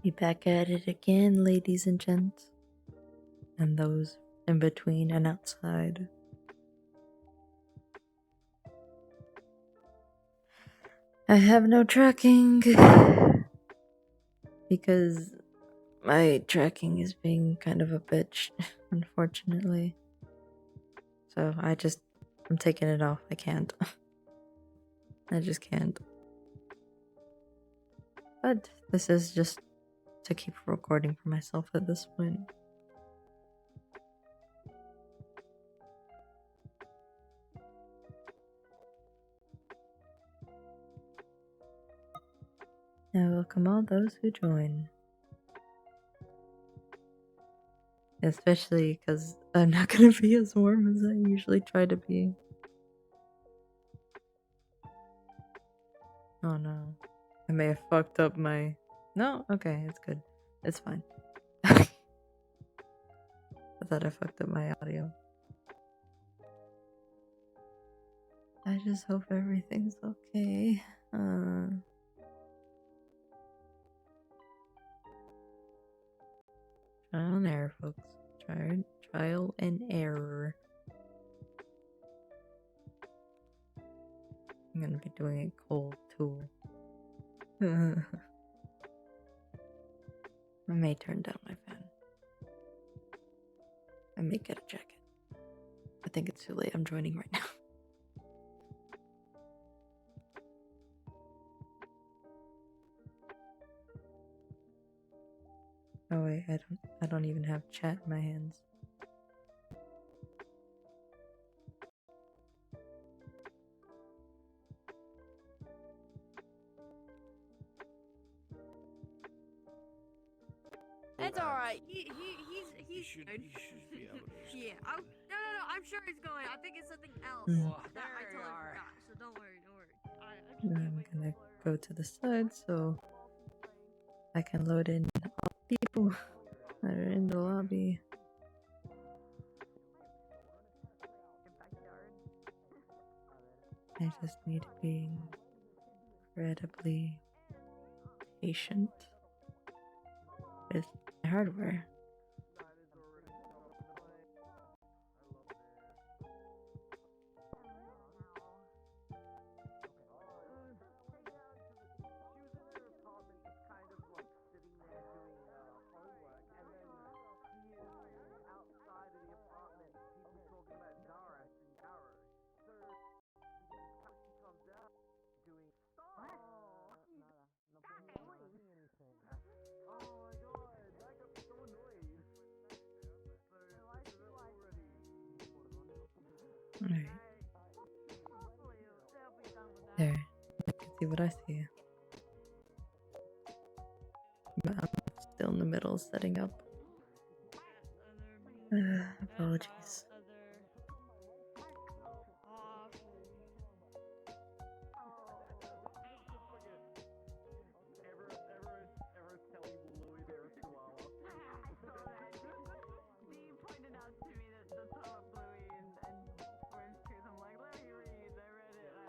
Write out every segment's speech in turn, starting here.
We back at it again, ladies and gents, and those in between and outside. I have no tracking because my tracking is being kind of a bitch, unfortunately. So I'm taking it off. I can't. I just can't. But this is just to keep recording for myself at this point. I welcome all those who join. Especially because I'm not going to be as warm as I usually try to be. Oh no. I may have fucked up my... No? Okay, it's good. It's fine. I thought I fucked up my audio. I just hope everything's okay. Trial and error, folks. Trial and error. I'm gonna be doing it cold too. I may turn down my fan. I may get a jacket. I think it's too late. I'm joining right now. Oh wait, I don't even have chat in my hands. It's alright. He's should be able to just yeah. No. I'm sure he's going. I think it's something else. That I totally forgot. So don't worry. I'm gonna go to the side so I can load in all the people that are in the lobby. I just need to be incredibly patient with my hardware. Alright. There. You can see what I see. But I'm still in the middle of setting up. Apologies.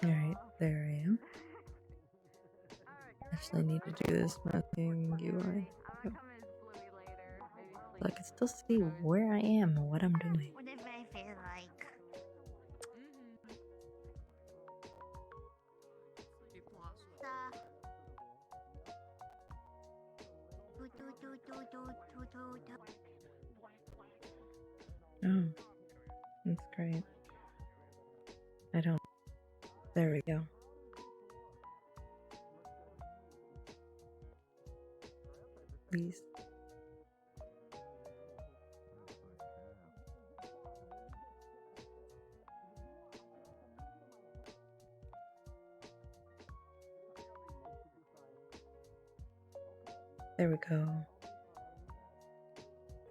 Alright, there I am. Actually need to do this mapping UI. So I can still see where I am and what I'm doing. Whatever I feel like. Oh, that's great. I don't. There we go. Please. There we go.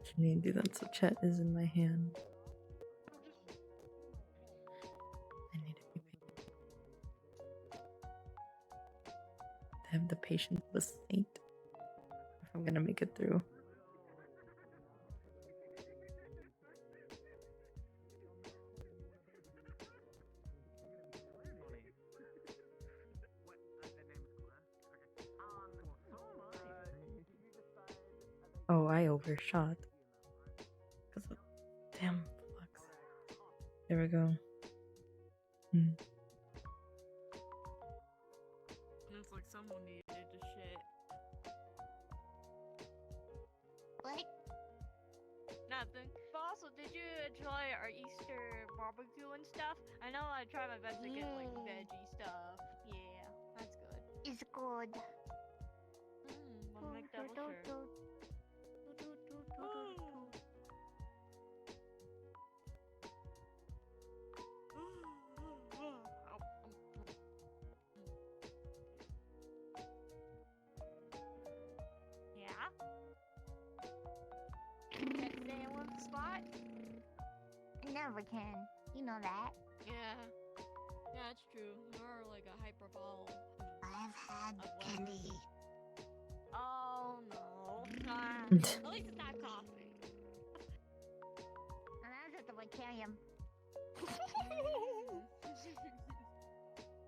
I need to do that so chat is in my hand. I need to be patient. I have the patience of a saint if I'm gonna make it through. Oh, I overshot. Because of damn flux. There we go. Looks like someone needed to shit. What? Nothing. But also, did you enjoy our Easter barbecue and stuff? I know I tried my best to get like veggie stuff. Yeah, that's good. It's good. Wanna make double sure. Yeah? Can stay in one spot? Never can. You know that. Yeah. Yeah, it's true. You're like a hyperbole. I've had candy. Oh no. At least it's not coffee. And that's at the Vicarium.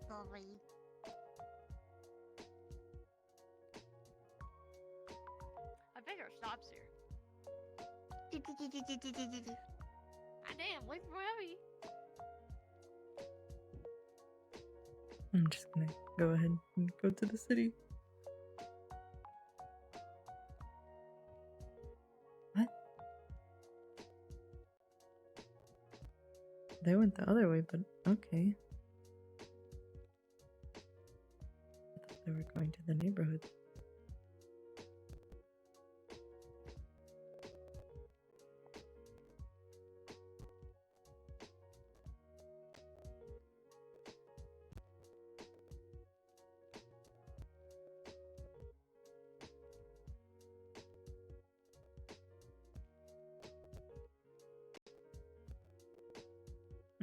Sorry. I think our stops here. Ah, damn, wait for heavy. I'm just gonna go ahead and go to the city. What? They went the other way, but okay. I thought they were going to the neighborhood.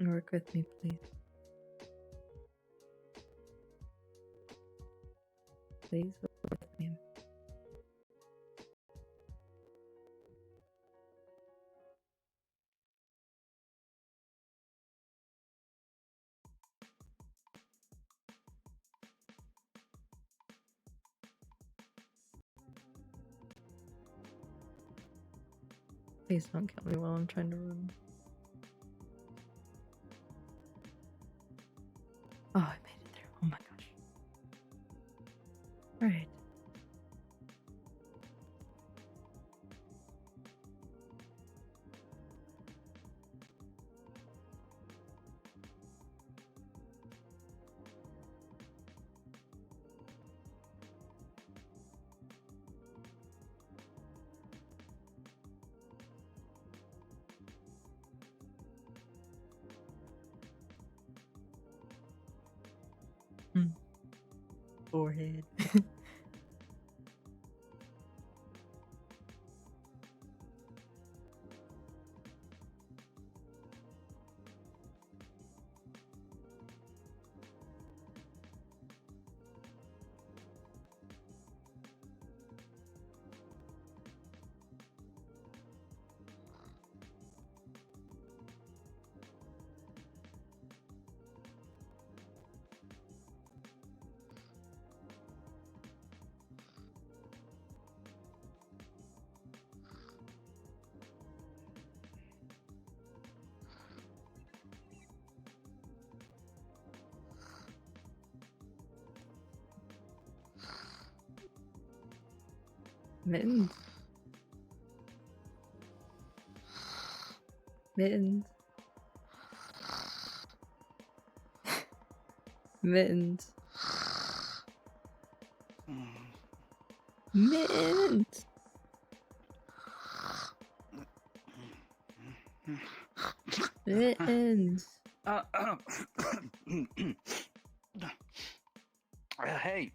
Work with me, please. Please work with me. Please don't kill me while I'm trying to run. Oh, I made it there. Oh my gosh. Alright. Forehead. Mittens. Mittens. Mittens. Mittens. Mittens. Hey.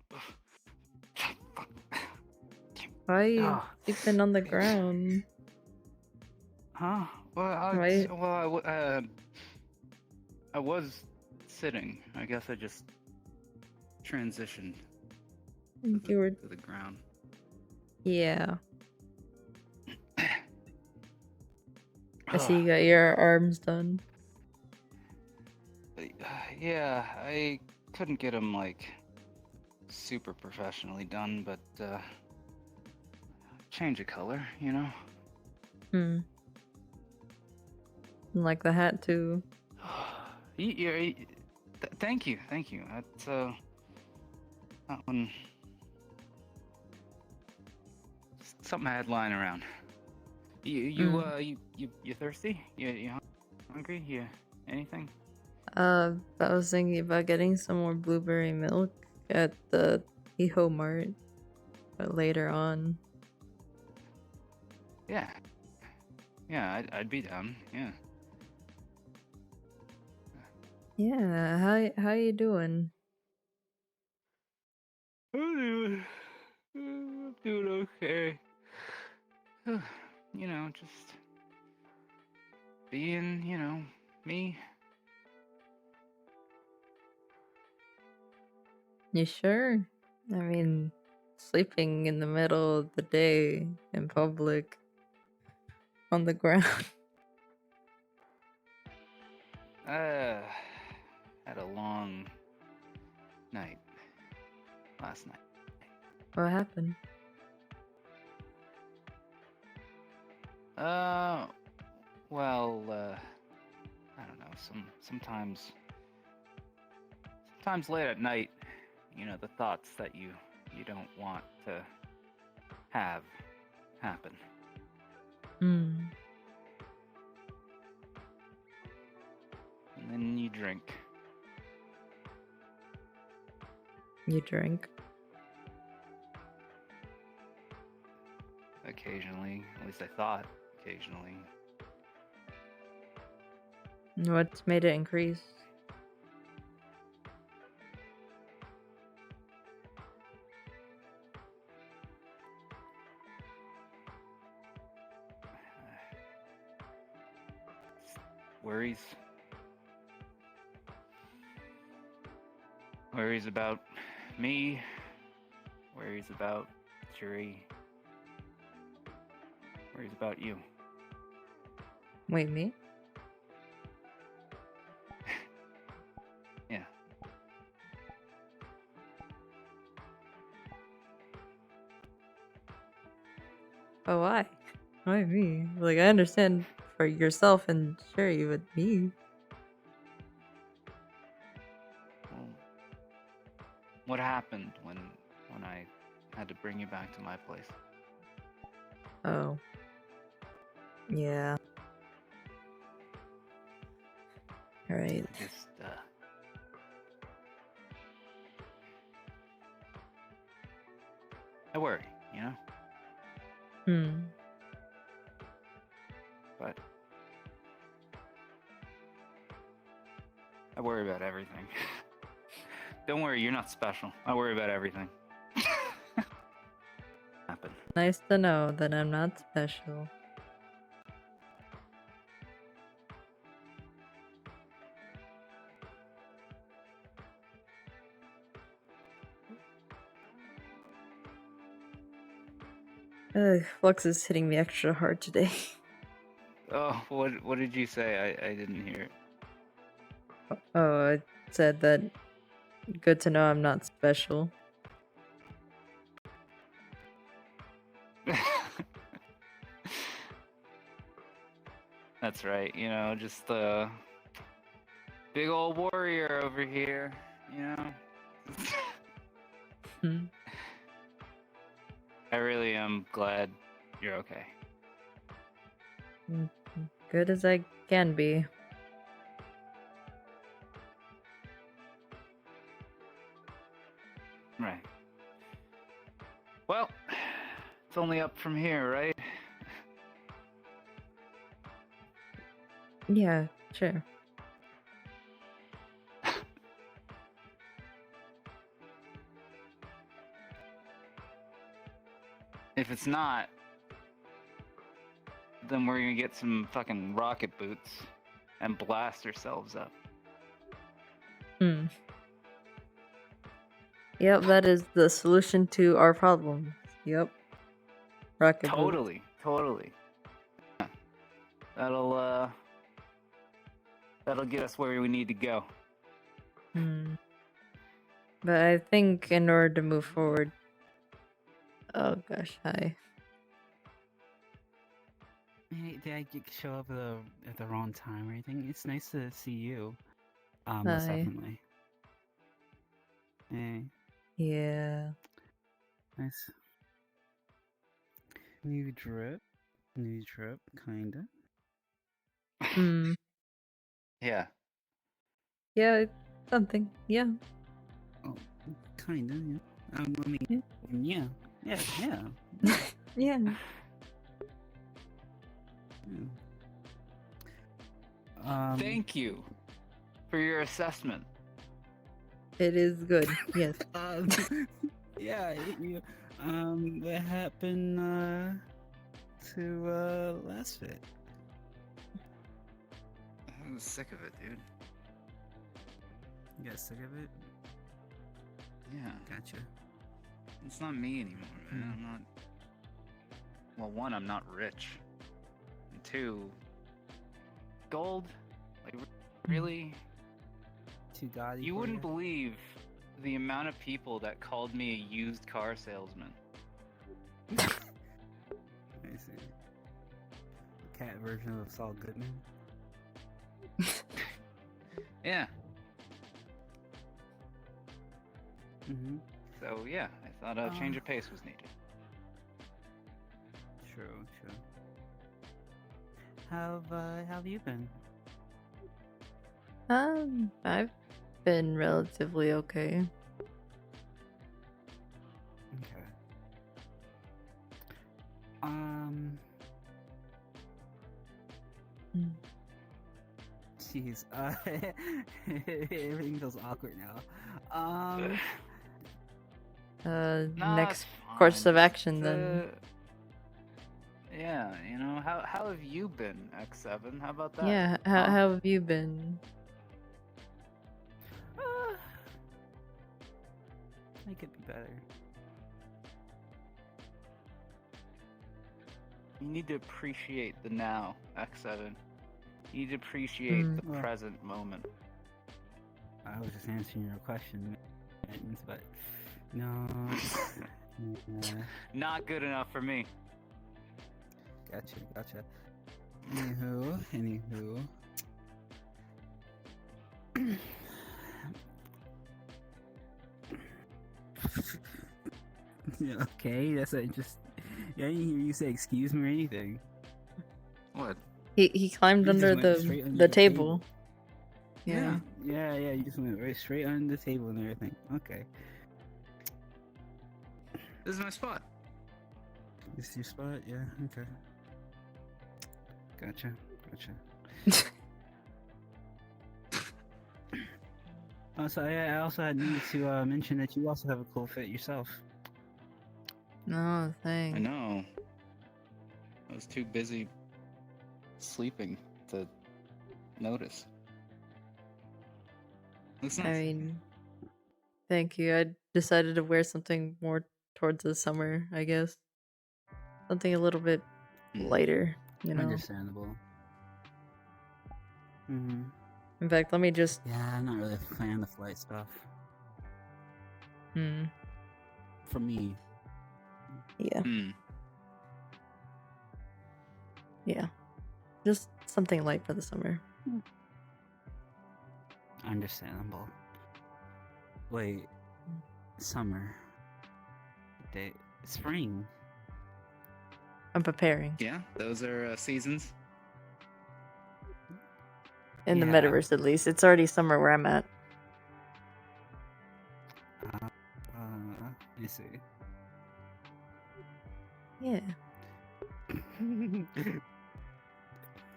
Why are you sleeping on the ground? Huh? Well, I was sitting. I guess I just transitioned You were... to the ground. Yeah. I see you got your arms done. Yeah, I couldn't get them like super professionally done, but change of color, you know? Hmm. Like the hat too. Thank you, thank you. That's that one. Something I had lying around. You thirsty? You hungry? You anything? I was thinking about getting some more blueberry milk at the Eho Mart, but later on. Yeah, yeah, I'd be down. Yeah. Yeah, how you doing? I'm doing okay. You know, just being, me. You sure? I mean, sleeping in the middle of the day in public on the ground. Had a long night last night. What happened? Well, I don't know. Sometimes late at night, the thoughts that you don't want to have happen. Hmm. And then you drink. You drink? Occasionally, at least I thought occasionally. What's made it increase? Worries. Worries about me. Worries about Shuri. Worries about you. Wait, me? Yeah. Oh, why? Why me? Like, I understand for yourself and Sherry, but me? Well, what happened when I had to bring you back to my place? Oh. Yeah. Right. Just I worry, Hmm. but I worry about everything. Don't worry, you're not special. I worry about everything. Happen. Nice to know that I'm not special. Ugh, Flux is hitting me extra hard today. Oh, what did you say? I didn't hear it. Oh, I said that good to know I'm not special. That's right, just a big old warrior over here, Hmm. I really am glad you're okay. Good as I can be. Right. Well, it's only up from here, right? Yeah, sure. If it's not, then we're gonna get some fucking rocket boots and blast ourselves up. Hmm. Yep, that is the solution to our problems. Yep. Rocket boot. Totally. That'll get us where we need to go. Hmm. But I think in order to move forward... Oh gosh, hi. Hey, did I show up at the wrong time or anything? It's nice to see you. Most Hi. definitely. Hey, Yeah. nice. New drip, kinda. Hmm. Yeah. Yeah. Something. Yeah. Oh, kinda. Yeah. I mean, Yeah. yeah, yeah, yeah. Yeah. yeah. Thank you for your assessment. It is good. Yes. Yeah. What happened to last fit? I was sick of it, dude. You got sick of it? Yeah, Gotcha. it's not me anymore, man. I'm not. Well, one, I'm not rich. And two, gold. Like, really? Too gaudy. You for wouldn't believe the amount of people that called me a used car salesman. I see. Cat version of Saul Goodman. Yeah. Mm-hmm. So yeah, I thought a change of pace was needed. True. How have you been? I've been relatively okay. Okay. Mm. Jeez. Everything feels awkward now. Nah, Next it's course fine. of action Just, then. Yeah, you know, how have you been, X7? How about that? Yeah. Huh? How have you been? I could be better. You need to appreciate the now, X7. You need to appreciate Mm. the Well. present moment. I was just answering your question, but no. Yeah. Not good enough for me. Gotcha. Anywho. Yeah, okay, that's just. Yeah, I didn't hear you say excuse me or anything. What? He climbed You just under went straight under the the table. table. Yeah. Yeah, you just went right straight under the table and everything. Okay. This is my spot. This is your spot? Yeah, okay. Gotcha. Also, I also had needed to mention that you also have a cool fit yourself. No, I thanks. know. I was too busy sleeping to notice. Looks nice. I mean, thank you. I decided to wear something more towards the summer, I guess. Something a little bit lighter, you know. Understandable. Mm-hmm. In fact, let me just. Yeah, I'm not really a fan of light stuff. For me. Yeah. Hmm. Yeah. Just something light for the summer. Understandable. Wait, summer. Spring. I'm preparing. Yeah, those are seasons. In the Yeah. metaverse, at least. It's already summer where I'm at. I see. Yeah.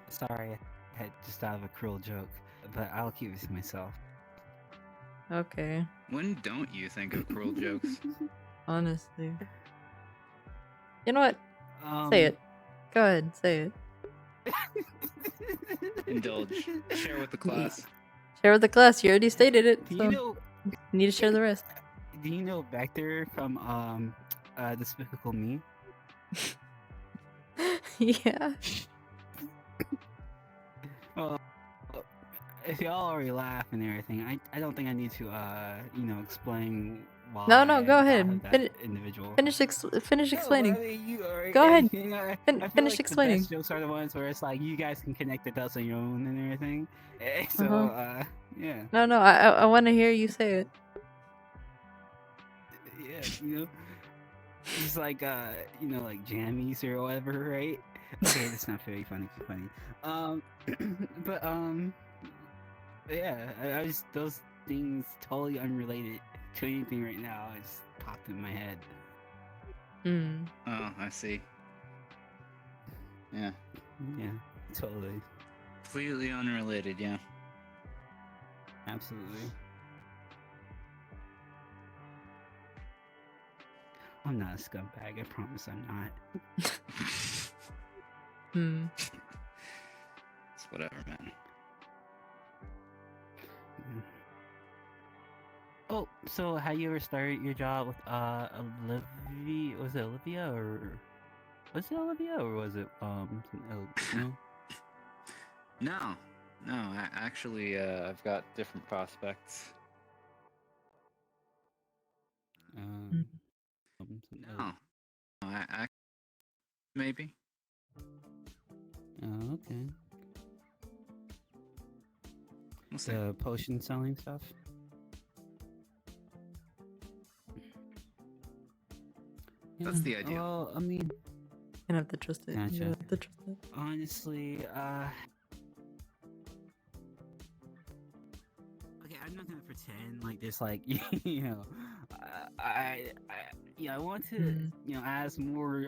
Sorry, I had just thought of a cruel joke, but I'll keep it to myself. Okay. When don't you think of cruel jokes? Honestly. You know what? Say it. Go ahead, say it. Indulge. Share with the class. Share with the class. You already stated it. Do So you know? you need to share the rest. Do you know Vector from Despicable Me? Yeah. Well, if y'all already laugh and everything, I don't think I need to explain why No, go I ahead. thought of that individual. Finish No, explaining. I mean, you are, Go ahead. I feel Finish like explaining. the best jokes are the ones where it's like you guys can connect the dots on your own and everything. So, Uh-huh. yeah, No, I want to hear you say it. yeah, just like like jammies or whatever, right? Okay, that's not very funny. But yeah, I just those things totally unrelated to anything right now. It just popped in my head. Mm. Oh, I see. Yeah. Yeah, totally. Completely unrelated, yeah. Absolutely. I'm not a scumbag, I promise I'm not. Hmm. It's whatever, man. Oh, so how you ever started your job with Olivia? Was it Olivia or was it Olivia or was it no? No. Actually, I've got different prospects. Mm. No, I maybe. Oh, okay. What's the potion selling stuff? That's the idea. Well, I mean, You have to trust it. Gotcha. You have to trust it. honestly, okay, I'm not gonna pretend like there's like I want to ask more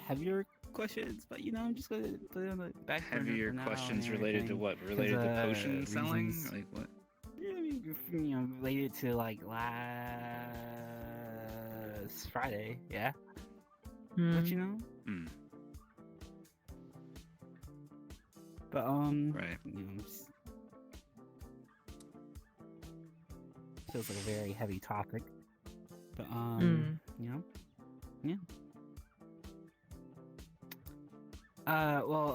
heavier questions, but I'm just gonna put it on the back burner Heavier for now questions and related to everything, what? Related to 'cause, potion selling? reasons- Like what? related to like last Friday, yeah. But Mm. Hmm. but Right. Feels like a very heavy topic. But yeah. Well,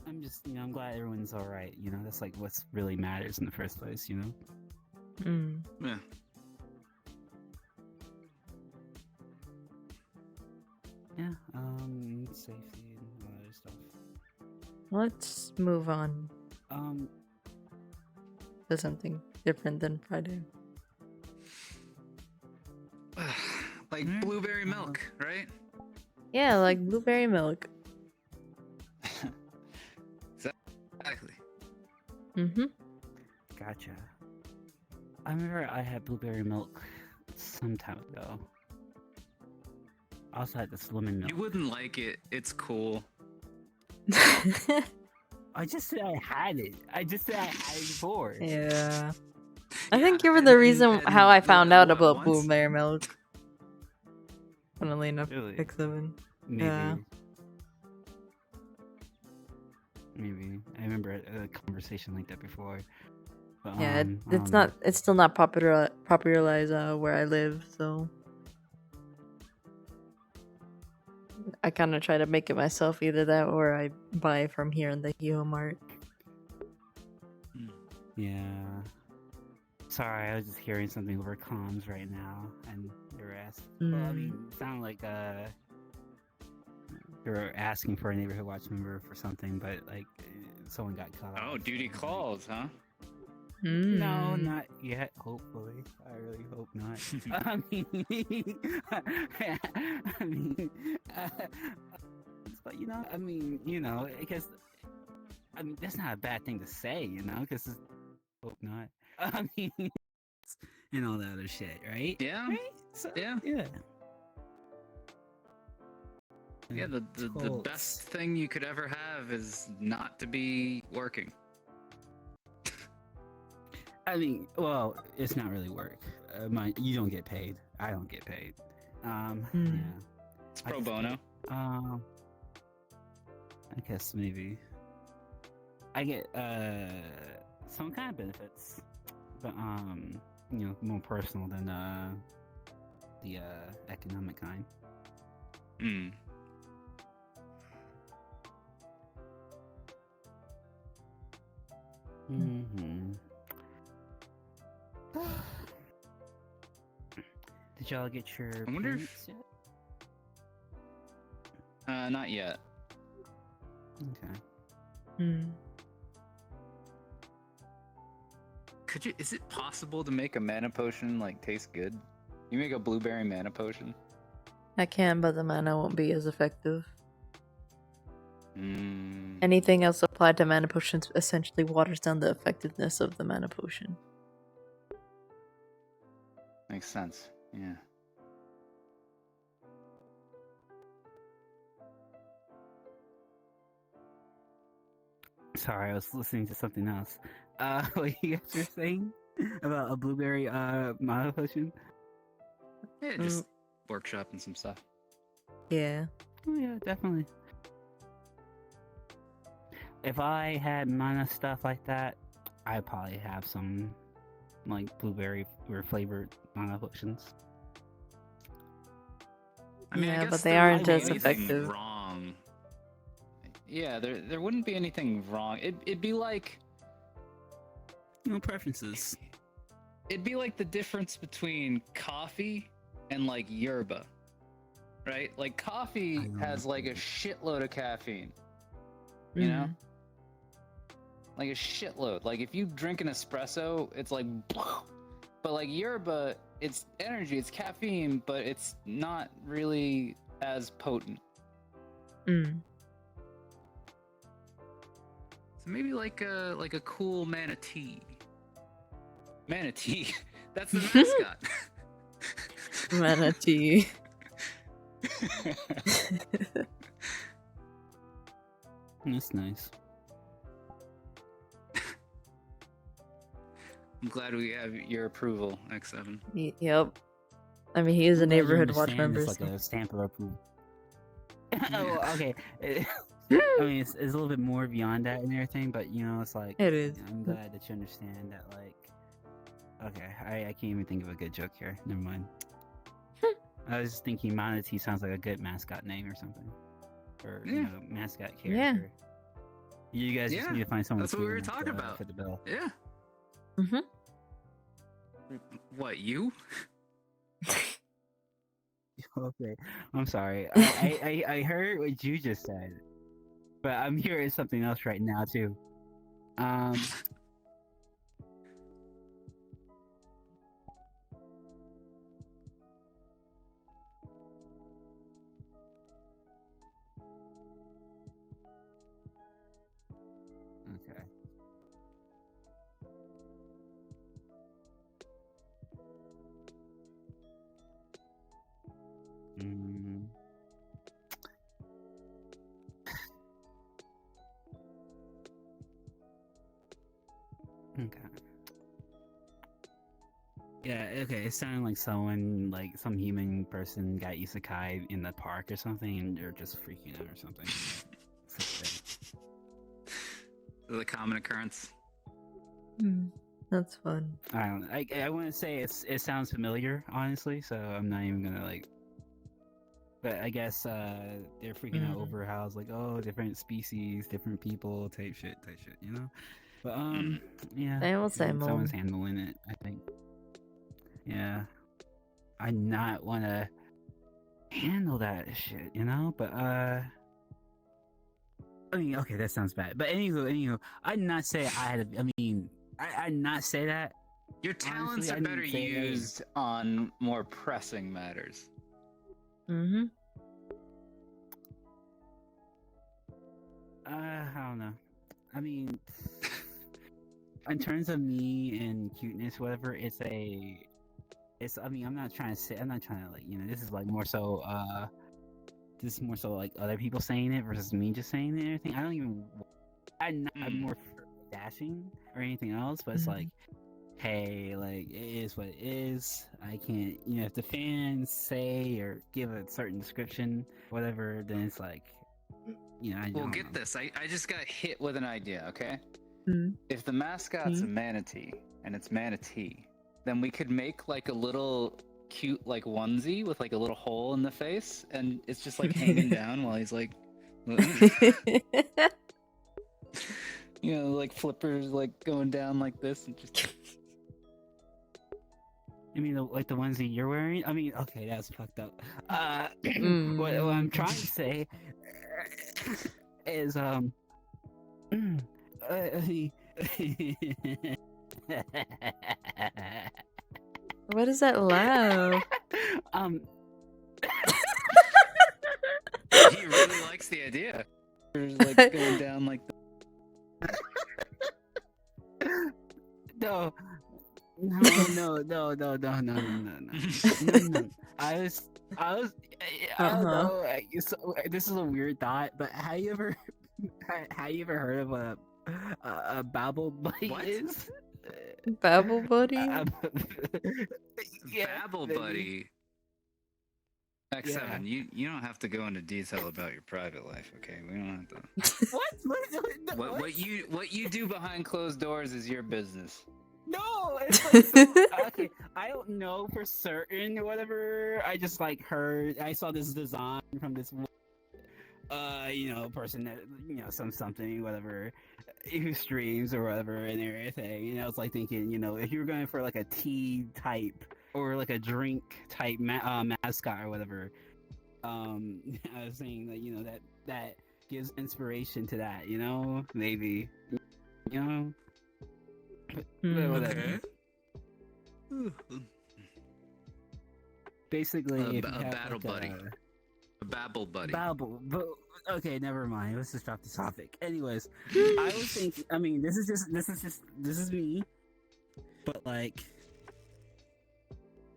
I'm just I'm glad everyone's all right. That's like what's really matters in the first place. Mm. Yeah. Yeah. Safety and all that other stuff. Let's move on to something different than Friday. Like blueberry milk, right? Yeah, like blueberry milk. Exactly. Mm-hmm. Gotcha. I remember I had blueberry milk some time ago. I also had this lemon milk. You wouldn't like it. It's cool. I just said I had it. I just said I had it before. Yeah. I think Yeah, you were the and- reason and how I found out what, about once? blueberry milk. Funnily enough, Really? 6-7. Maybe. Yeah. Maybe. I remember a conversation like that before. But, Yeah, I it's don't not. know. It's still not popularized where I live, so I kind of try to make it myself. Either that, or I buy from here in the Heo Mart. Yeah. Sorry, I was just hearing something over comms right now, and they were asking. Well, I mean, it sounded like they were asking for a neighborhood watch member for something, but like someone got cut off. Oh, duty calls, huh? No, not yet. Hopefully, I really hope not. I mean, but because that's not a bad thing to say, because hope not. I mean, and all that other shit, right? Yeah. Right? So, Yeah. yeah. Yeah, the best thing you could ever have is not to be working. I mean, well, it's not really work. You don't get paid. I don't get paid. Yeah. It's pro bono. I guess maybe. I get some kind of benefits, but more personal than the economic kind. Hmm. Mm-hmm. Did y'all get your I wonder if- permits yet? Not yet. Okay. Hmm. Could you? Is it possible to make a mana potion like taste good? You make a blueberry mana potion. I can, but the mana won't be as effective. Mm. Anything else applied to mana potions essentially waters down the effectiveness of the mana potion. Makes sense. Yeah. Sorry, I was listening to something else. What you guys were saying about a blueberry mana potion? Yeah, just workshopping some stuff. Yeah. Oh yeah, definitely. If I had mana stuff like that, I'd probably have some like blueberry or flavored mana potions. I mean, I Yeah, guess but they there aren't wouldn't be as anything effective. Wrong. Yeah, there wouldn't be anything wrong. It'd be like No preferences. it'd be like the difference between coffee and like yerba, right? Like coffee know has what like a you mean. shitload of caffeine, you know, Mhm. like a shitload. Like if you drink an espresso, it's like, but like yerba, it's energy, it's caffeine, but it's not really as potent. Mm. So maybe like a cool manatee. Manatee. That's the mascot. Manatee. That's nice. I'm glad we have your approval, X7. Yep. I mean, he is a I'm glad you neighborhood watch understand member. it's like So. a stamp of approval. Oh, Yeah. okay. I mean, it's a little bit more beyond that and everything, but you know, it's like It is. I'm glad that you understand that. Like, okay, I can't even think of a good joke here. Never mind. I was just thinking Manatee sounds like a good mascot name or something, or you Yeah. know, mascot Yeah. character. You guys just Yeah, need to find someone. that's what we were cool talking to about. fit the bill. Yeah. Mhm. What, you? Okay, I'm sorry. I heard what you just said, but I'm hearing something else right now too. Okay. Mm. Okay. Yeah, okay, it sounded like someone, like some human person got isekai in the park or something and they're just freaking out or something. The common occurrence. Mm. That's fun. I don't know. I want to say it sounds familiar, honestly, so I'm not even gonna like. But I guess they're freaking out over how it's like, oh, different species, different people, type shit, you know? But yeah. Same old, same someone's old. handling it, I think. Yeah. I not want to handle that shit, you know? But I mean, okay, that sounds bad. But anywho, I'd not say I had. I'd not say that. Your talents Honestly, I are better didn't say that. used on more pressing matters. Mm-hmm. I don't know. I mean, in terms of me and cuteness, whatever, it's. I mean, I'm not trying to like, you know, this is like more so. This is more so like other people saying it versus me just saying it and everything. I don't even. I'm more for dashing or anything else, but it's Mhm. like, hey, like it is what it is. I can't, you know, if the fans say or give a certain description, whatever, then it's like, you know, I Well, don't get know. this. I just got hit with an idea, okay? Mhm. If the mascot's a manatee and it's manatee, then we could make like a little cute like onesie with like a little hole in the face and it's just like hanging down while he's like you know, like flippers like going down like this and just I mean, like the ones that you're wearing. I mean, okay, that's fucked up. What I'm trying to say is What is that laugh? um, He really likes the idea. There's like going down like no, no. I don't know. This is a weird thought, but have you ever heard of a Babel buddy? What? Is? Babble buddy? Yeah, Babble maybe. buddy. X7, you don't have to go into detail about your private life, okay? We don't have to. What you do behind closed doors is your business. No, it's like okay. I don't know for certain. Whatever. I just like heard. I saw this design from this, person that something whatever, who streams or whatever and everything. And I was like thinking, if you were going for like a tea type or like a drink type mascot or whatever, I was saying that that gives inspiration to that. Maybe, but whatever. Basically, if you have battle buddy. A babble buddy. Babble, but okay, never mind. Let's just drop the topic. Anyways, I was thinking. I mean, this is me. But like,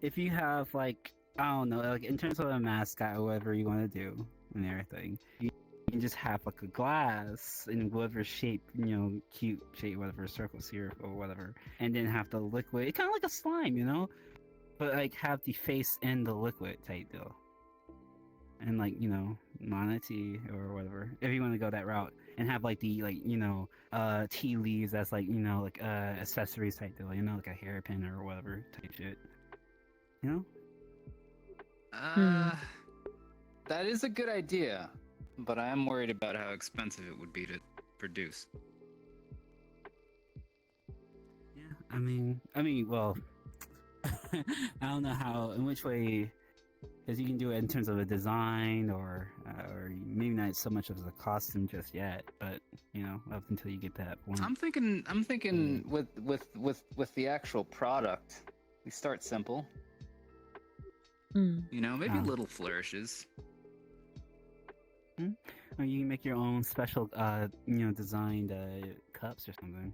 if you have like, I don't know, like in terms of a mascot or whatever you want to do and everything, you can just have like a glass in whatever shape, cute shape, whatever, circle syrup or whatever, and then have the liquid, kind of like a slime, but like have the face in the liquid type deal. And like manatee or whatever, if you want to go that route, and have like the tea leaves that's like like accessories type deal, like a hairpin or whatever type shit, That is a good idea, but I am worried about how expensive it would be to produce. Yeah, I mean, well, I don't know in which way. Because you can do it in terms of a design, or maybe not so much of the costume just yet, but up until you get that point. I'm thinking with the actual product, we start simple. Maybe little flourishes. Or you can make your own special, designed cups or something.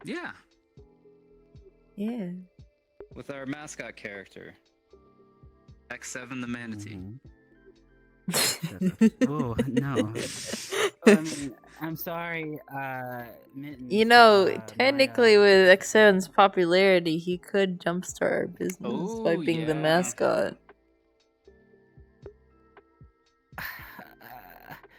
Yeah. Yeah. With our mascot character. X7 the manatee. Oh no! I mean, I'm sorry, Mittens, technically with X7's popularity, he could jumpstart our business by being the mascot.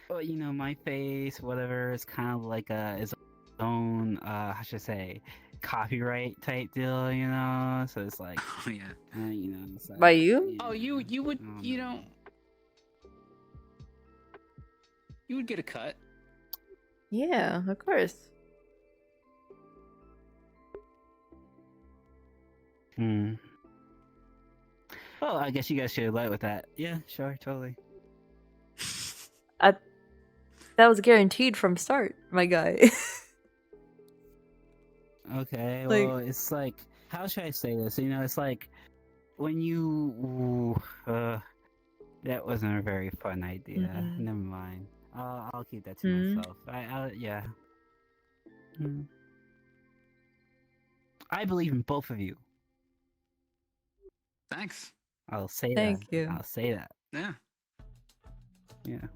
Well, my face, whatever, is kind of like its own, how should I say, copyright type deal, so it's like, Oh yeah. It's like, By you? Oh, you would you would get a cut. Yeah, of course. Well, I guess you guys should light with that. Yeah, sure, totally. That was guaranteed from start, my guy. Okay, Like- well, it's like, how should I say this? It's like when you. That wasn't a very fun idea. Mhm. Never mind. I'll keep that to Mhm. myself. Yeah. I believe in both of you. Thanks. I'll say Thank that. you. I'll say that. Yeah. Yeah.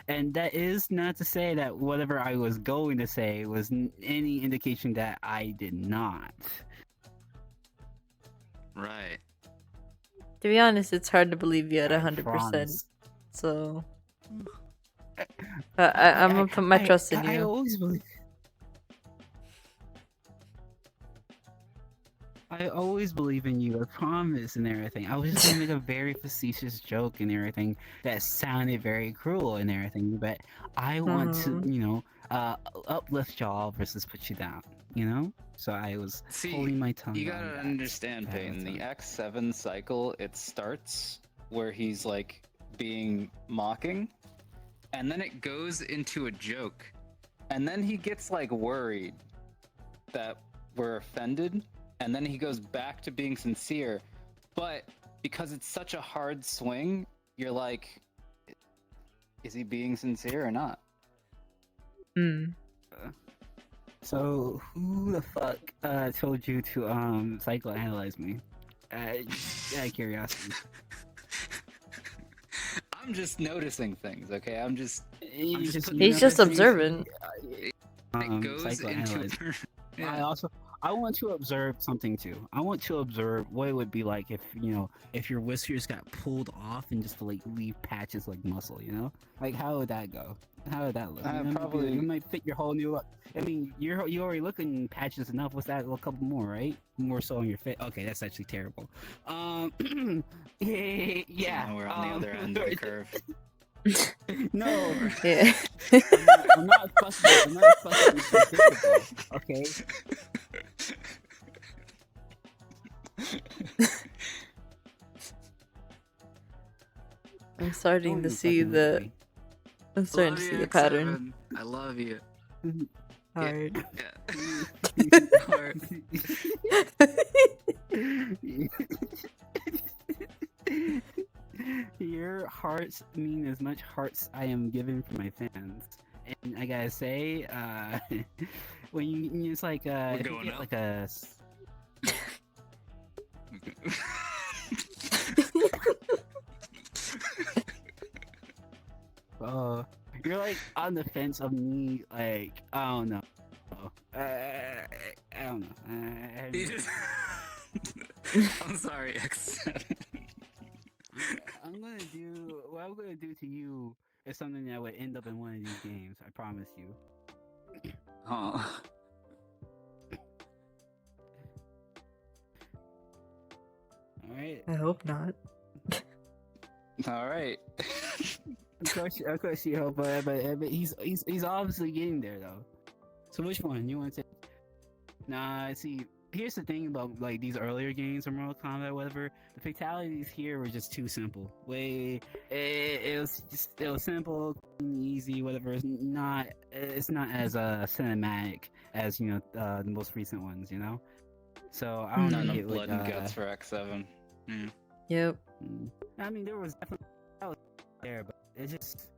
And that is not to say that whatever I was going to say was any indication that I did not. Right. To be honest, it's hard to believe you at I 100%. promise. So, I'm gonna put my trust in I you. always believe. I always believe in you. I promise, and everything. I was just gonna make a very facetious joke and everything that sounded very cruel and everything, but I want to, uplift y'all versus put you down. You know. So I was See, holding my tongue. you on gotta that. understand, that Peyton. whole The time. X7 cycle, it starts where he's like being mocking, and then it goes into a joke, and then he gets like worried that we're offended, and then he goes back to being sincere. But because it's such a hard swing, you're like, is he being sincere or not? Hmm. So who the fuck told you to psychoanalyze me? Just out of curiosity. I'm just noticing things, okay? I'm just You just just- putting you He's know, just things- observant. it goes into psychoanalyze. yeah. I want to observe something too. I want to observe what it would be like if if your whiskers got pulled off and just like leave patches like muscle. You know, like how would that go? How would that look? You know, Probably- it might fit your whole new look. I mean, you already looking patches enough. What's that? A couple more, right? More so on your face. Okay, that's actually terrible. Yeah. Now we're on the other end of the curve. No, Yeah. I'm not fussing. It's predictable, okay. I'm starting Don't to even see fucking look at the. me. I'm starting to see the pattern. I love you. Hard. Hard. Your hearts mean as much hearts I am giving for my fans. And I gotta say, when it's like, if you going get now? like a. You're like on the fence of me, like, I don't know. I don't know. I'm sorry, X7. I'm gonna do what I'm gonna do to you is something that would end up in one of these games. I promise you. Oh. All right. I hope not. All right. Of course, you hope, but he's obviously getting there though. So which one you want to? Nah, see. Here's the thing about like these earlier games of Mortal Kombat, whatever. The fatalities here were just too simple. It was simple, easy, whatever. It's not as cinematic as the most recent ones, you know. So I don't Not think enough it would. blood and guts for X7. Yep. I mean, there was definitely there, but it just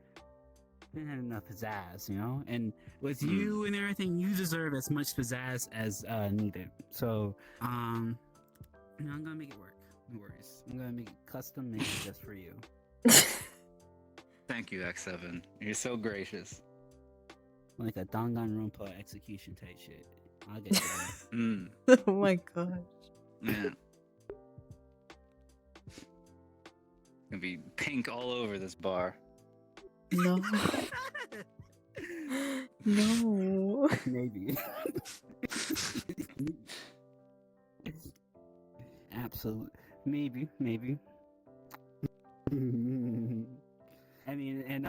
didn't have enough pizzazz, you know. And with you and everything, you deserve as much pizzazz as needed. So, I'm gonna make it work. No worries. I'm gonna make it custom made just for you. Thank you, X7. You're so gracious. Like a Danganronpa execution type shit. I'll get you there. Oh my gosh. Yeah. Gonna be pink all over this bar. No. No. Maybe. Absolutely. Maybe. I mean, and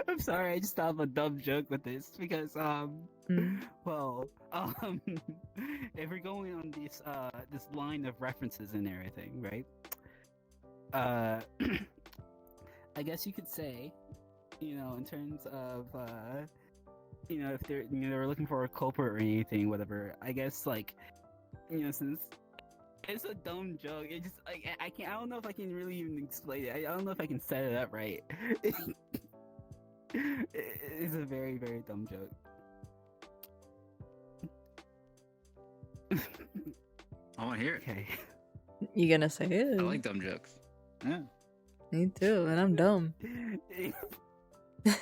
I'm sorry, I just thought of a dumb joke with this because Mm. well, if we're going on this line of references and everything, right? I guess you could say, in terms of if they're looking for a culprit or anything, whatever. I guess like, since it's a dumb joke, it just like I can't. I don't know if I can really even explain it. I don't know if I can set it up right. It's a very, very dumb joke. I want to hear it. Okay. You gonna say it? I like dumb jokes. Yeah. Me too, and I'm dumb. You're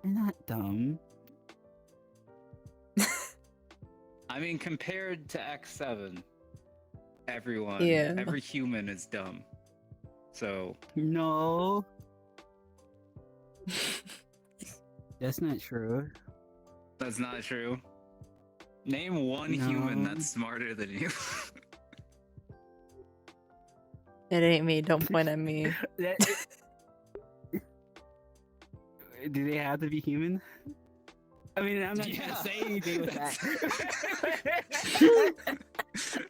not dumb. I mean, compared to X7, Yeah. every human is dumb. So, No. That's not true. that's not true. Name one human No. that's smarter than you. It ain't me. Don't point at me. Do they have to be human? I mean, I'm not Yeah. gonna say anything with that.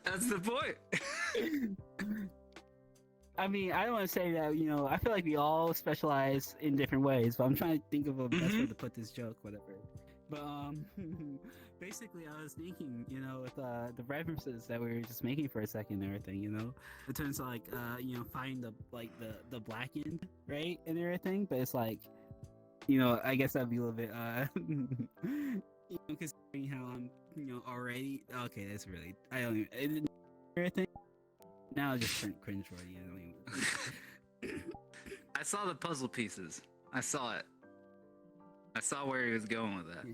That's the point. I mean, I don't want to say that, you know, I feel like we all specialize in different ways, but I'm trying to think of a best way to put this joke, whatever. But, basically, I was thinking, you know, with the references that we were just making for a second and everything, you know, in terms of, like, you know, find the blackened, right, and everything, but it's like, you know, I guess that'd be a little bit, you know, considering how I'm, you know, already, okay, that's really, I don't even, everything. Now it's just cringe-worthy. I don't even... I saw the puzzle pieces. I saw it. I saw where he was going with that.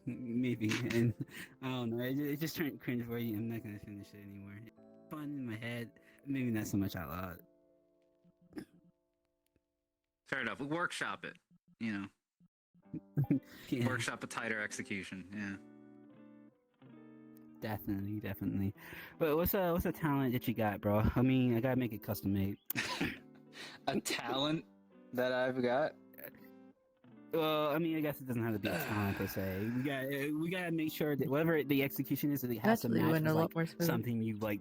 Maybe, and I don't know. It just turned cringe-worthy. I'm not gonna finish it anymore. It's fun in my head, maybe not so much out loud. Fair enough. We workshop it. You know, Yeah, workshop a tighter execution. Yeah. definitely. But what's a talent that you got, bro? I mean, I gotta make it custom made. A talent that I've got. Well, I mean, I guess it doesn't have to be a talent per se. We gotta make sure that whatever the execution is, that it has to Actually, match went with, a like, lot more smooth. something you like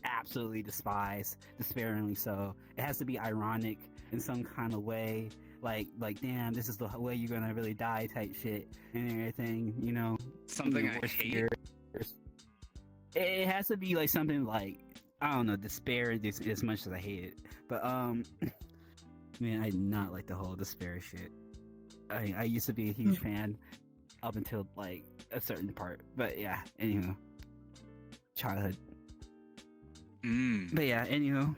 absolutely despise, despairingly so. It has to be ironic in some kind of way, like damn, this is the way you're gonna really die type shit and everything, you know. Something you know, I worst hate. fears. It has to be like something like, I don't know, despair as much as I hate it, but man, I did not like the whole despair shit. I used to be a huge fan up until like a certain part, but yeah. Anywho, childhood. But yeah. Anywho,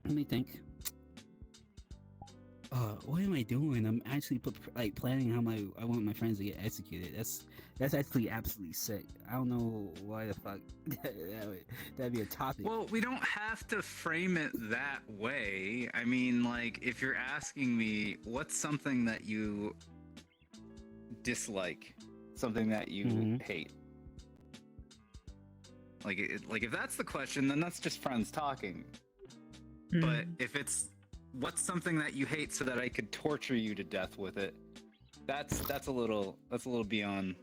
let me think. What am I doing? I'm actually planning how I want my friends to get executed. That's actually absolutely sick. I don't know why the fuck that'd be a topic. Well, we don't have to frame it that way. I mean, like, if you're asking me what's something that you dislike, something that you hate, like if that's the question, then that's just friends talking. But if it's what's something that you hate so that I could torture you to death with it, that's a little beyond.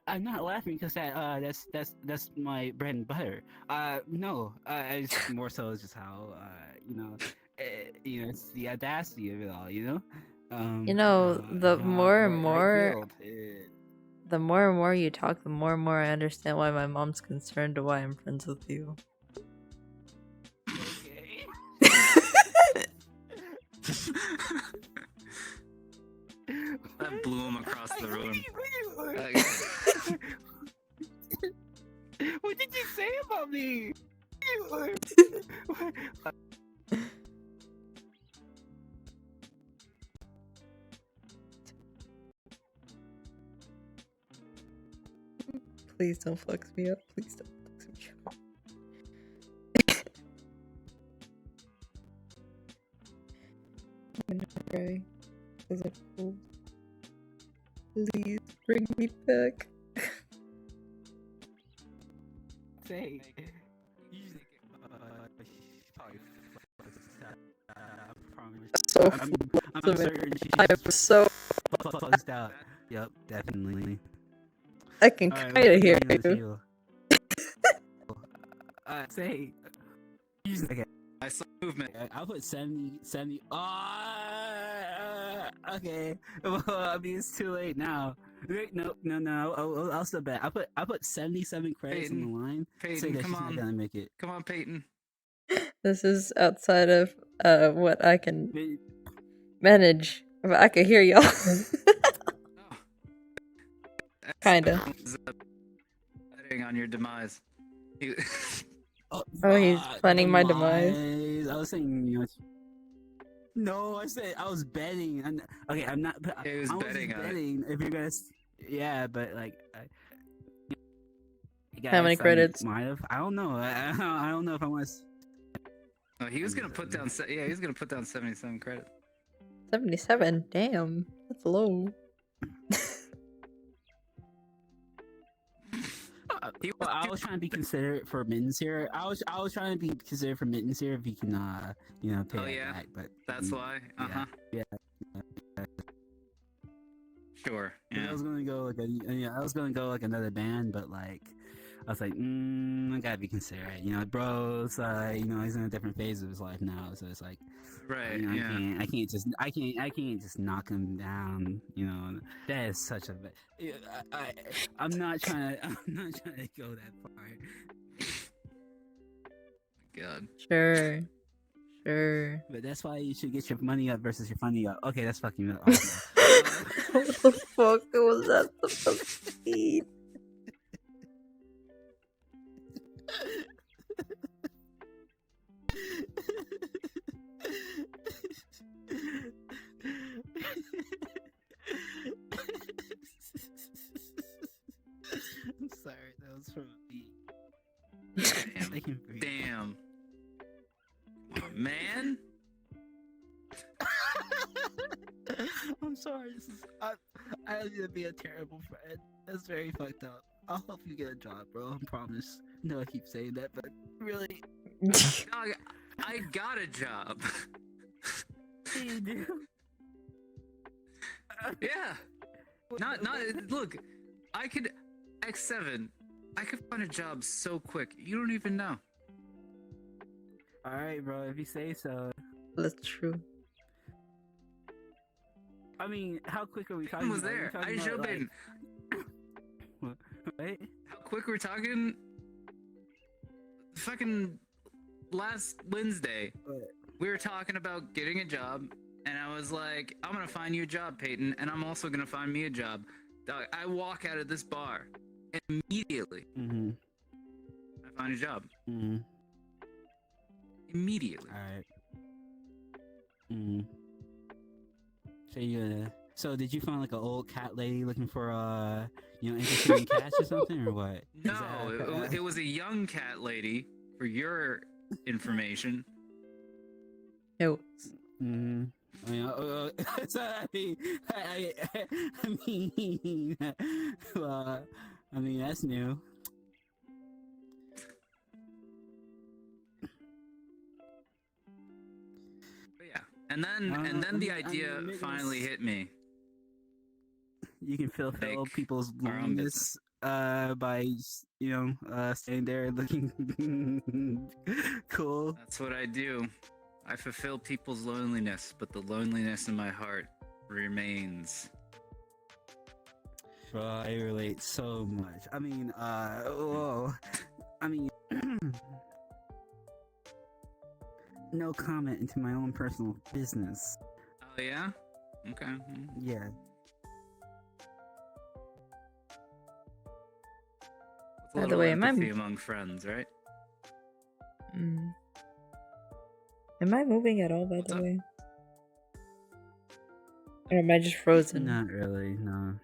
I'm not laughing because that's my bread and butter. No, it's more so just how you know, it's the audacity of it all, you know. You know, the more and more, right the more and more you talk, the more and more I understand why my mom's concerned to why I'm friends with you. Okay. That blew him across the room. What did you say about me? Please don't flex me up. Please don't flex me up. I'm gonna cry. Because I'm cold. Please bring me back. Say. So I'm certain I am so. closed out. Yep, definitely. I can kind of hear you. Say. Okay. I saw movement. I'll put 70. Okay. Well, I mean, it's too late now. Wait, no. I'll still bet. I put 77 credits on the line. Peyton, that come she's on. not gonna make it. Come on, Peyton. This is outside of what I can manage. But I can hear y'all. Kinda. Betting on your demise. Oh, he's planning my demise. I was saying, you know. No, I said I was betting. Okay, I'm not. He was I betting on it. betting if you're gonna. Yeah, but like. How many credits? Might have. I don't know. I don't know if I want to. Oh, he was gonna put down. Yeah, he was gonna put down 77 credits. 77. Damn, that's low. Well, I was trying to be considerate for mittens here. I was trying to be considerate for mittens here if he can, pay Oh, that yeah? back. But That's why. yeah. Yeah. Sure. 'Cause Yeah. I was gonna go I was gonna go like another band, but like, I was like, I gotta be considerate. Bro's, he's in a different phase of his life now, so it's like, Right. I Yeah. can't just knock him down. That is such a. I'm not trying to go that far. God. Sure. But that's why you should get your money up versus your funny up. Okay, that's fucking awesome. What the fuck was that supposed to be? I'm sorry, that was from me. Damn. Oh, man. I'm sorry. I need to be a terrible friend. That's very fucked up. I'll help you get a job, bro. I promise. No, I keep saying that, but really, Dog, I got a job. you do. Yeah. Not. Look, I could X7. I could find a job so quick. You don't even know. All right, bro. If you say so. That's true. I mean, how quick are we talking? Peyton was about? there. Are we I talking showed about, Peyton. Wait. How quick we're talking? Fucking last Wednesday, we were talking about getting a job, and I was like, I'm gonna find you a job, Peyton, and I'm also gonna find me a job. Dog, I walk out of this bar, and immediately, I find a job. Immediately. Alright. So did you find like an old cat lady looking for interested in cats or something, or what? No, it was a young cat lady, for your information. It was. I mean, I mean, that's new. But yeah, and then the idea finally hit me. You can fulfill Make people's our own loneliness by staying there looking cool. That's what I do. I fulfill people's loneliness, but the loneliness in my heart remains. Bro, I relate so much. I mean, no comment into my own personal business. Oh yeah? Okay. Yeah. It's a By the little way, am I- empathy among friends, right? Am I moving at all, by What's the up? way? Or am I just frozen? Not really, no.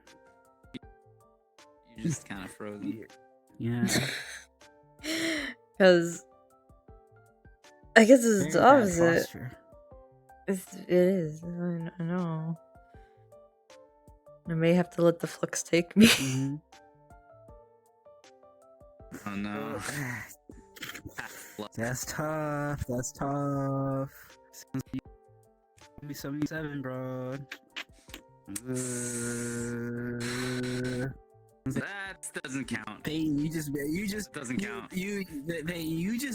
You're just kind of frozen. Yeah. Because I guess it's the Very bad opposite. posture. It is. I know. I may have to let the flux take me. Mhm. Oh no. That's tough. That's tough. Be 77, bro. That doesn't count. Peyton, you just Doesn't count. You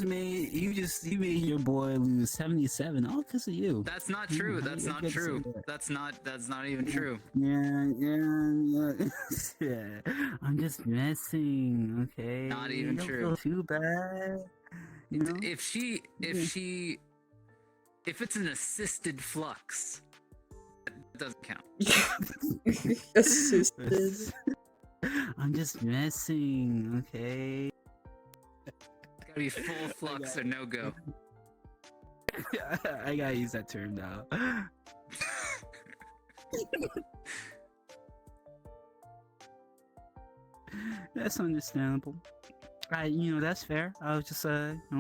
made your boy lose 77 all because of you. That's not true. How That's you not get to say true. that? That's not even true. Yeah. Yeah. I'm just messing, okay? Not even Don't true. feel too bad. You know? If it's an assisted flux, that doesn't count. Assisted. I'm just messing, okay? It's gotta be full flux or no go. I gotta use that term now. That's understandable. That's fair. I was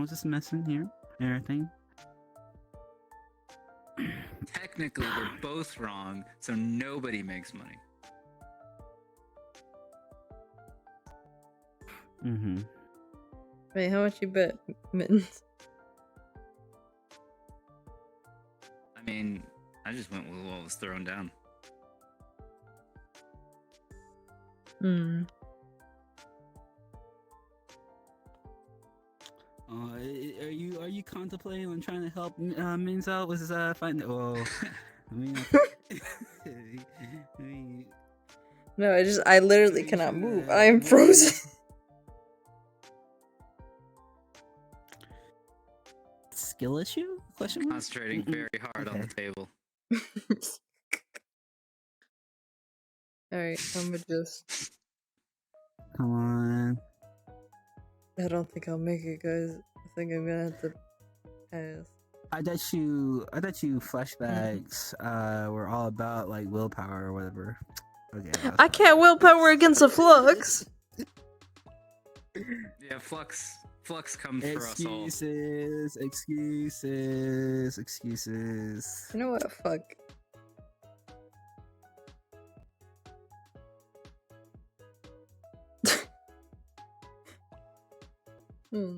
just messing here. Everything. Technically, we're both wrong, so nobody makes money. Mm-hmm. Wait, how much you bet, Mittens? I mean, I just went with what was thrown down. Hmm. Are you contemplating on trying to help Mins out with his find? Well, I mean, I mean, No, I literally pretty cannot sure move. that I am frozen. skill issue? Question mark? Concentrating very hard on the table. Alright, I'm gonna just. Come on. I don't think I'll make it, guys. I think I'm gonna have to pass. I bet you flashbacks were all about like willpower or whatever. Okay. I can't willpower against a flux! Yeah, Flux comes for us all. Excuses. You know what? Fuck. Hmm.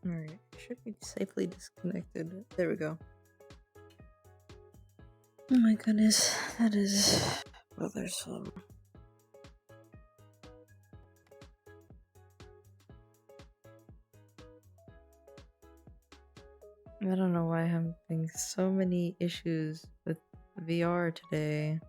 Alright, should be safely disconnected. There we go. Oh my goodness, that is bothersome. I don't know why I'm having so many issues with VR today.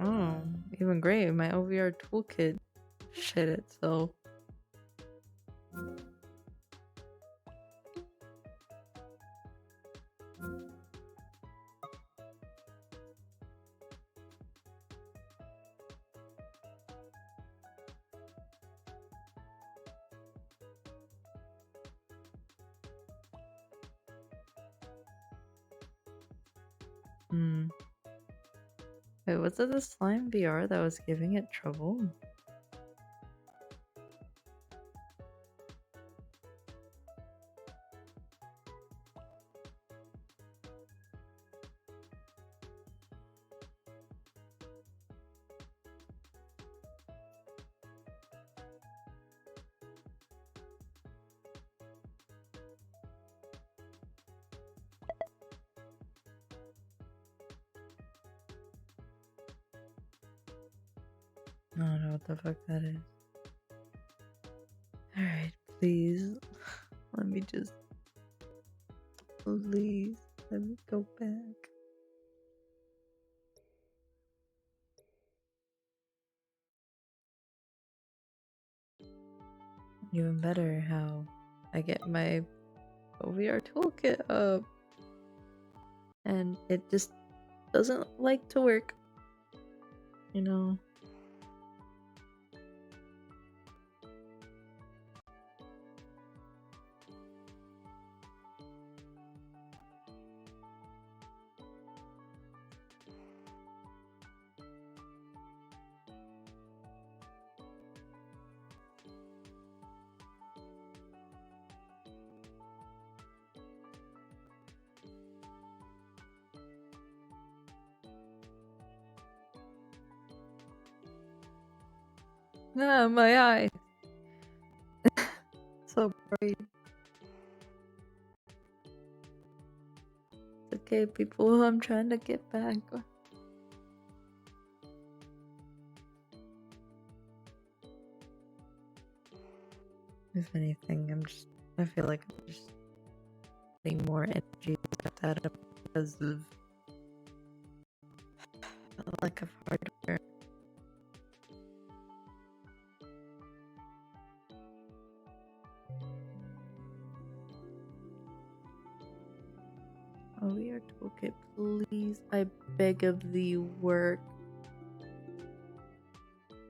Oh, even great. My OVR toolkit shit itself. Hmm. Wait, was it the slime VR that was giving it trouble? I don't know what the fuck that is. Alright, please. Let me just. Please. Let me go back. Even better how I get my OVR toolkit up. And it just doesn't like to work. You know. Ah, my eye. So bright. It's okay, people. I'm trying to get back. If anything, I feel like I'm just getting more energy out of because of lack of hardware. Oh, VR toolkit, please. I beg of thee, work.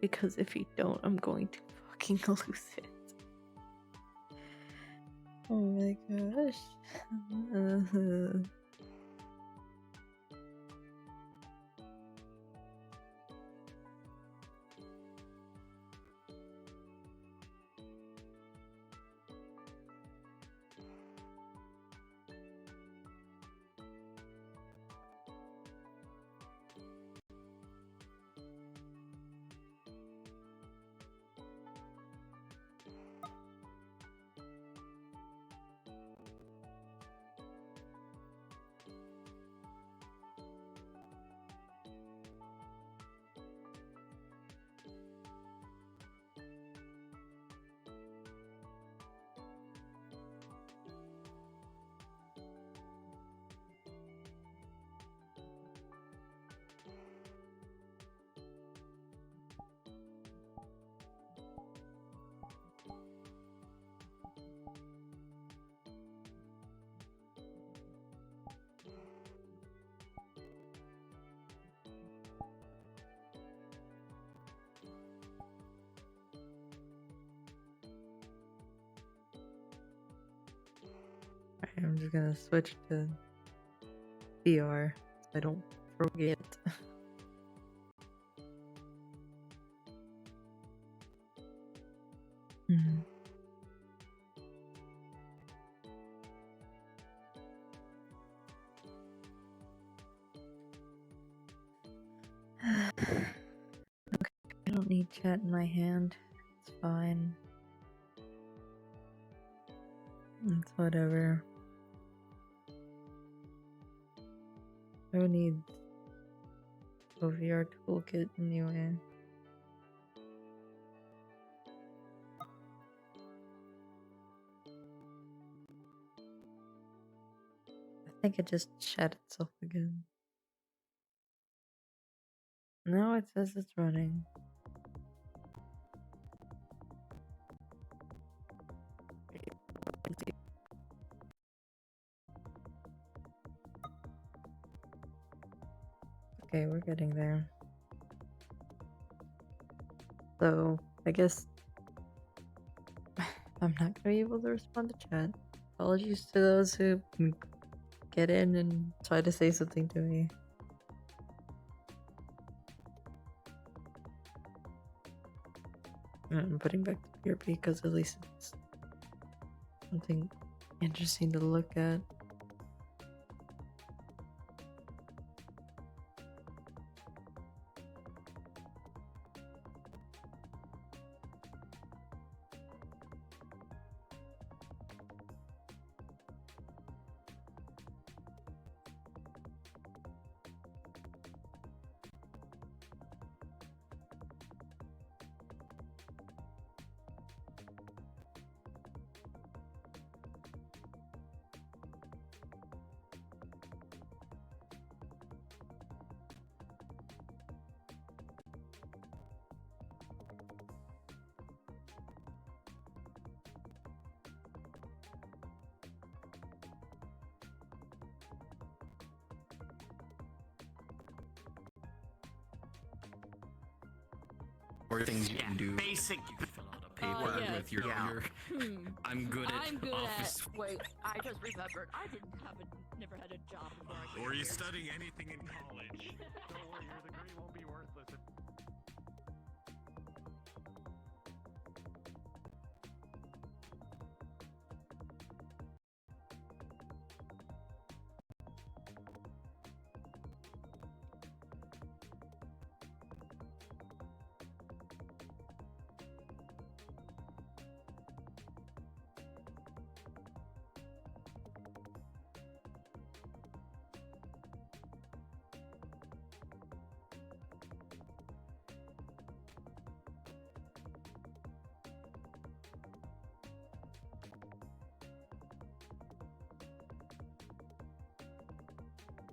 Because if you don't, I'm going to fucking lose it. Oh my gosh. I'm just gonna switch to VR so I don't forget. Mhm. Okay, I don't need chat in my hand. It's fine. It's whatever. I don't need a VR toolkit anyway. I think it just shat itself again. No, it says it's running. Okay, we're getting there. So, I guess I'm not gonna be able to respond to chat. Apologies to those who get in and try to say something to me. I'm putting back the PRP because at least it's something interesting to look at. Or things you can do. Basic. You can fill out a paper yes. with your. I'm good at office. Wait, I just remembered. I never had a job before I came Were you here. studying anything in college? Don't worry, your degree won't be worthless.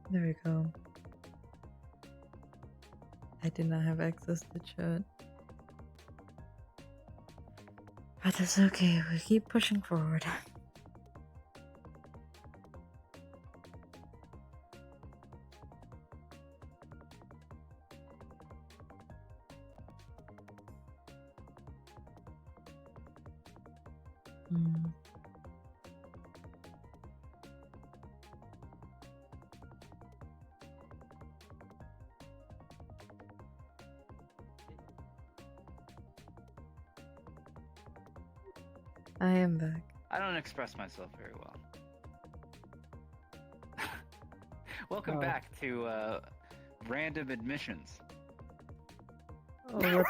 There we go. I do not have access to chat. But that's okay, we keep pushing forward. Hmm. I am back. I don't express myself very well. Welcome Oh. back to random admissions. Oh,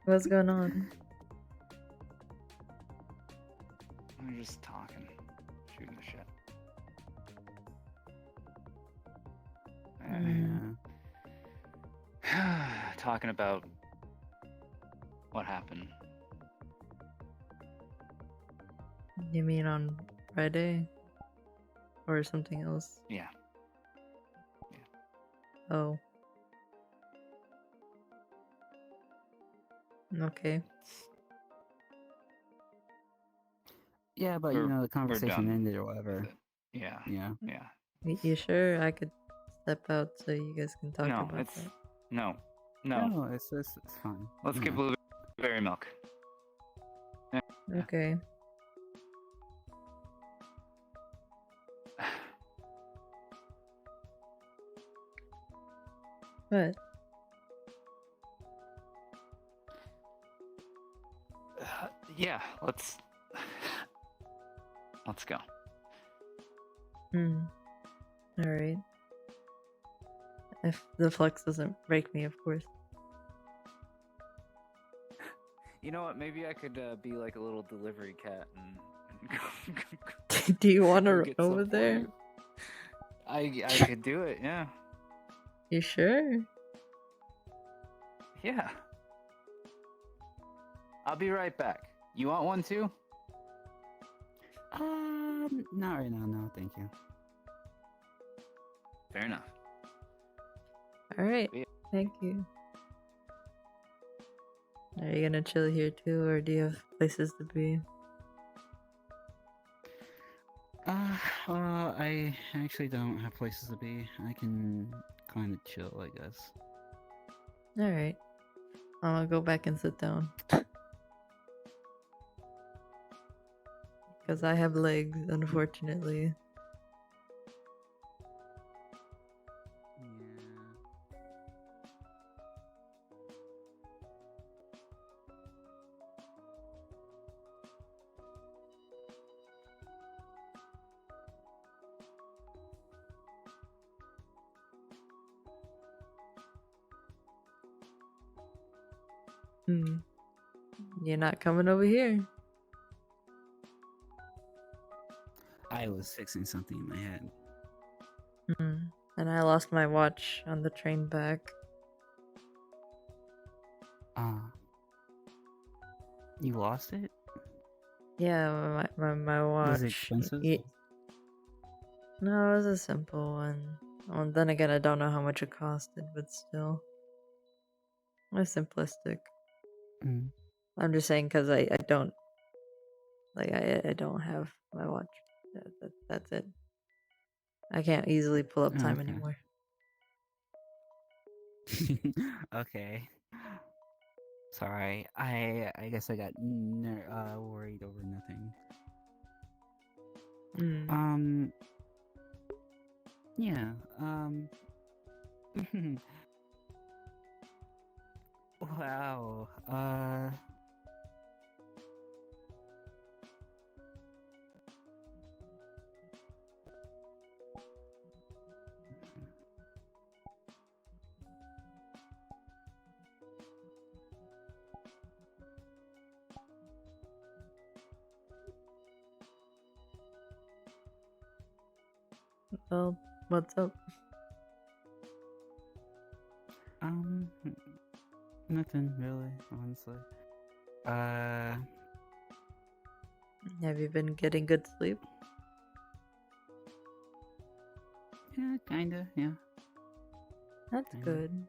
what's going on? We're just talking, shooting the shit. Mm. Talking about what happened. You mean on Friday? Or something else? Yeah. Oh. Okay. Yeah, but We're- you know the we're conversation done ended or whatever. Yeah. Yeah. Yeah. You sure I could step out so you guys can talk No, about it's that? no. No, it's fine. Let's you get know. blueberry milk. Okay. What? Yeah, let's go. Alright. If the flex doesn't break me, of course. You know what? Maybe I could be like a little delivery cat and Do you want to go run get some over for there? you. I could do it. Yeah. You sure? Yeah. I'll be right back. You want one too? Not right now. No, thank you. Fair enough. Alright. Yeah. Thank you. Are you gonna chill here too, or do you have places to be? I actually don't have places to be. I can kind of chill, I guess. Alright. I'll go back and sit down. Because I have legs, unfortunately. You're not coming over here. I was fixing something in my head. And I lost my watch on the train back. You lost it? Yeah, my watch. Was it expensive? No, it was a simple one. Well, then again, I don't know how much it costed, but still. It's simplistic. I'm just saying because I don't. Like, I don't have my watch. That's it. I can't easily pull up time Okay. anymore. Okay. Sorry. I guess I got worried over nothing. Yeah. Wow. Well, what's up? Nothing really, honestly. Have you been getting good sleep? Yeah, kinda. Yeah. That's Kinda. good.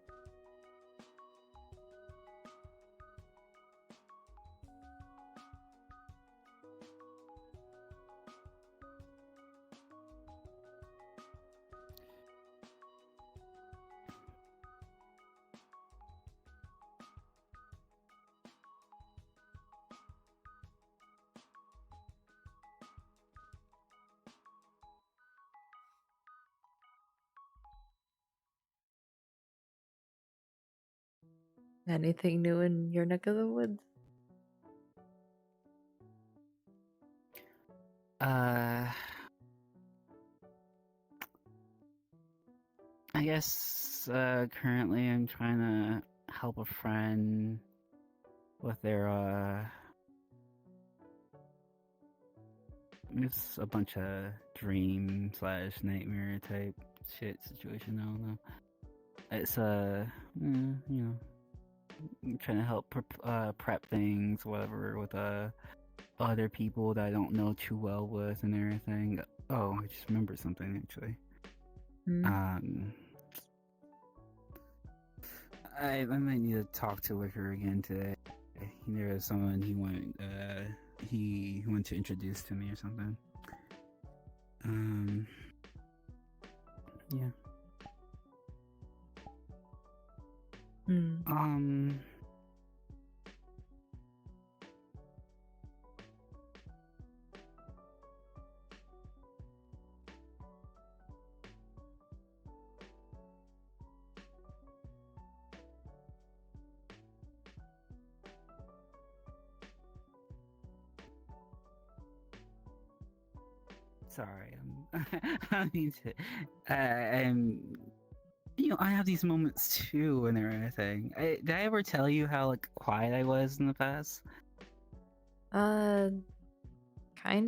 Anything new in your neck of the woods? I guess currently I'm trying to help a friend with their it's a bunch of dream slash nightmare type shit situation. I don't know. It's you know, I'm trying to help prep things, whatever, with other people that I don't know too well with and everything. Oh, I just remembered something actually. Mm. I might need to talk to Wicker again today. There was someone he wanted to introduce to me or something. Yeah. Sorry, I mean to. I'm. You know, I have these moments too and everything. Did I ever tell you how like quiet I was in the past? Kind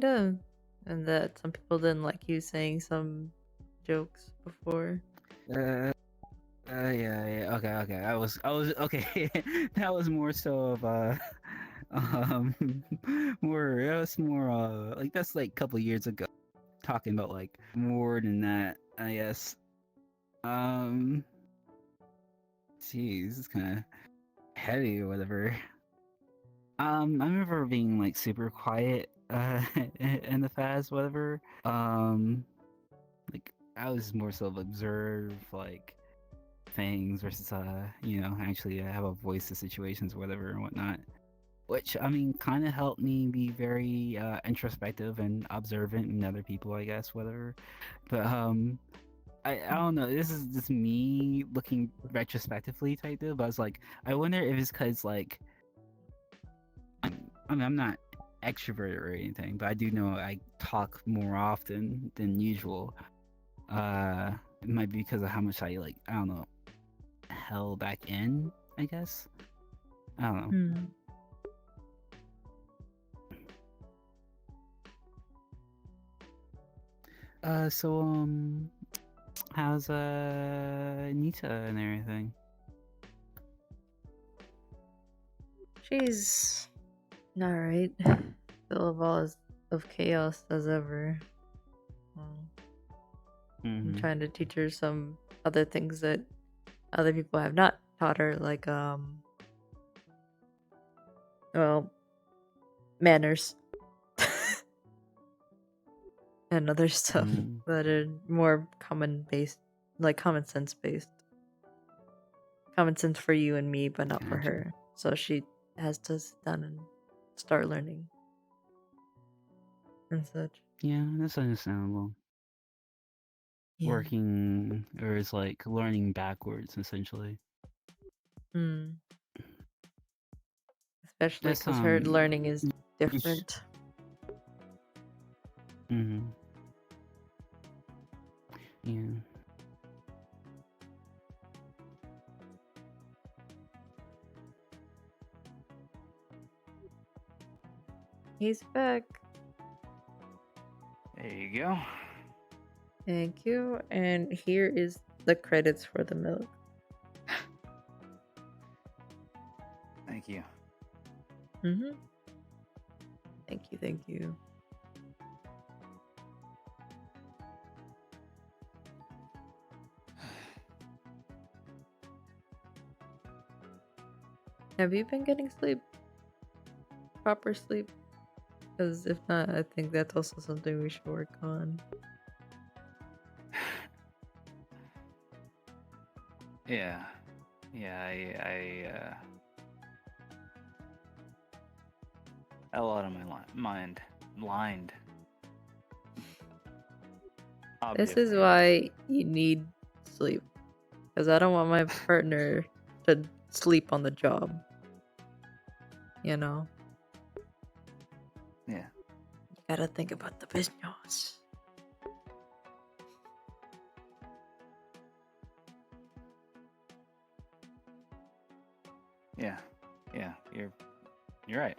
of. And that some people didn't like you saying some jokes before. Yeah. Okay. I was okay. That was more so of more. That was more like that's like a couple years ago. Talking about like more than that, I guess. Jeez, it's kind of heavy or whatever. I remember being like super quiet in the past, whatever. Like I was more so of observe like things versus you know, actually have a voice to situations, whatever and whatnot. Which I mean, kind of helped me be very introspective and observant in other people, I guess, whatever. But I don't know. This is just me looking retrospectively type deal. But I was like, I wonder if it's because like I mean, I'm not extroverted or anything, but I do know I talk more often than usual. It might be because of how much I like, I don't know, held back in, I guess. I don't know. So how's Nita and everything? She's alright. Still a ball of chaos as ever. I'm trying to teach her some other things that other people have not taught her, like well, manners and other stuff that are more common based, like common sense based. Common sense for you and me, but not for her. So she has to sit down and start learning and such. Yeah, that's understandable. Working or is like learning backwards essentially. Especially because her learning is different. Yeah. He's back. There you go. Thank you. And here is the credits for the milk. Thank you. Thank you. Have you been getting sleep? Proper sleep? Because if not, I think that's also something we should work on. Yeah. Yeah, a lot on my mind. Blind. This is Obviously. why you need sleep. Because I don't want my partner to sleep on the job. You know? Yeah. You gotta think about the business. Yeah. Yeah, you're right.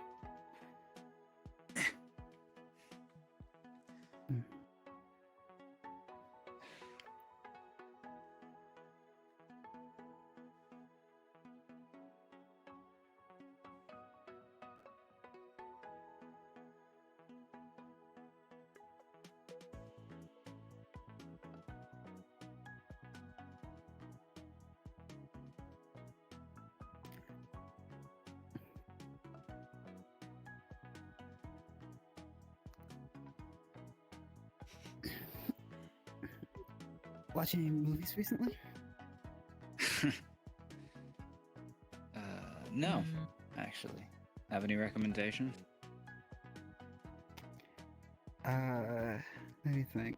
Watching any movies recently? No, actually. Have any recommendation? Let me think.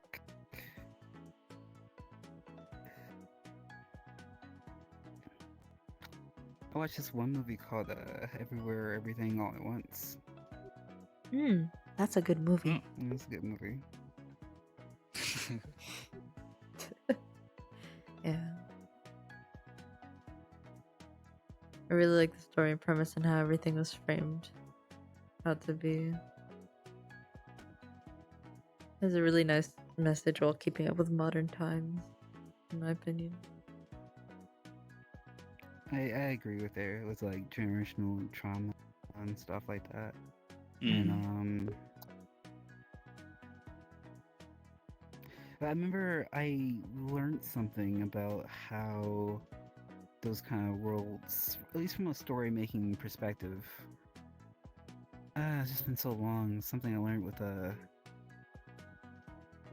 I watched this one movie called Everywhere, Everything, All at Once. That's a good movie. It's a good movie. Yeah. I really like the story and premise and how everything was framed out to be. There's a really nice message while keeping up with modern times, in my opinion. I agree with there. It was like generational trauma and stuff like that. Mm. And I remember I learned something about how those kind of worlds, at least from a story making perspective. It's just been so long. Something I learned with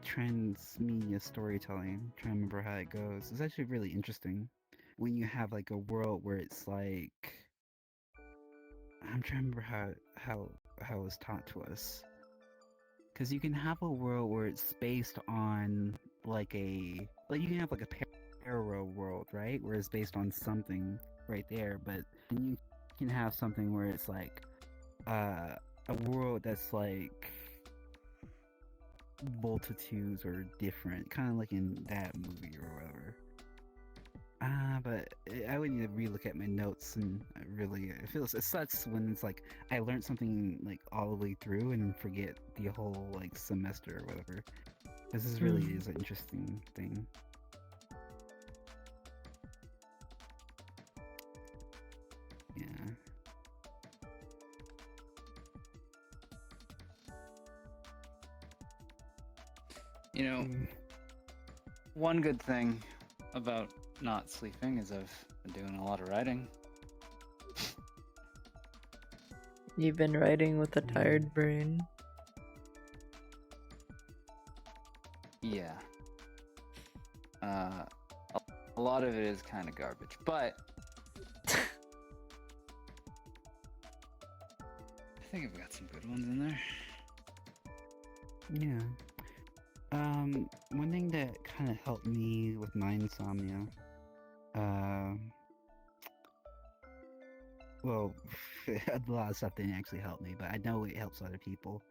transmedia storytelling. I'm trying to remember how it goes. It's actually really interesting when you have like a world where it's like, I'm trying to remember how it was taught to us. Because you can have a world where it's based on like you can have like a parallel world, right? Where it's based on something right there, but you can have something where it's like a world that's like multitudes or different, kind of like in that movie or whatever. But I would need to relook at my notes, and it sucks when it's like I learned something like all the way through and forget the whole like semester or whatever. This is really is an interesting thing. Yeah. You know, one good thing about not sleeping is I've been doing a lot of writing. You've been writing with a tired brain. Yeah. A lot of it is kind of garbage, but I think I've got some good ones in there. Yeah. One thing that kind of helped me with my insomnia, well, a lot of stuff didn't actually help me, but I know it helps other people.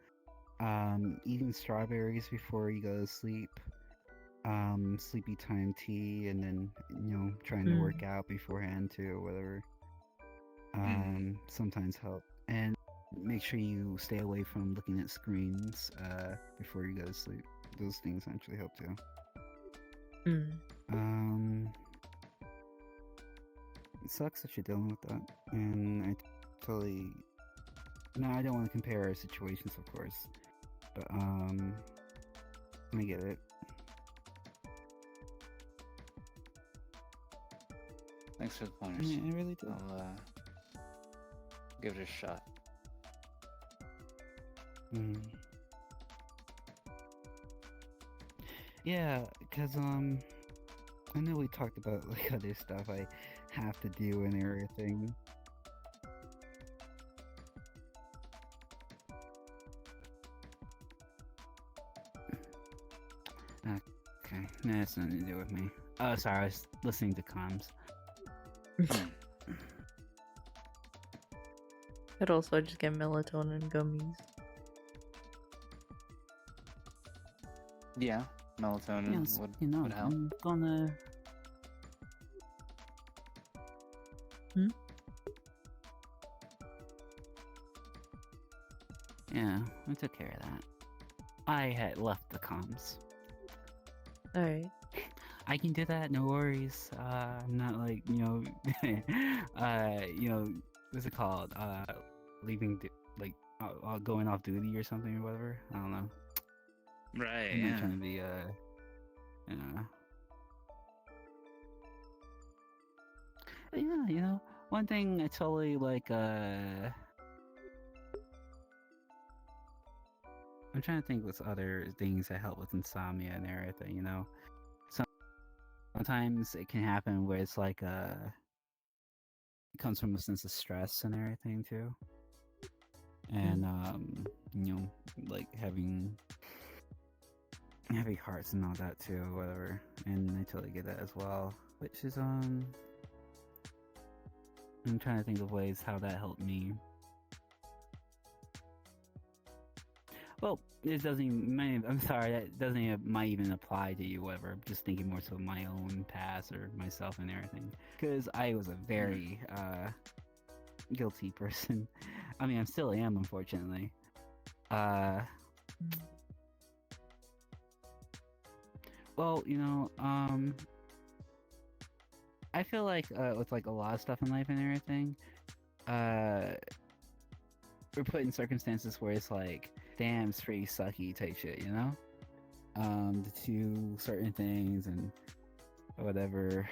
Eating strawberries before you go to sleep, sleepy time tea, and then, trying to work out beforehand too, or whatever. Sometimes help. And make sure you stay away from looking at screens, before you go to sleep. Those things actually help too. It sucks that you're dealing with that, and I totally. No, I don't want to compare our situations, of course, but I get it. Thanks for the pointers. Yeah, I really do. give it a shot. Yeah, because I know we talked about like other stuff I have to do and everything. Okay, no, that's nothing to do with me. Oh, sorry, I was listening to comms. Could also just get melatonin gummies. Yeah, melatonin Yes, would, you know, would help. I'm gonna. Yeah, I took care of that. I had left the comms. Alright. I can do that, no worries. I'm not like, what's it called? Leaving, going off duty or something or whatever. I don't know. Right. I'm Yeah. not trying to be, But yeah, one thing I totally like, I'm trying to think what's other things that help with insomnia and everything, Sometimes it can happen where it's like, it comes from a sense of stress and everything too. And, like having heavy hearts and all that too, whatever. And I totally get that as well. Which is, I'm trying to think of ways how that helped me. Well, it doesn't even, I'm sorry, that doesn't even, might even apply to you, whatever. I'm just thinking more so my own past or myself and everything. Because I was a very, guilty person. I mean, I still am, unfortunately. Well, I feel like, with like a lot of stuff in life and everything, we're put in circumstances where it's like, damn, it's pretty sucky type shit, to do certain things and whatever,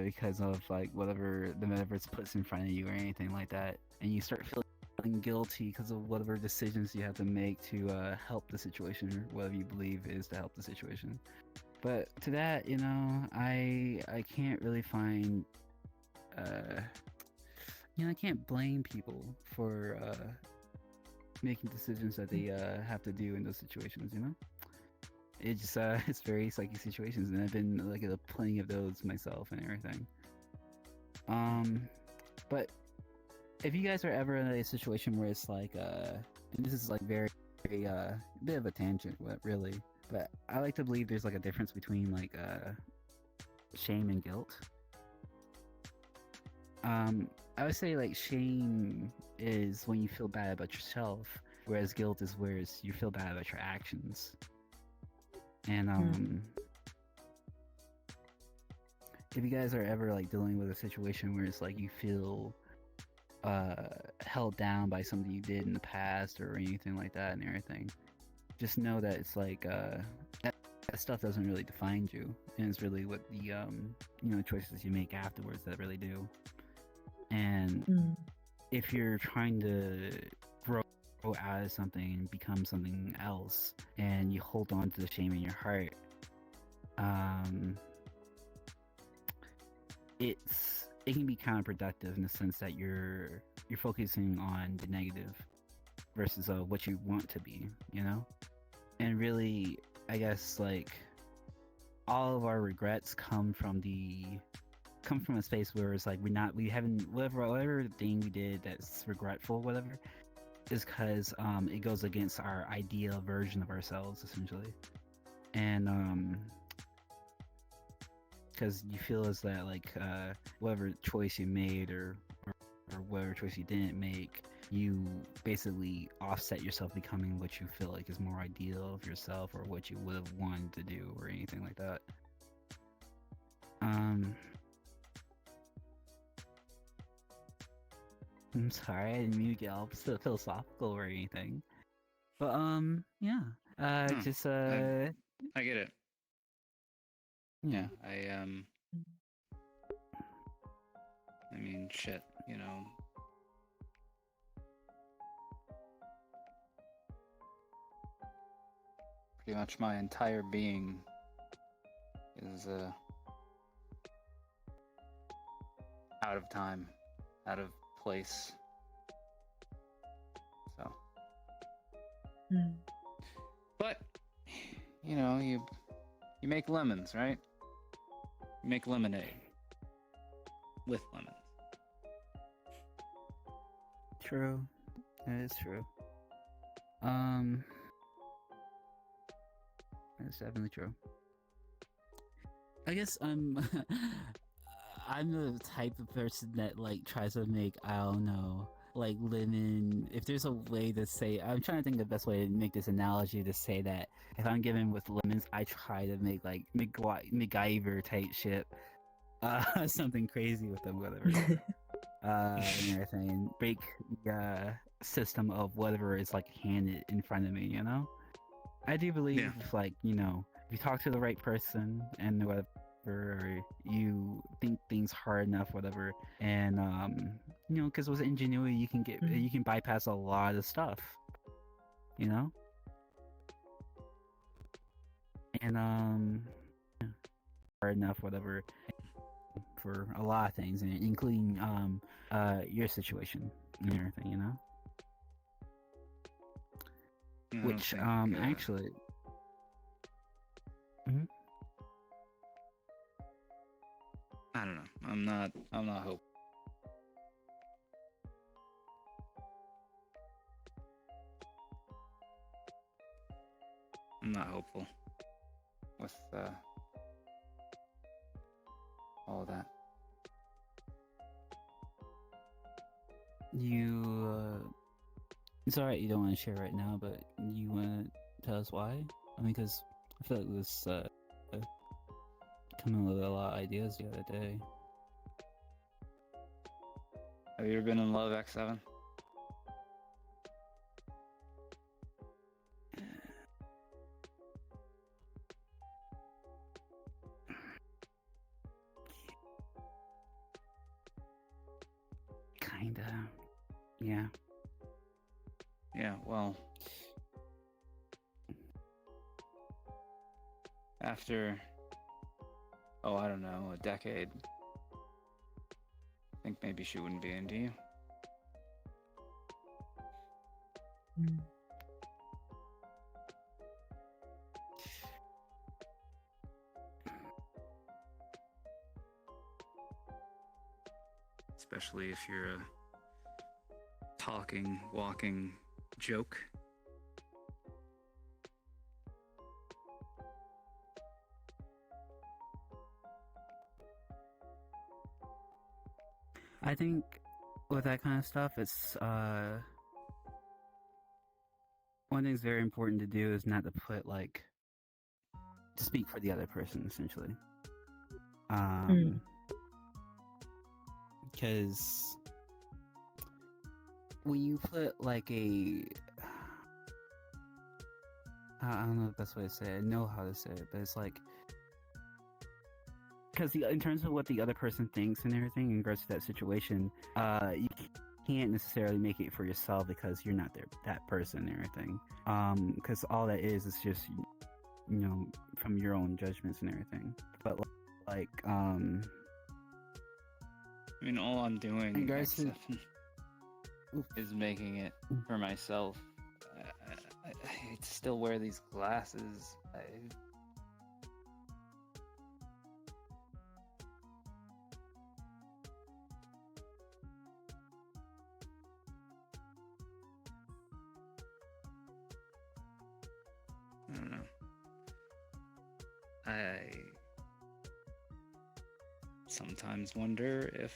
because of like whatever the metaverse puts in front of you or anything like that, and you start feeling guilty because of whatever decisions you have to make to help the situation or whatever you believe is to help the situation. But to that, I can't really find, I can't blame people for making decisions that they have to do in those situations, It just it's very psychic situations, and I've been like in plenty of those myself and everything. But if you guys are ever in a situation where it's like and this is like very bit of a tangent, really, but I like to believe there's like a difference between like shame and guilt. I would say like shame is when you feel bad about yourself, whereas guilt is where you feel bad about your actions. And if you guys are ever like dealing with a situation where it's like you feel held down by something you did in the past or anything like that and everything, just know that it's like that stuff doesn't really define you, and it's really what the choices you make afterwards that really do. And if you're trying to grow out of something and become something else, and you hold on to the shame in your heart, it can be counterproductive in the sense that you're focusing on the negative versus what you want to be, and really, I guess like all of our regrets come from a space where it's like we haven't whatever thing we did that's regretful, whatever, is because it goes against our ideal version of ourselves, essentially. And because you feel as that like whatever choice you made or whatever choice you didn't make, you basically offset yourself becoming what you feel like is more ideal of yourself or what you would have wanted to do or anything like that. I'm sorry, I didn't mean to get all philosophical or anything. But yeah. Just I get it. yeah. I mean, shit, Pretty much my entire being is out of time, out of place. So, Mm. but you know, you make lemons, right? You make lemonade with lemons. True. That is true. That's definitely true. I guess I'm I'm the type of person that like tries to make, I don't know, like lemon. If there's a way to say, I'm trying to think of the best way to make this analogy to say that if I'm given with lemons, I try to make like MacGyver type shit, something crazy with them, whatever. And everything, break the system of whatever is like handed in front of me, you know? I do believe, Yeah. like, you know, if you talk to the right person and whatever, or you think things hard enough, whatever, and, you know, because with ingenuity, you can you can bypass a lot of stuff, you know? And, yeah, hard enough, whatever, for a lot of things, including your situation and everything, you know. I don't Which think, actually, Mhm. I don't know. I'm not hopeful. I'm not hopeful with all that. It's alright. You don't want to share right now, but you want to tell us why? I mean, because I feel like this coming with a lot of ideas the other day. Have you ever been in love, X7? Kinda. Yeah. Yeah, well, after, oh, I don't know, a decade, I think maybe she wouldn't be into you. Mm. Especially if you're a talking, walking joke. I think with that kind of stuff, it's one thing that's very important to do is not to put like to speak for the other person, essentially. Because when you put like a I don't know the best way to say it. I know how to say it, but it's like because in terms of what the other person thinks and everything in regards to that situation, you can't necessarily make it for yourself because you're not that person and everything. Because all that is just you know from your own judgments and everything. But like I mean, all I'm doing in regards to is making it for myself. I hate to still wear these glasses. I don't know. I sometimes wonder if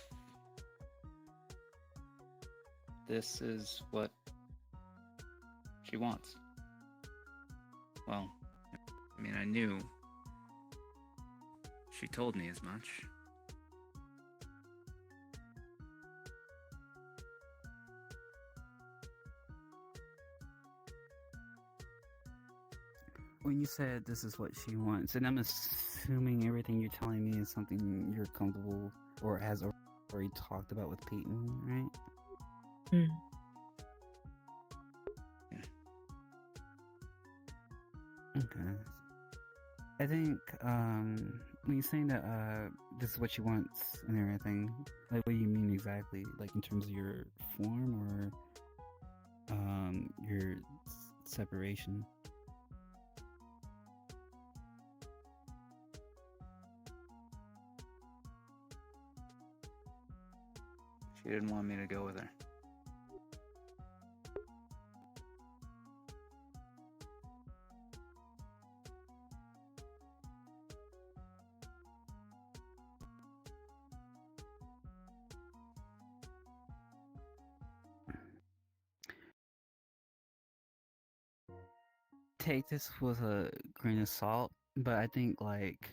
this is what she wants. Well, I mean, I knew. She told me as much. when you said this is what she wants, and I'm assuming everything you're telling me is something you're comfortable or has already talked about with Peyton, right? Mm. Okay. I think when you're saying that this is what you want and everything, like what do you mean exactly? Like in terms of your form or your separation? She didn't want me to go with her. Take this with a grain of salt, but I think like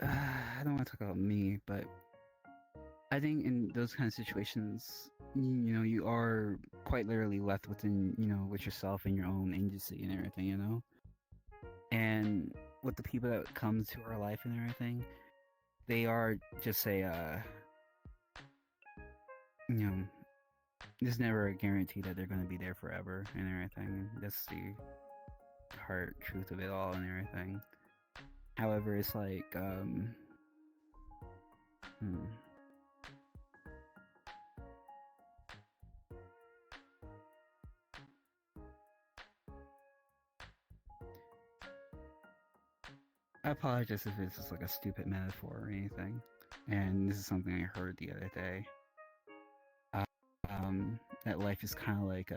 I don't want to talk about me, but I think in those kind of situations, you know, you are quite literally left within, you know, with yourself and your own agency and everything, you know. And with the people that come to our life and everything, they are just you know, there's never a guarantee that they're going to be there forever and everything. That's the hard truth of it all and everything. However, it's like, I apologize if it's just like a stupid metaphor or anything. And this is something I heard the other day. That life is kind of like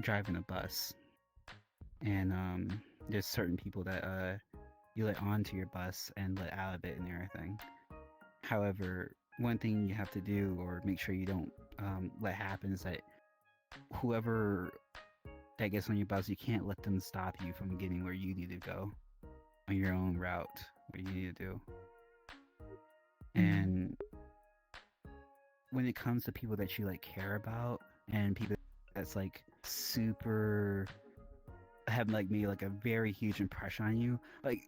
driving a bus, and there's certain people that you let onto your bus and let out of it and everything. However, one thing you have to do or make sure you don't let happen is that whoever that gets on your bus, you can't let them stop you from getting where you need to go on your own route, what you need to do. And when it comes to people that you like care about and people that's like super have like made like a very huge impression on you, like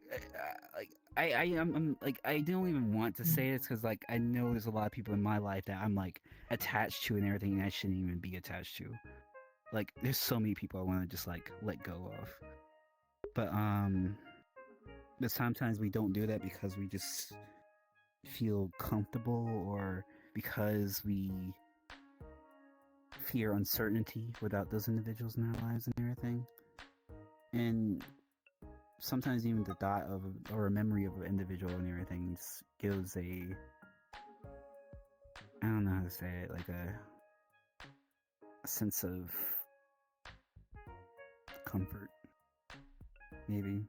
I'm like I don't even want to say this because like I know there's a lot of people in my life that I'm like attached to and everything, and I shouldn't even be attached to. Like there's so many people I want to just like let go of, but sometimes we don't do that because we just feel comfortable or because we fear uncertainty without those individuals in our lives and everything. And sometimes even the thought of or a memory of an individual and everything just gives a, I don't know how to say it, like a sense of comfort, maybe.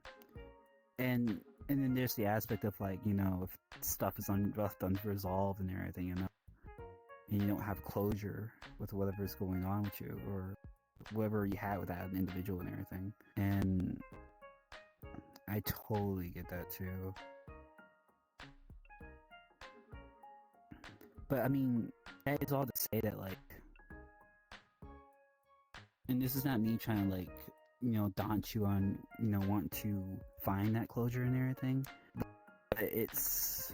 And then there's the aspect of like, you know, if stuff is left unresolved and everything, you know, and you don't have closure with whatever's going on with you or whatever you had with that individual and everything. And I totally get that too. But I mean, that is all to say that like, and this is not me trying to like, you know, daunt you on, you know, want to find that closure and everything. But it's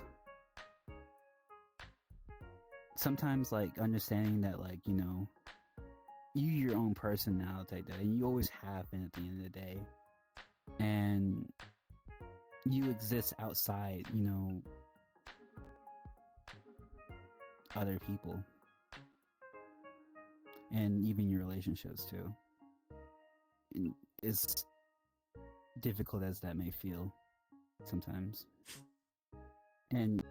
sometimes like understanding that like, you know, you're your own person now type day, and you always have been at the end of the day. And you exist outside, you know, other people. And even your relationships too. And as difficult as that may feel sometimes. And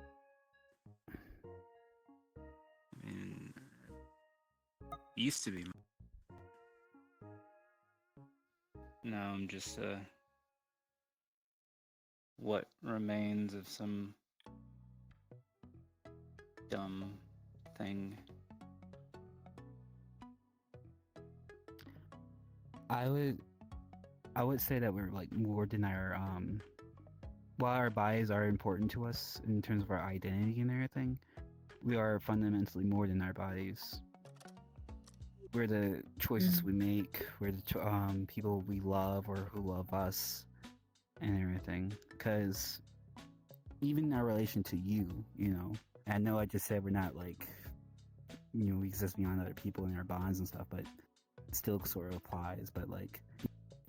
I mean, used to be. No, I'm just what remains of some dumb thing. I would say that we're like more than our while our bodies are important to us in terms of our identity and everything, we are fundamentally more than our bodies. We're the choices we make, we're the people we love or who love us and everything. Because even in our relation to you, you know, I know I just said we're not like, you know, we exist beyond other people and our bonds and stuff, but still sort of applies, but like,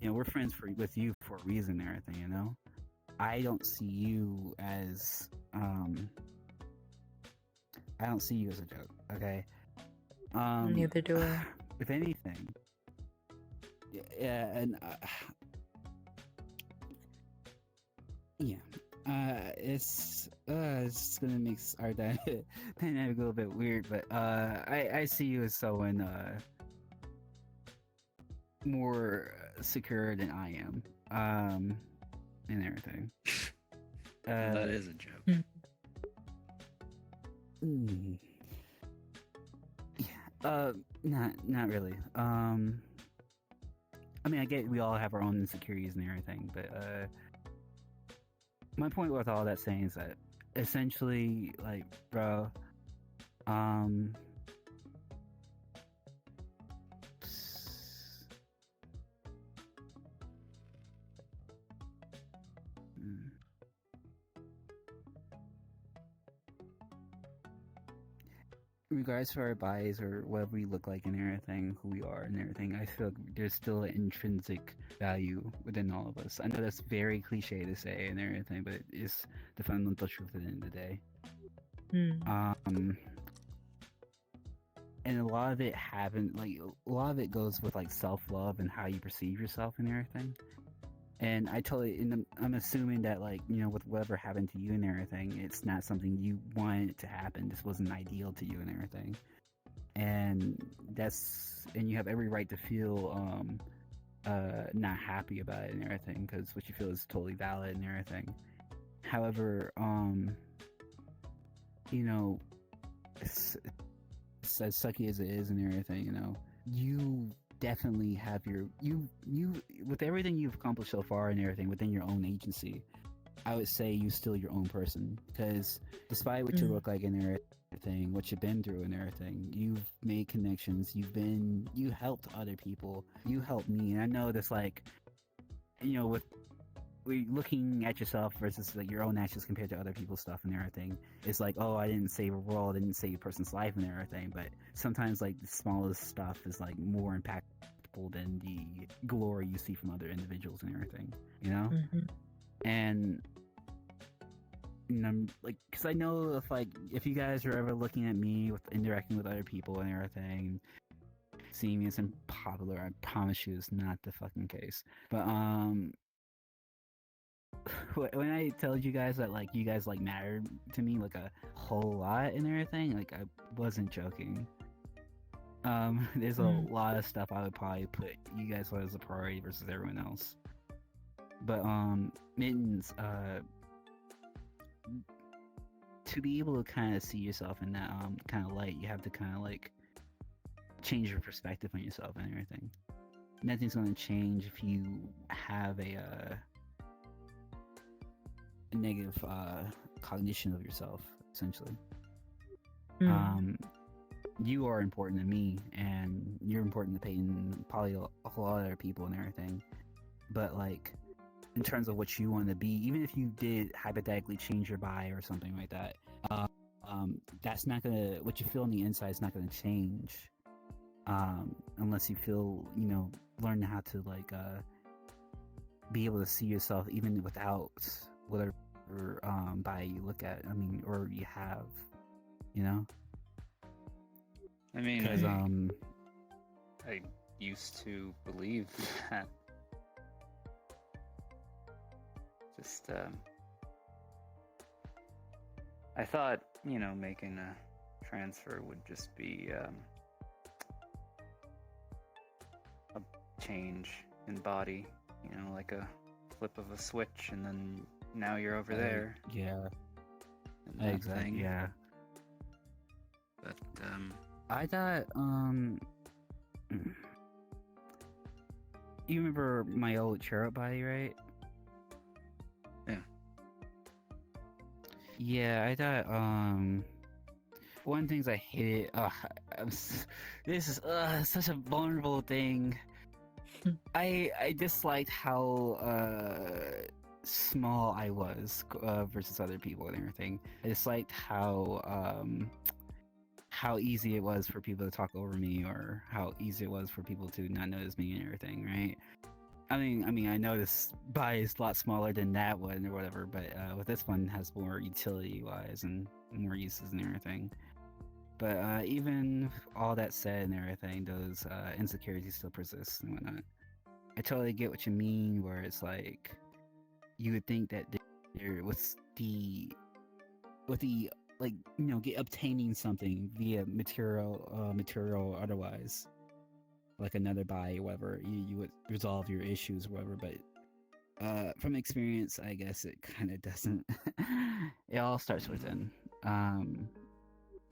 we're friends with you for a reason and everything. I don't see you as I don't see you as a joke, okay? Neither do I. If anything, yeah, and yeah, it's gonna make our dynamic a little bit weird, but I see you as someone more secure than I am, and everything. That is a joke. Yeah. Not really. I mean, I get we all have our own insecurities and everything, but my point with all that saying is that essentially, like, bro, in regards to our bodies or what we look like and everything, who we are and everything, I feel there's still an intrinsic value within all of us. I know that's very cliche to say and everything, but it is the fundamental truth at the end of the day. And a lot of it a lot of it goes with like self-love and how you perceive yourself and everything. And I'm assuming that, like, with whatever happened to you and everything, it's not something you wanted to happen. This wasn't ideal to you and everything. And you have every right to feel not happy about it and everything, because what you feel is totally valid and everything. However, it's as sucky as it is and everything, you definitely have you with everything you've accomplished so far and everything within your own agency. I would say you're still your own person, because despite what you look like and everything, what you've been through and everything, you've made connections, you helped other people, you helped me. And I know that's like, with looking at yourself versus like your own actions compared to other people's stuff and everything, it's like, oh, I didn't save a world, I didn't save a person's life and everything. But sometimes like the smallest stuff is like more impactful than the glory you see from other individuals and everything, And like, because I know if you guys are ever looking at me with interacting with other people and everything, seeing me as unpopular, I promise you it's not the fucking case. But when I told you guys that like you guys like mattered to me like a whole lot and everything, like I wasn't joking. There's a lot of stuff I would probably put you guys as a priority versus everyone else. But Mittens, to be able to kind of see yourself in that kind of light, you have to kind of like change your perspective on yourself and everything. Nothing's going to change if you have a negative cognition of yourself, essentially. You are important to me, and you're important to Peyton, probably a whole lot of other people and everything. But like, in terms of what you want to be, even if you did hypothetically change your body or something like that, that's not gonna, what you feel on the inside is not gonna change, unless you feel, learn how to like be able to see yourself even without whatever body you look at. I mean, or you have, I mean, because I used to believe that. Just, I thought, making a transfer would just be a change in body, like a flip of a switch, and then now you're over there. Yeah. And that Exactly. thing. Yeah. But I thought, you remember my old cherub body, right? Yeah. Yeah, I thought, one of the things I hated, this is such a vulnerable thing. I disliked how small I was versus other people and everything. I disliked how easy it was for people to talk over me, or how easy it was for people to not notice me and everything, right? I know this body is a lot smaller than that one or whatever, but with this one has more utility wise and more uses and everything. But even all that said and everything, those insecurities still persist and whatnot. I totally get what you mean, where it's like you would think that there was with the like get obtaining something via material or otherwise, like another buy or whatever, you would resolve your issues or whatever. But from experience, I guess it kind of doesn't. It all starts within. When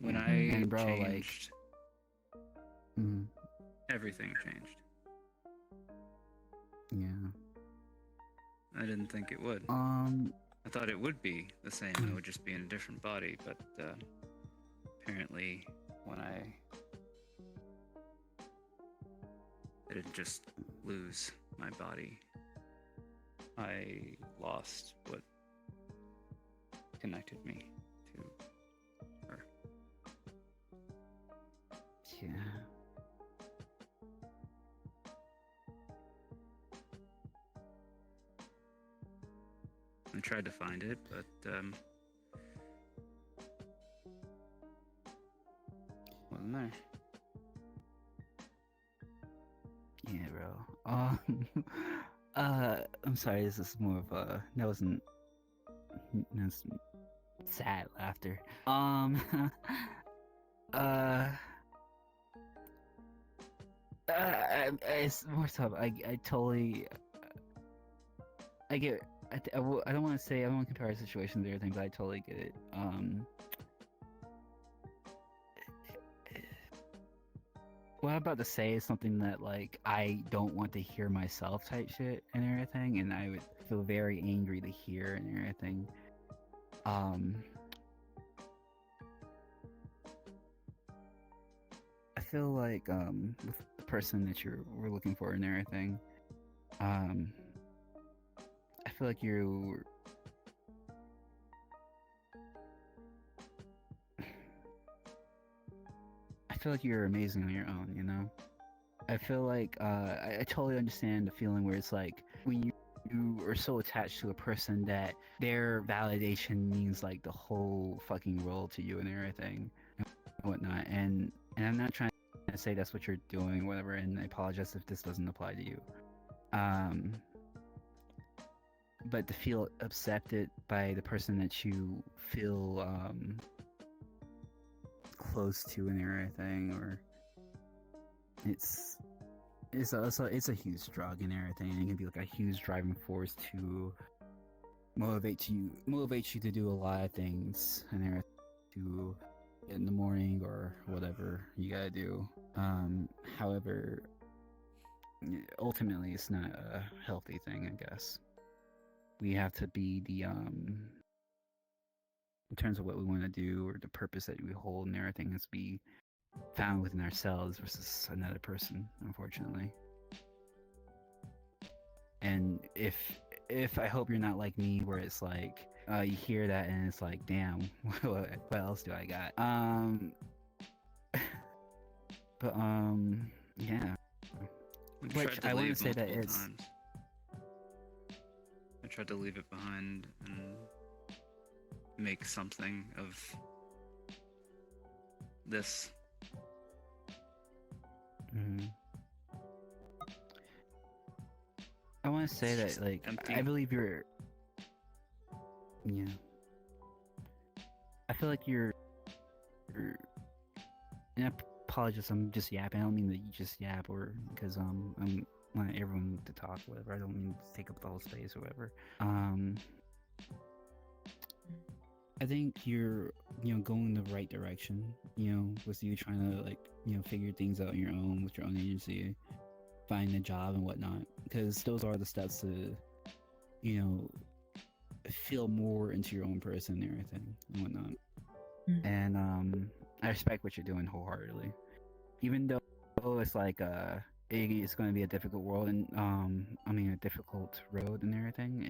Yeah. I And bro, changed, mm, everything changed. yeah. I didn't think it would. I thought it would be the same. I would just be in a different body, but apparently, When I didn't just lose my body. I lost what connected me to her. Yeah. I tried to find it, but Wasn't there? Yeah, bro. I'm sorry. This is more of a that wasn't that's sad laughter. Uh, it's more tough. I totally. I get. I don't want to say I don't want to compare our situations or everything, but I totally get it. What I'm about to say is something that like I don't want to hear myself type shit and everything, and I would feel very angry to hear and everything. I feel like with the person that we're looking for and everything, I feel like you're amazing on your own, you know? I feel like I totally understand the feeling where it's like when you are so attached to a person that their validation means like the whole fucking world to you and everything and whatnot. And I'm not trying to say that's what you're doing, whatever, and I apologize if this doesn't apply to you. But to feel accepted by the person that you feel close to and everything, or it's a huge drug and everything, and it can be like a huge driving force to motivate you to do a lot of things and everything, to in the morning or whatever you gotta do. However, ultimately it's not a healthy thing, I guess. We have to be the in terms of what we want to do or the purpose that we hold and everything has to be found within ourselves versus another person, unfortunately. And if I hope you're not like me, where it's like you hear that and it's like, damn, what else do I got? But yeah. Which I want to say that it's. times. I tried to leave it behind and make something of this. Mhm. I want to say It's that, just like, empty. I believe you're. Yeah. I feel like you're. And I apologize, I'm just yapping. I don't mean that you just yap, or because I'm want everyone to talk, whatever. I don't mean to take up the whole space or whatever. I think you're, going in the right direction, with you trying to, like, figure things out on your own with your own agency, find a job and whatnot, because those are the steps to, feel more into your own person and everything and whatnot. And I respect what you're doing wholeheartedly, even though it's like it's going to be a difficult world and a difficult road and everything.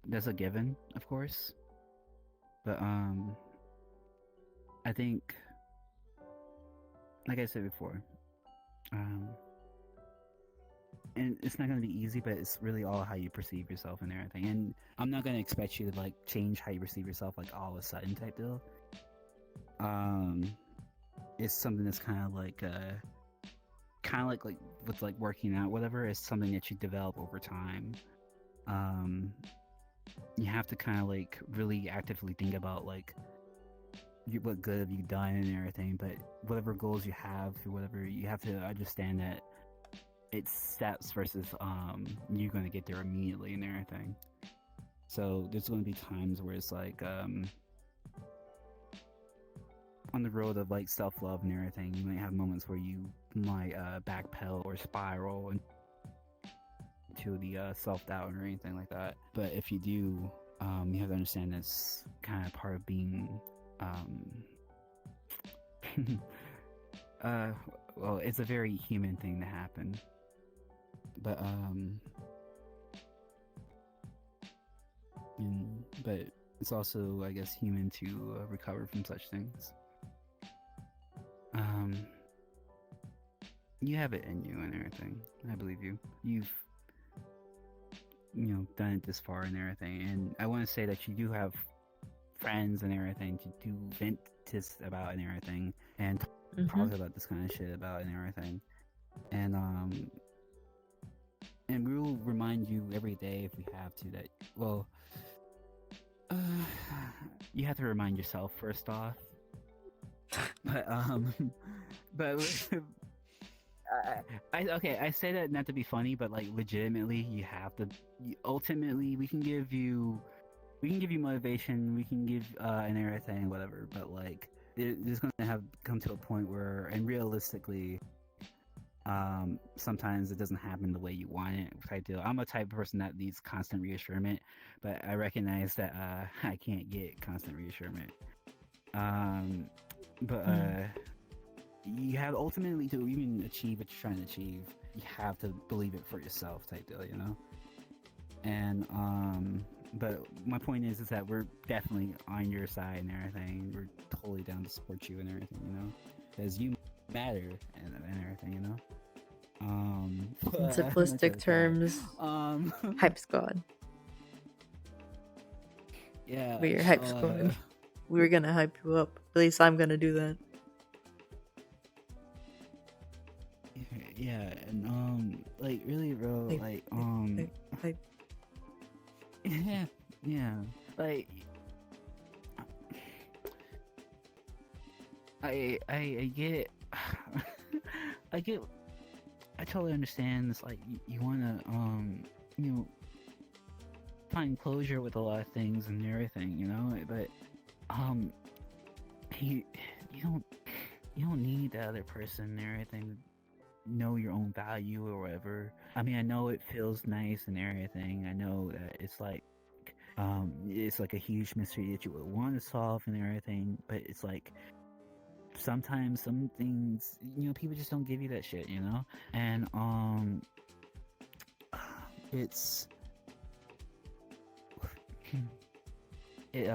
There's a given, of course, but I think like I said before, and it's not gonna be easy, but it's really all how you perceive yourself and everything. And I'm not gonna expect you to like change how you perceive yourself like all of a sudden type deal. It's something that's kind of like with like working out, whatever. It's something that you develop over time. You have to kind of like really actively think about like what good have you done and everything. But whatever goals you have, or whatever, you have to understand that it's steps versus you're gonna get there immediately and everything. So there's gonna be times where it's like on the road of like self-love and everything, you might have moments where you might backpedal or spiral into the self-doubt or anything like that. But if you do, you have to understand that's kind of part of being well, it's a very human thing to happen. But but it's also, I guess, human to recover from such things. You have it in you and everything. I believe you. You've, done it this far and everything. And I want to say that you do have friends and everything to do vent this about and everything, and talk about this kind of shit about and everything. And we'll remind you every day if we have to that. Well, you have to remind yourself first off. But I say that not to be funny, but like legitimately, you have to. Ultimately, we can give you motivation, we can give and everything, whatever. But like, there's gonna have come to a point where, and realistically, sometimes it doesn't happen the way you want it. Type deal. I'm a type of person that needs constant reassurance, but I recognize that I can't get constant reassurance. But you have ultimately to even achieve what you're trying to achieve, you have to believe it for yourself, type deal, And but my point is that we're definitely on your side and everything. We're totally down to support you and everything, because you matter and everything, In simplistic terms, hype squad. Yeah, We're your hype squad. We're gonna hype you up. At least I'm gonna do that. Yeah, and like really, bro, like hype. yeah, like I get it. I totally understand. It's like you wanna find closure with a lot of things and everything, but you don't need the other person and everything to know your own value or whatever. I mean, I know it feels nice and everything. I know that it's like a huge mystery that you would want to solve and everything, but it's like sometimes some things, people just don't give you that shit, and it's it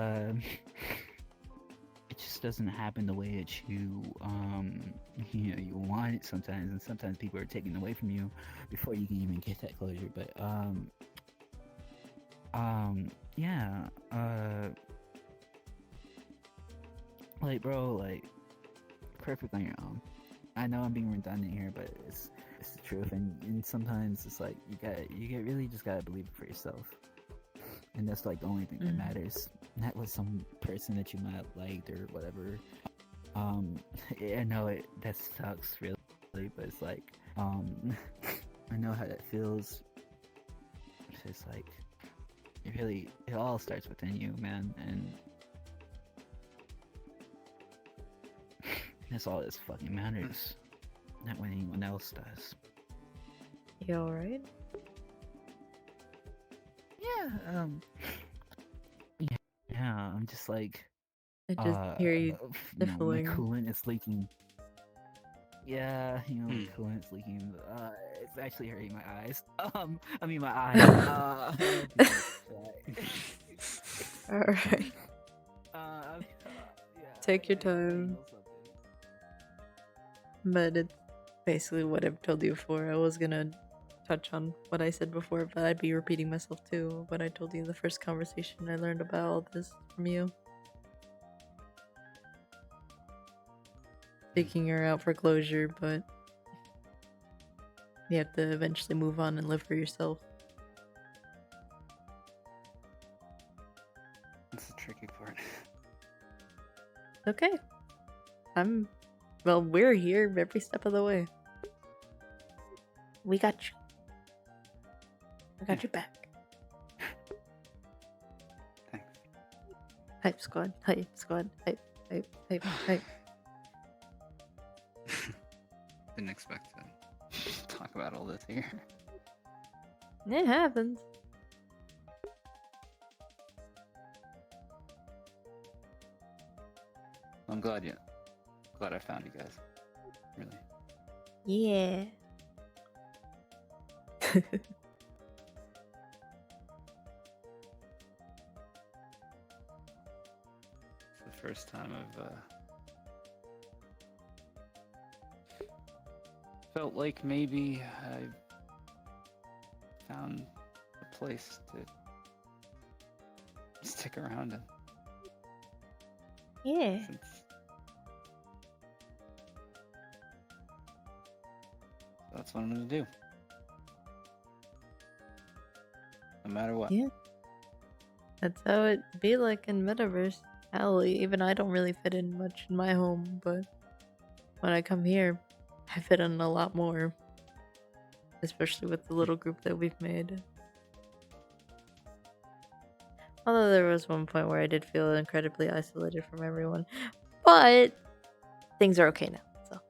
just doesn't happen the way that you want it sometimes, and sometimes people are taken away from you before you can even get that closure. But yeah, like, bro, like, perfect on your own. I know I'm being redundant here, but it's the truth, and sometimes it's like you really just gotta believe it for yourself. And that's like the only thing that matters. Not with some person that you might have liked or whatever. I know that sucks really, but it's like I know how that feels. It's just like it all starts within you, man, and that's all that fucking matters. Not what anyone else does. You alright? Yeah, yeah, I'm just like, I just hear you my sniffling. coolant is leaking. Yeah, my coolant's leaking. It's actually hurting my eyes. I mean my eyes. Alright. Yeah, Take your time. but it's basically what I've told you before. I was gonna touch on what I said before, but I'd be repeating myself too. What I told you in the first conversation, I learned about all this from you. Taking her out for closure, but you have to eventually move on and live for yourself. That's the tricky part. Okay. Well, we're here every step of the way. We got you. I got your back. Thanks. Hype squad, hype squad, hype, hype, hype, hype. Didn't expect to Talk about all this here. It happens. I'm glad I found you guys. Really. Yeah. It's the first time I've felt like maybe I found a place to stick around in. Yeah. Since that's what I'm gonna do. No matter what. Yeah. That's how it be like in Metaverse. Hell, even I don't really fit in much in my home, but when I come here, I fit in a lot more. Especially with the little group that we've made. Although there was one point where I did feel incredibly isolated from everyone. But things are okay now, so.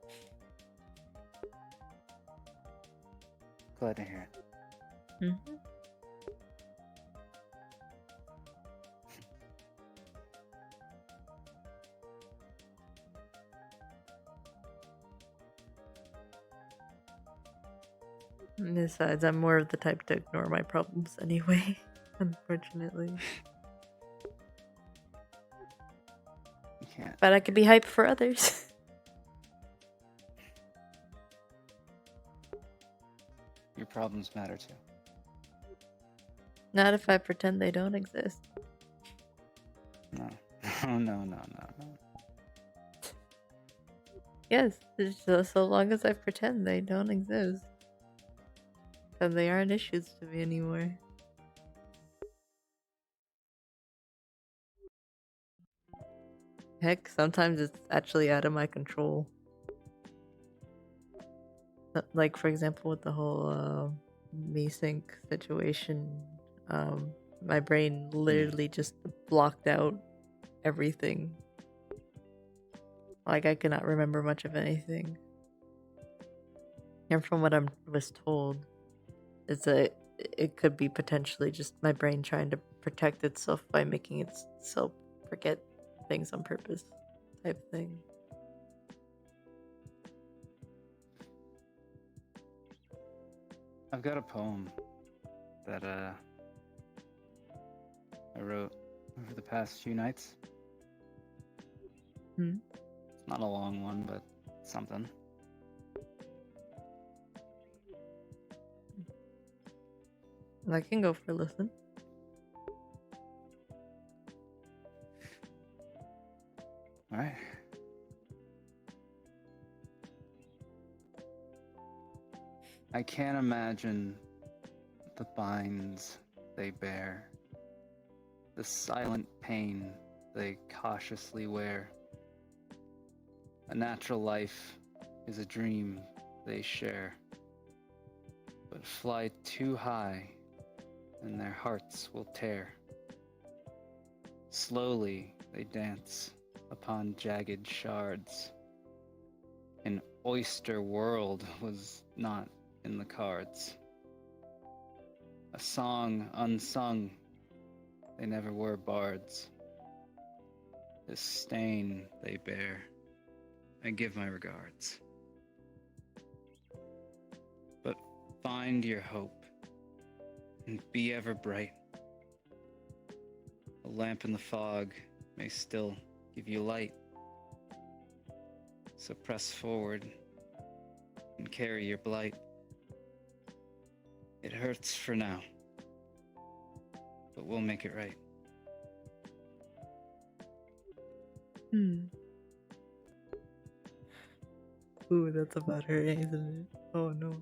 Glad to hear it. Mm-hmm. Besides, I'm more of the type to ignore my problems anyway, unfortunately. You can't. But I could be hype for others. Your problems matter too. Not if I pretend they don't exist. No. No. Yes, it's just so long as I pretend they don't exist. Then they aren't issues to me anymore. Heck, sometimes it's actually out of my control. Like, for example, with the whole me sync situation, my brain literally just blocked out everything. Like, I cannot remember much of anything. And from what I was told, it could be potentially just my brain trying to protect itself by making itself forget things on purpose type thing. I've got a poem that I wrote over the past few nights. Hmm? It's not a long one, but something. I can go for a listen. Alright. I can't imagine the binds they bear, the silent pain they cautiously wear. A natural life is a dream they share, but fly too high and their hearts will tear. Slowly they dance upon jagged shards. An oyster world was not in the cards. A song unsung, they never were bards. This stain they bear, I give my regards. but find your hope and be ever bright. A lamp in the fog may still give you light. So press forward and carry your blight. It hurts for now, but we'll make it right. Ooh, that's about her, isn't it? Oh no.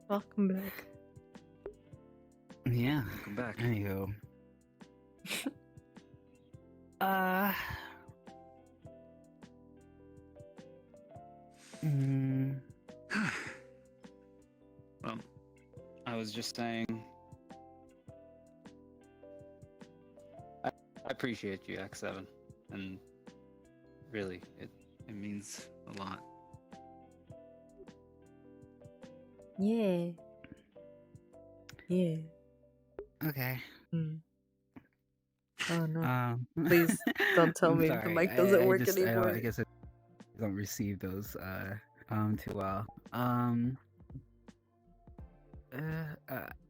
Welcome back. Yeah. Welcome back. There you go. Well, I was just saying. I appreciate you, X7, and really, it means a lot. Yeah. Yeah. Okay. Oh no. Please don't tell I'm me sorry. the mic doesn't work I anymore. I guess I don't receive those too well.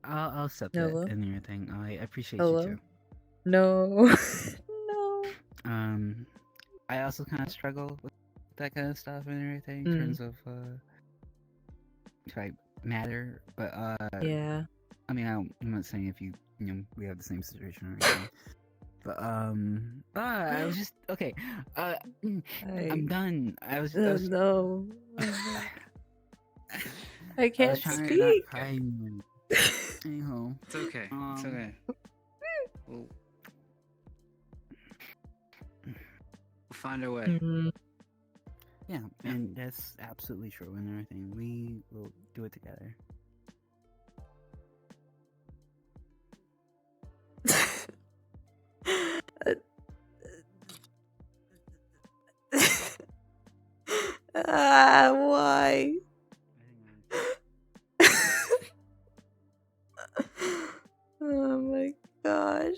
I'll accept that Hello? and everything. I appreciate Hello? you too. No. No. I also kind of struggle with that kind of stuff and everything in terms of type matter, but Yeah. I mean, I'm not saying if you know we have the same situation or anything, but I was just okay. I'm done. I was no. I I can't was trying to not speak. cry anymore. Anyhow, It's okay. It's okay. We'll find our way. yeah, and that's absolutely true and everything. We will do it together. Why? Oh my gosh.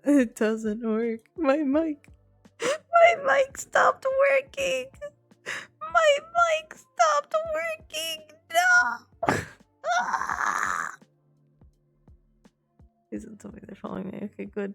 It doesn't work. My mic stopped working. My mic stopped working. No. Please don't tell me they're following me. Okay, good.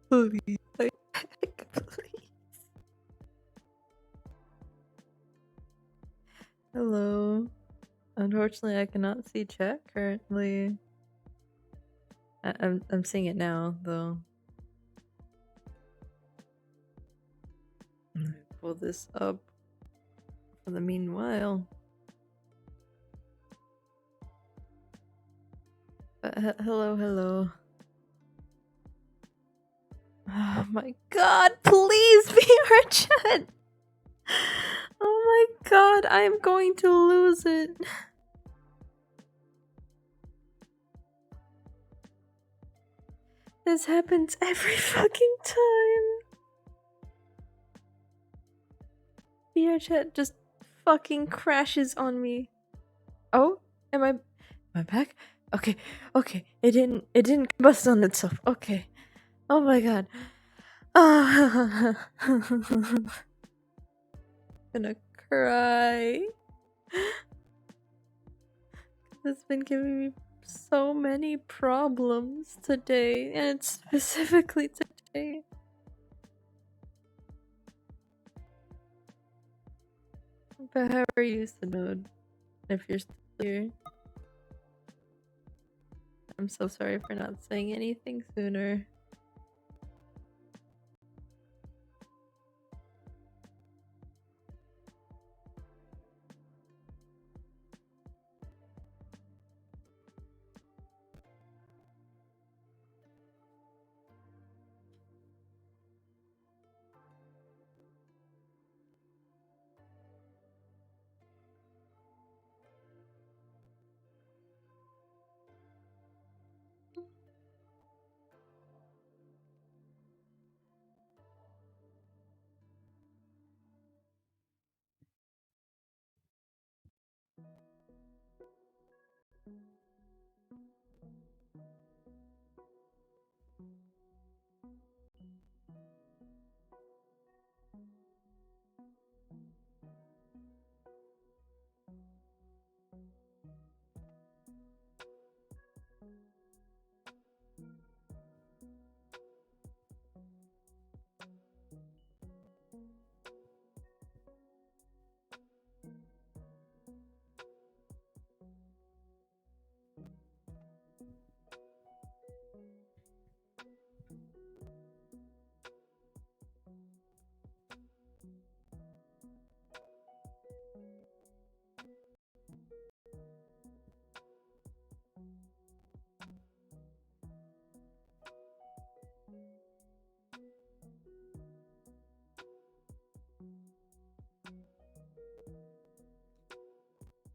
Please. Please. I beg, please. Hello. Unfortunately, I cannot see chat currently. I'm seeing it now, though. Let me pull this up for the meanwhile. Hello. Oh my god, please, VRChat! Oh my god, I am going to lose it. This happens every fucking time. VRChat just fucking crashes on me. Oh, am I back? Okay. It didn't bust on itself. Okay. Oh my god. Gonna cry. It's been giving me so many problems today, and specifically today. But how are you, Synode? If you're still here. I'm so sorry for not saying anything sooner.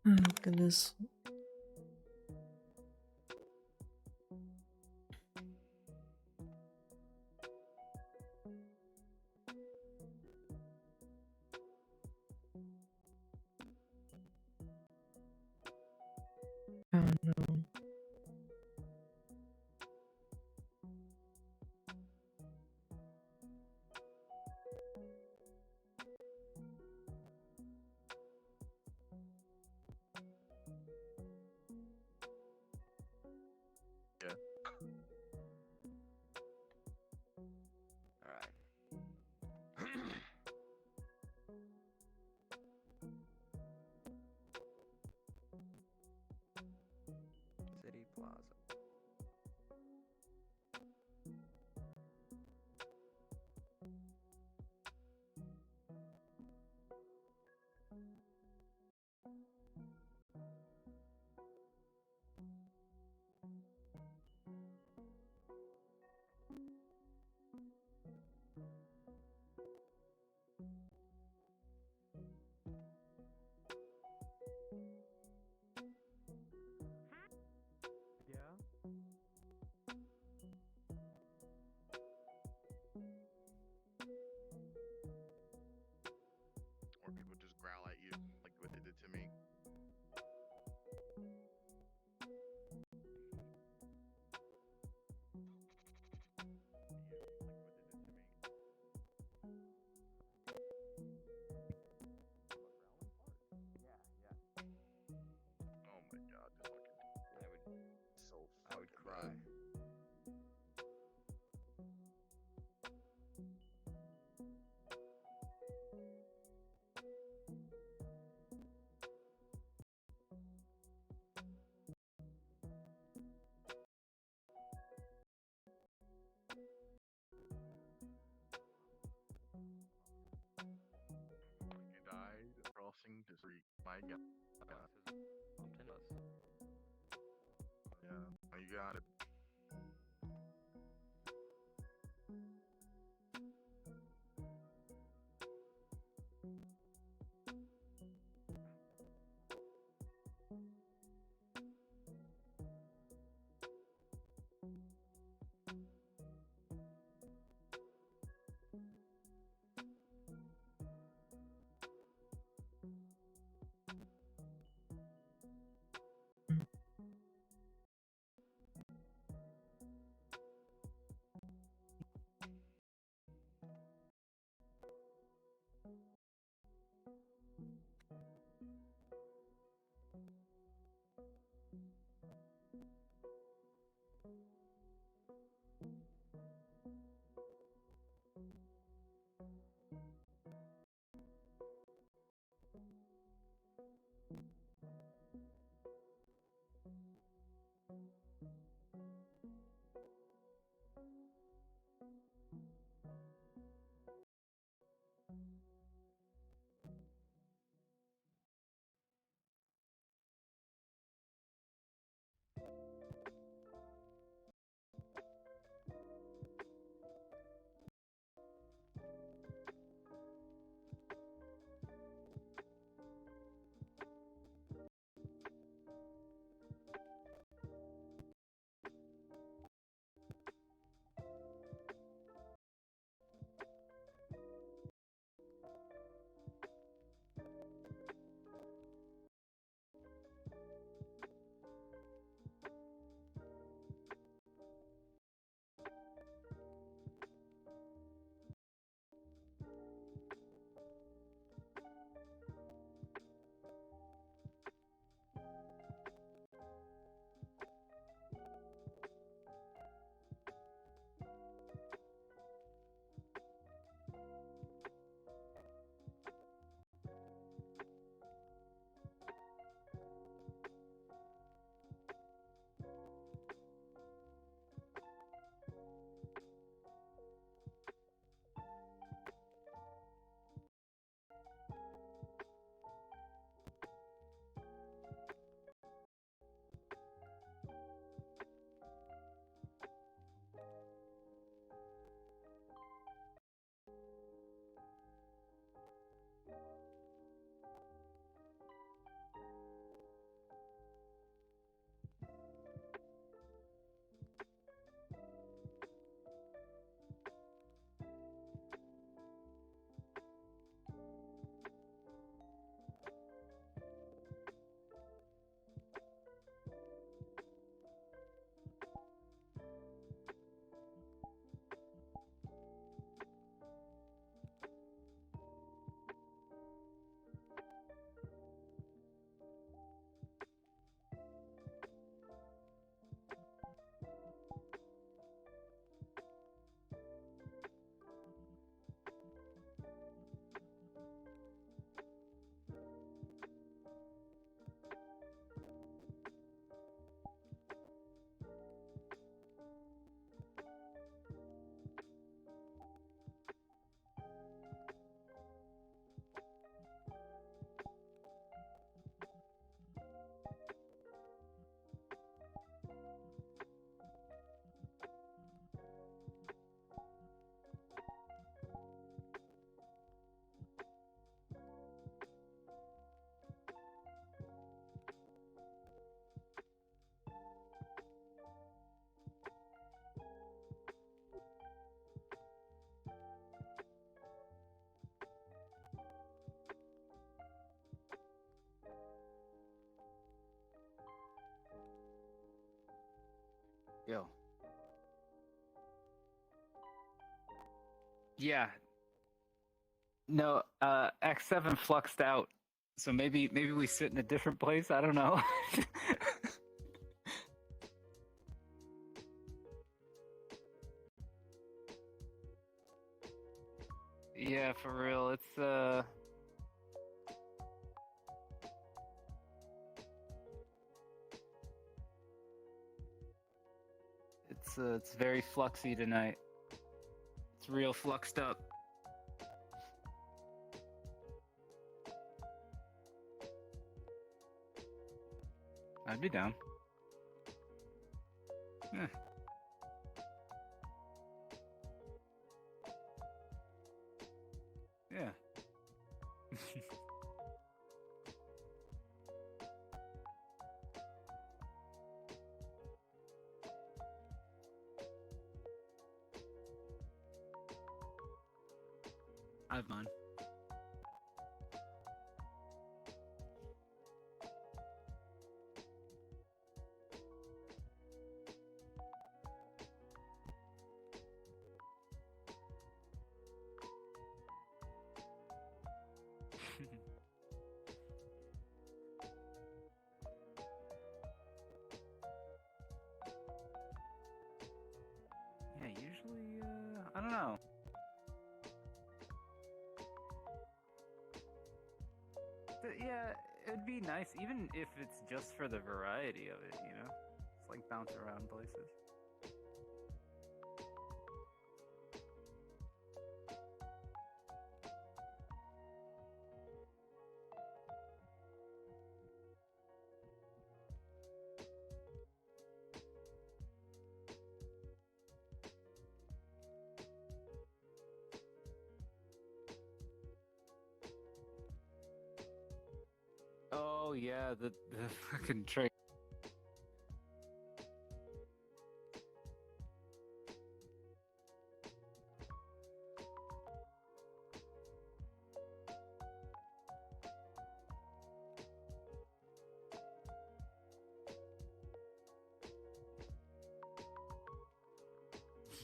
Oh goodness. Oh no. Yeah. Alright. City Plaza. Yeah. Or people just growl at you like what they did to me. Oh my god, this fucking I would cry. He died crossing the street. My god. Yeah, you got it. Yo. Yeah. No, X7 fluxed out. So maybe we sit in a different place. I don't know. Yeah, for real. It's very fluxy tonight. It's real fluxed up. I'd be down. Yeah. Yeah. I have mine. Yeah, usually, I don't know. Yeah, it'd be nice, even if it's just for the variety of it, you know? It's like bounce around places. Oh yeah, the fucking trick.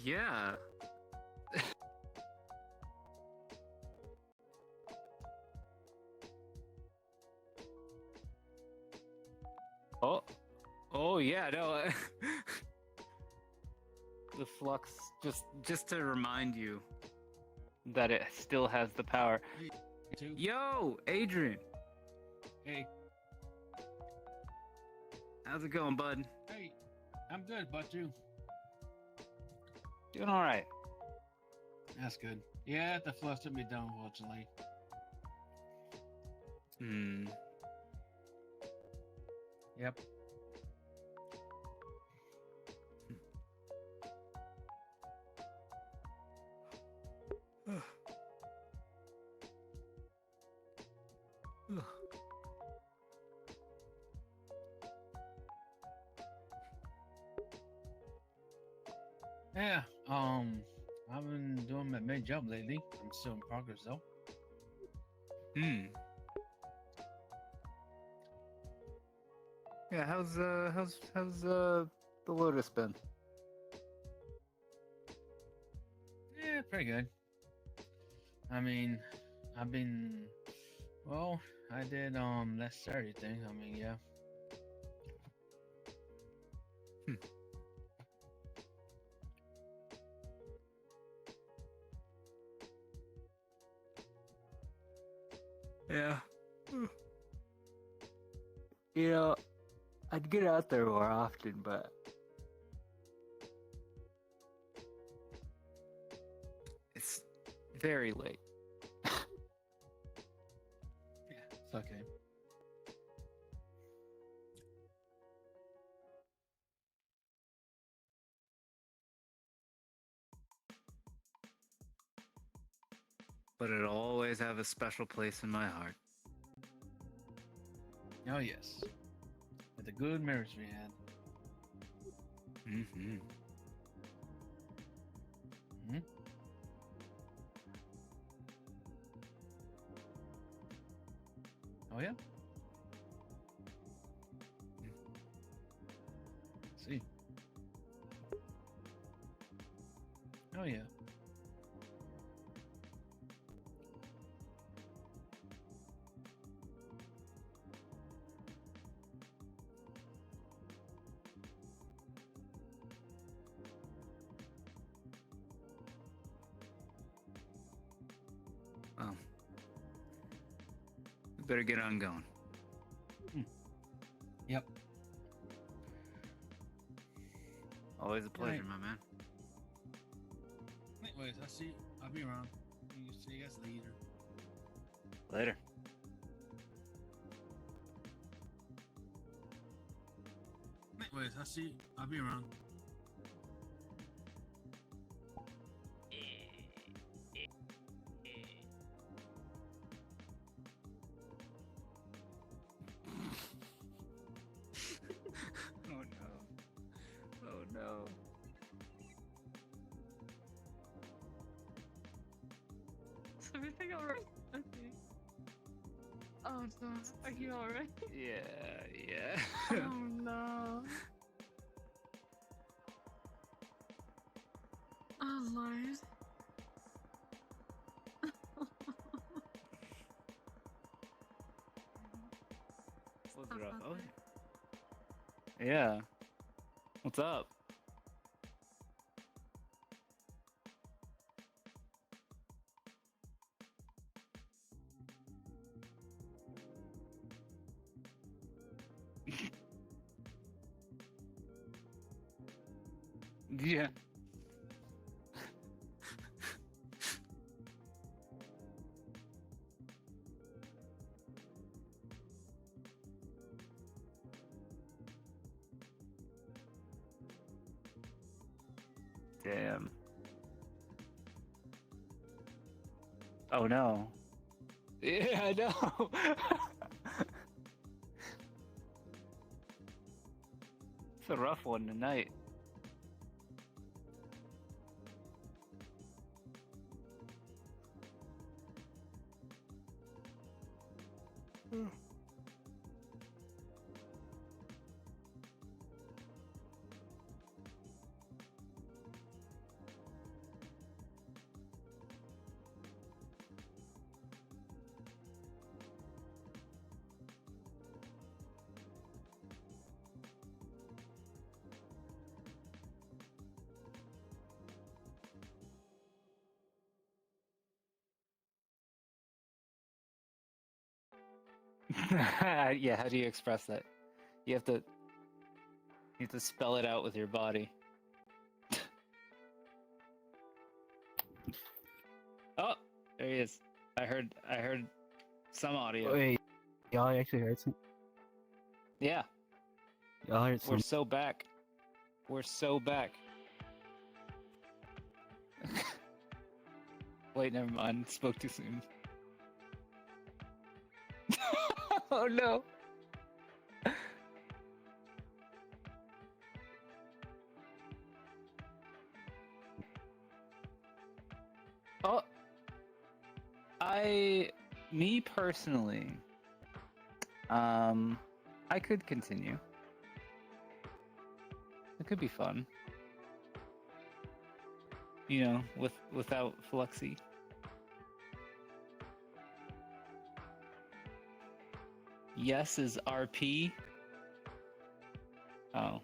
Yeah. Oh, oh yeah, no. The flux, just to remind you that it still has the power. Yo, Adrian. Hey, How's it going, bud? hey, I'm good, but you? Doing all right. That's good. Yeah, the flush took me down, unfortunately. Hmm. Yep. Yeah, I've been doing my main job lately. I'm still in progress though. Hmm. Yeah, how's the Lotus been? Yeah, pretty good. I mean, I've been, well, I did last Saturday thing. I mean, yeah. Yeah. You know, I'd get out there more often, but it's very late. Yeah, it's okay. But it'll always have a special place in my heart. Oh yes, with the good marriage we had. Mm-hmm. Hmm? Oh yeah. See. Oh yeah. Well, we better get on going. Yep. Always a pleasure, Right. my man. Anyways, I'll be around. See you guys later. Later. Anyways, I'll be around. Oh no. Oh no. Is everything alright? Okay. Oh no, are you alright? Yeah. Oh no. Oh Lord. What's rough? Oh. Yeah. What's up? Yeah. Damn. Oh no. Yeah, I know. It's a rough one tonight. Yeah, how do you express that? You have to spell it out with your body. Oh, there he is. I heard some audio. Wait, y'all actually heard some? Yeah, Y'all heard some? we're so back. We're so back. Wait, never mind. Spoke too soon. Oh no. Oh, me personally, I could continue. It could be fun. You know, without Fluxy. Yes is RP. Oh.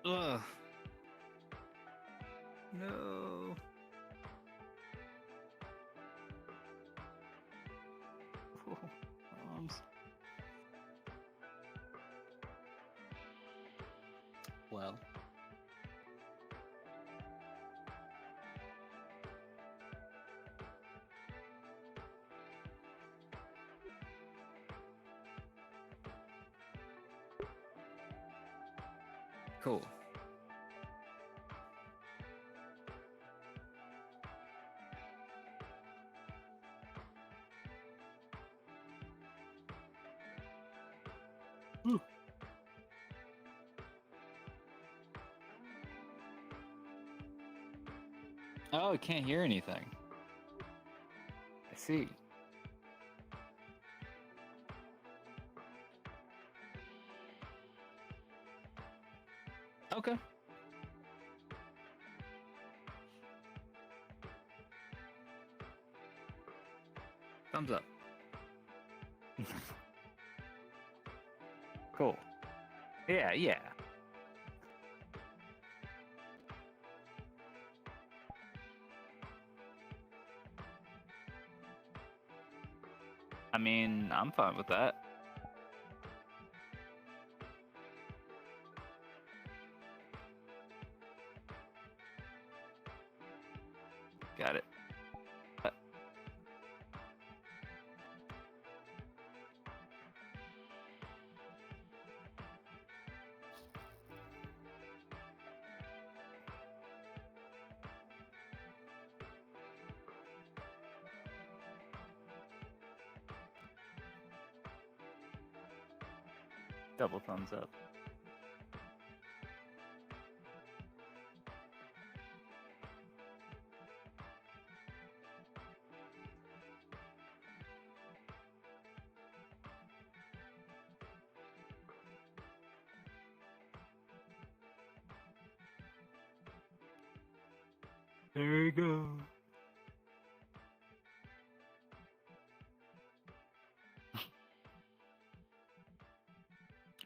Ugh. No. Arms. LOL. Cool. Oh, I can't hear anything. I see. Okay. Thumbs up. Cool. Yeah, yeah. I mean, I'm fine with that. Got it. Double thumbs up. There you go.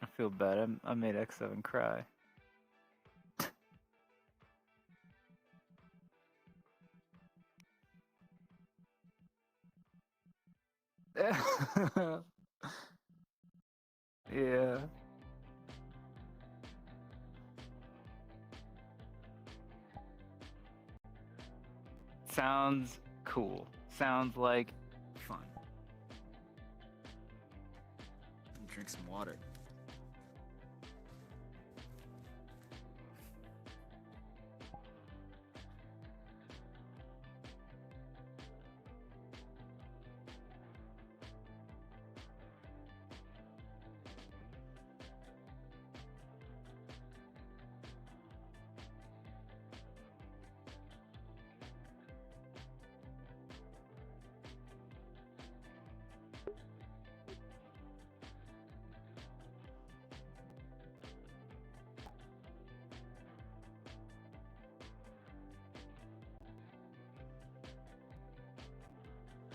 I feel bad. I made X7 cry. Yeah. Sounds cool. Sounds like Fun. Drink some water.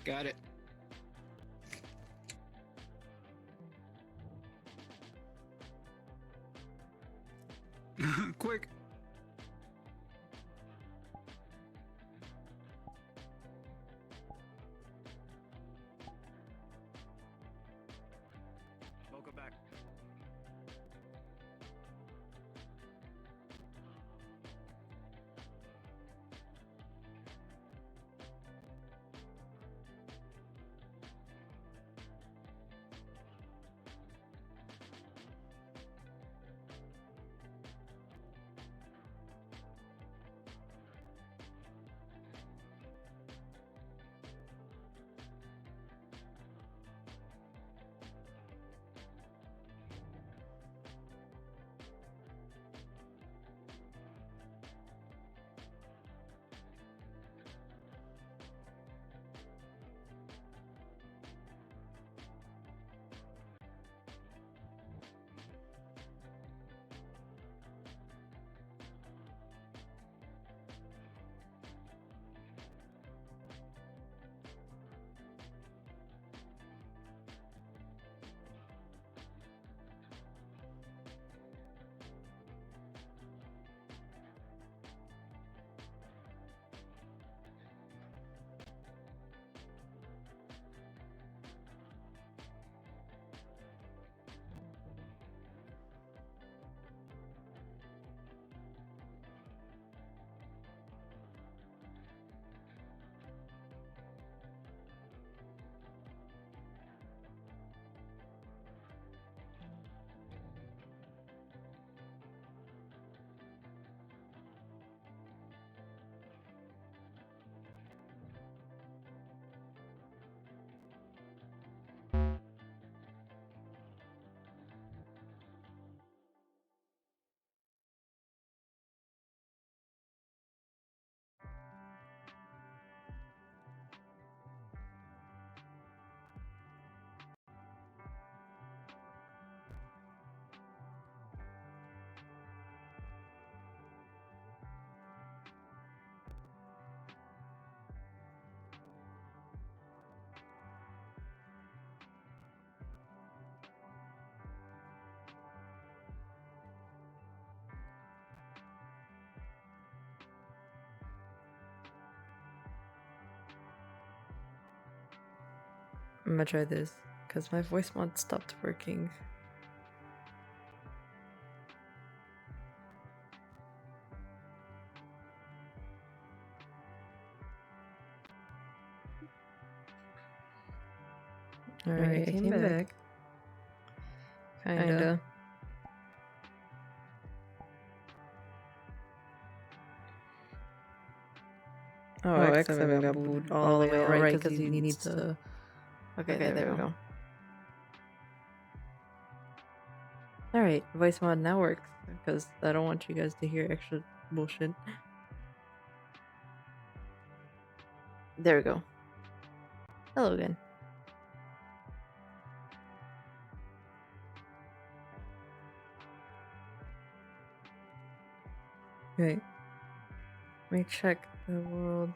Got it. Quick. Welcome back. I'm gonna try this because my voice mod stopped working. Alright, I came back. Kinda. Oh, X7 got booed all the way right because he needs to... Okay, there we go. Alright, voice mod now works because I don't want you guys to hear extra bullshit. There we go. Hello again. Right. Let me check the world.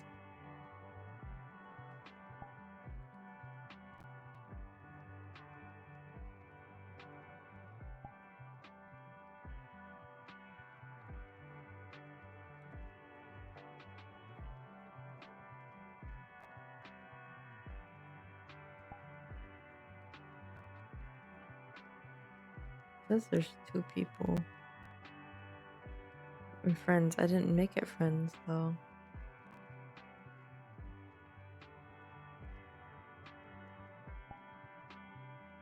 Says there's 2 people. And friends. I didn't make it friends though.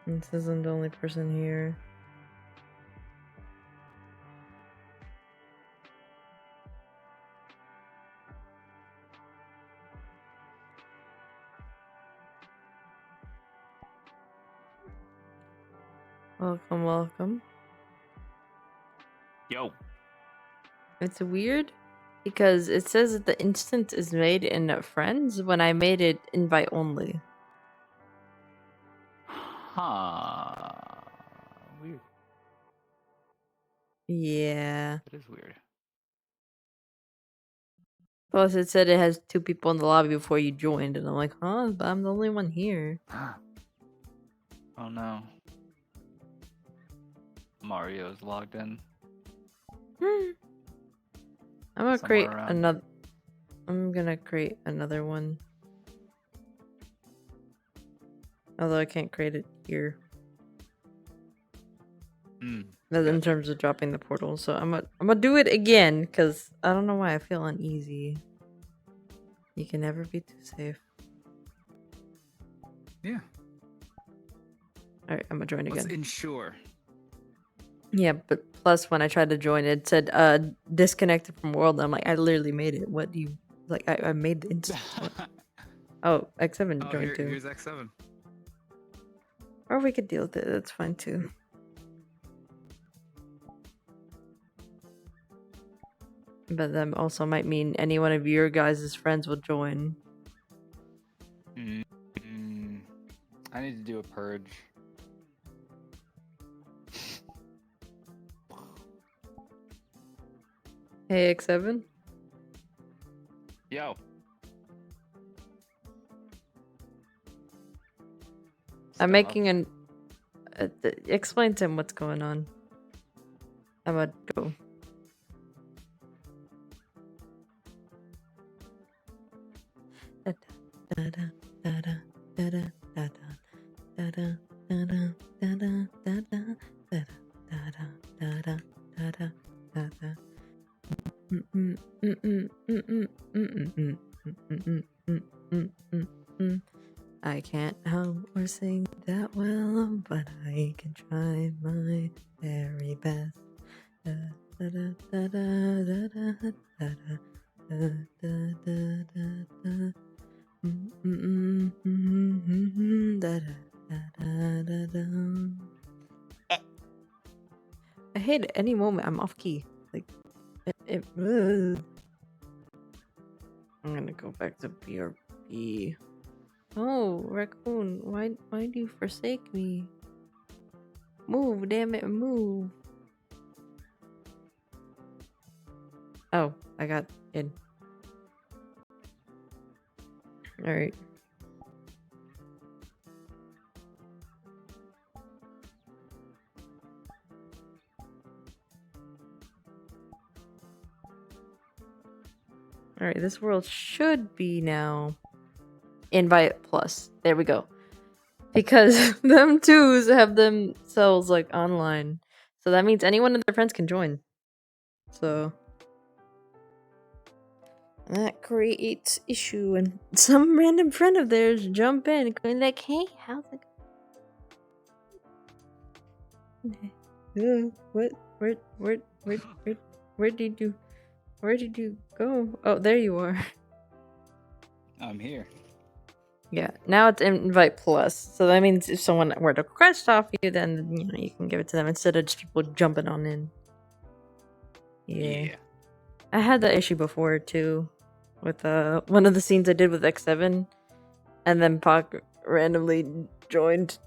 And this isn't the only person here. Welcome, welcome. Yo. It's weird because it says that the instance is made in friends when I made it invite only. Huh. Weird. Yeah. That is weird. Plus, it said it has 2 people in the lobby before you joined, and I'm like, huh? But I'm the only one here. Oh no. Mario's logged in. I'm gonna Somewhere create around. another. I'm gonna create another one. Although I can't create it here. But in terms of dropping the portal, so I'm gonna do it again because I don't know why I feel uneasy. You can never be too safe. Yeah. All right, I'm gonna join Let's again. ensure. Yeah, but plus when I tried to join, it said disconnected from world. I'm like, I literally made it. What do you like? I made the instance. Oh, X7 joined too. Here's X7. Or we could deal with it. That's fine too. But that also might mean any one of your guys' friends will join. I need to do a purge. Hey, X7? Yo. I'm making an... explain to him what's going on. I'm gonna go. I can't hum or sing that well, but I can try my very best. I hate at any moment I'm off key. Like, I'm gonna go back to BRB. Oh, raccoon, why do you forsake me? Move, damn it, move. Oh, I got in. Alright. Alright, this world should be now invite plus. There we go. Because them twos have themselves like online. So that means anyone of their friends can join. So that creates issue and some random friend of theirs jump in going like, hey, how's it going? What? Where did you go? Oh, there you are. I'm here. Yeah, now it's invite plus. So that means if someone were to request off you, then you can give it to them instead of just people jumping on in. Yeah. I had that issue before too, with one of the scenes I did with X7, and then Pac randomly joined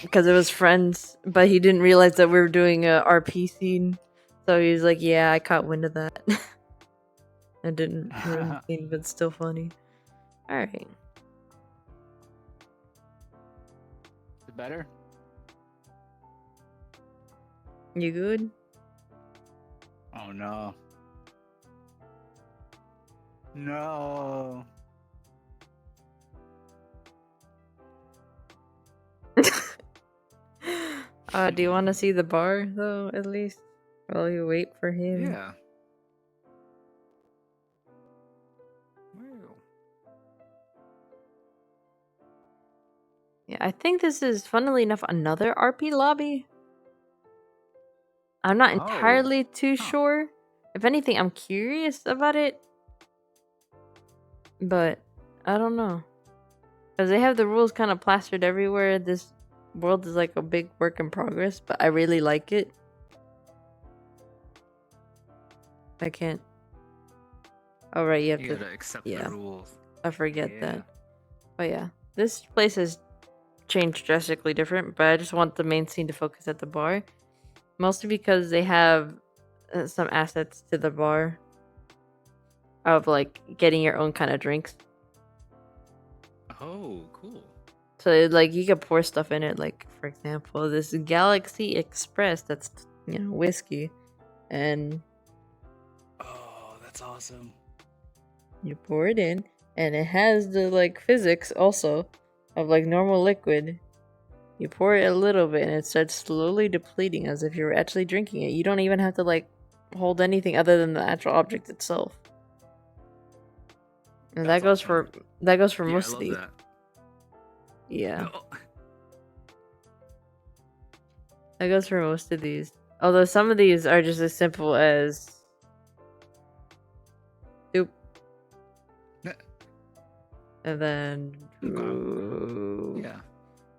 because it was friends, but he didn't realize that we were doing a RP scene, so he was like, "Yeah, I caught wind of that." I didn't ruin the scene, but it's still funny. All right. Is it better? You good? Oh no. No. Do you want to see the bar though, at least while you wait for him? Yeah. Yeah, I think this is, funnily enough, another RP lobby. I'm not entirely too sure. If anything, I'm curious about it. But I don't know. Because they have the rules kind of plastered everywhere. This world is like a big work in progress, but I really like it. I can't. Oh, right, you have You gotta accept the rules. I forget that. But yeah, this place has changed drastically different, but I just want the main scene to focus at the bar. Mostly because they have some assets to the bar of like getting your own kind of drinks. Oh, cool. So like you could pour stuff in it, like for example, this Galaxy Express that's whiskey, and Oh, that's awesome. you pour it in, and it has the like physics also of like normal liquid. You pour it a little bit, and it starts slowly depleting as if you were actually drinking it. You don't even have to like hold anything other than the actual object itself. And that goes for most of these. That. Yeah. That goes for most of these. Although some of these are just as simple as soup. And then yeah.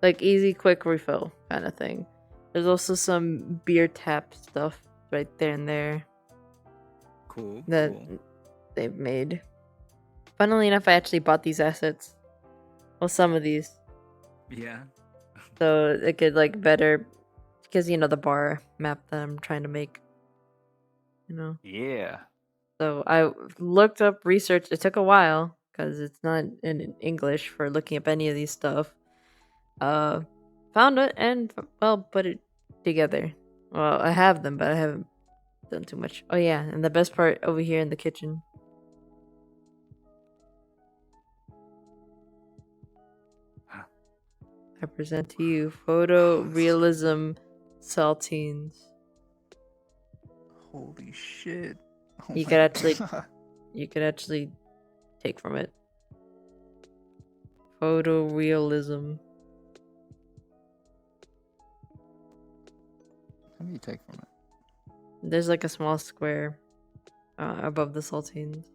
Like easy quick refill kind of thing. There's also some beer tap stuff right there and there. Cool. That they've made. Funnily enough, I actually bought these assets. Well, some of these. Yeah. So it could like better, because the bar map that I'm trying to make. Yeah. So I looked up research. It took a while because it's not in English for looking up any of these stuff. Found it and put it together. Well, I have them, but I haven't done too much. Oh yeah, and the best part over here in the kitchen. I present to you photorealism saltines. Holy shit. Oh You my could actually God. you could actually take from it. Photorealism. How do you take from it? There's like a small square above the saltines.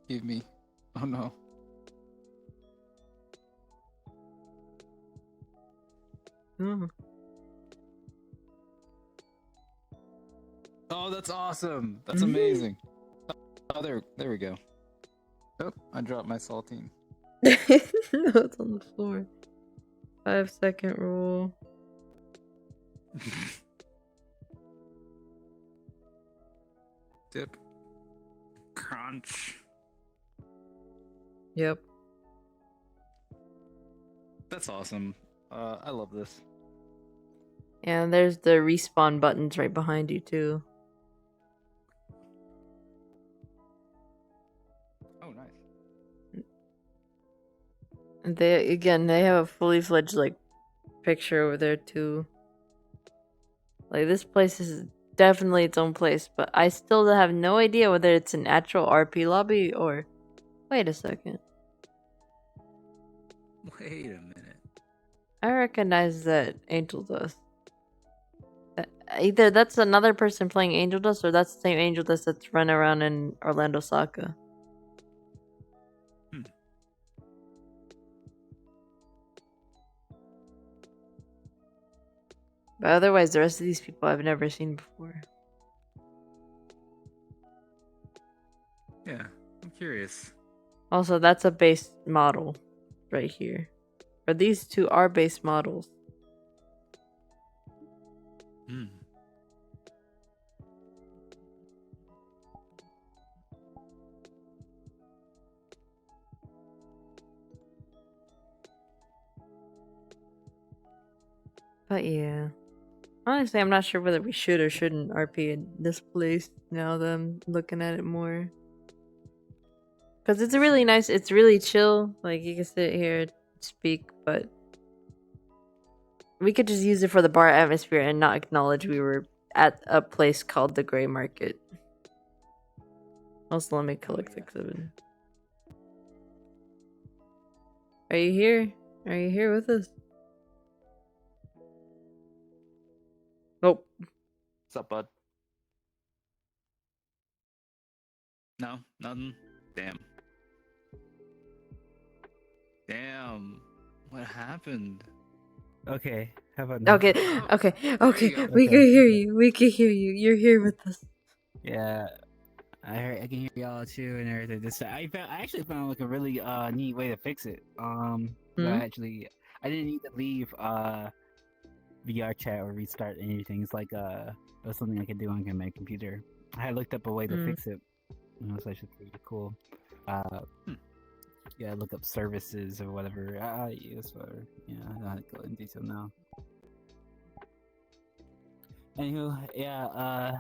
Give me. Oh no. Oh. Oh, that's awesome. That's amazing. Oh, there we go. Oh, I dropped my saltine. No, it's on the floor. 5-second rule. Dip. Crunch. Yep. That's awesome. I love this. And there's the respawn buttons right behind you too. Oh, nice. They have a fully fledged like picture over there too. Like this place is definitely its own place, but I still have no idea whether it's an actual RP lobby or. Wait a second. Wait a minute. I recognize that Angel Dust. Either that's another person playing Angel Dust, or that's the same Angel Dust that's running around in Orlandosaka. But otherwise, the rest of these people I've never seen before. Yeah, I'm curious. Also, that's a base model right here. Or these two are base models. Hmm. But yeah. Honestly, I'm not sure whether we should or shouldn't RP in this place now that I'm looking at it more. Because it's really nice, it's really chill. Like, you can sit here and speak, but we could just use it for the bar atmosphere and not acknowledge we were at a place called the Gray Market. Also, let me collect 6-7. Are you here? Are you here with us? Nope. What's up, bud? No, nothing. Damn. Damn. What happened? Okay, how about now? Okay. Oh, Okay. there Okay. you go. We Okay. can hear you. We can hear you. You're here with us. Yeah, I can hear y'all too and everything. I actually found like a really neat way to fix it. Hmm? I didn't need to leave VRChat or restart anything. It's like that's something I could do on my computer. I had looked up a way to fix it. It's actually pretty cool. Yeah, look up services or whatever. Yes, whatever. Yeah, I don't have to go in detail now. Anywho, yeah,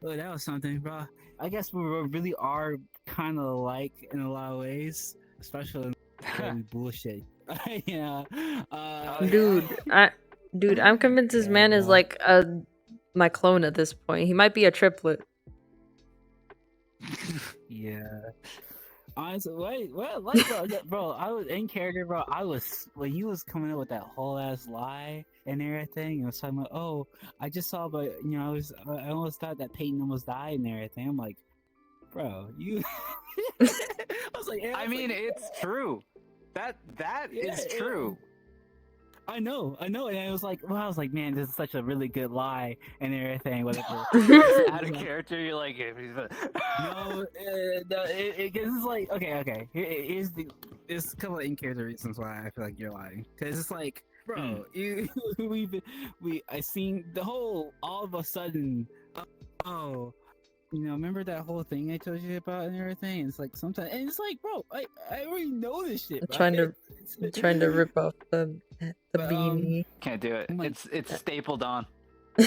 oh, that was something, bro. I guess we really are kind of alike in a lot of ways, especially in bullshit. Yeah, Dude, I'm convinced this man is like my clone at this point. He might be a triplet. Yeah. Honestly, bro, I was in character, bro. I was when he was coming up with that whole ass lie and everything. I was talking about, oh, I just saw, but I almost thought that Peyton almost died and everything. I'm like, bro, you. I was like, I mean, it's true. That is true. I know, and I was like, man, this is such a really good lie and everything, whatever. Out of character, you're like, no, it's like, okay. Here's there's a couple of in character reasons why I feel like you're lying. Because it's like, bro, I seen the whole all of a sudden, oh. Remember that whole thing I told you about and everything? It's like sometimes, and it's like, bro, I already know this shit. Bro. trying to rip off the beanie. Can't do it. It's stapled on. I'm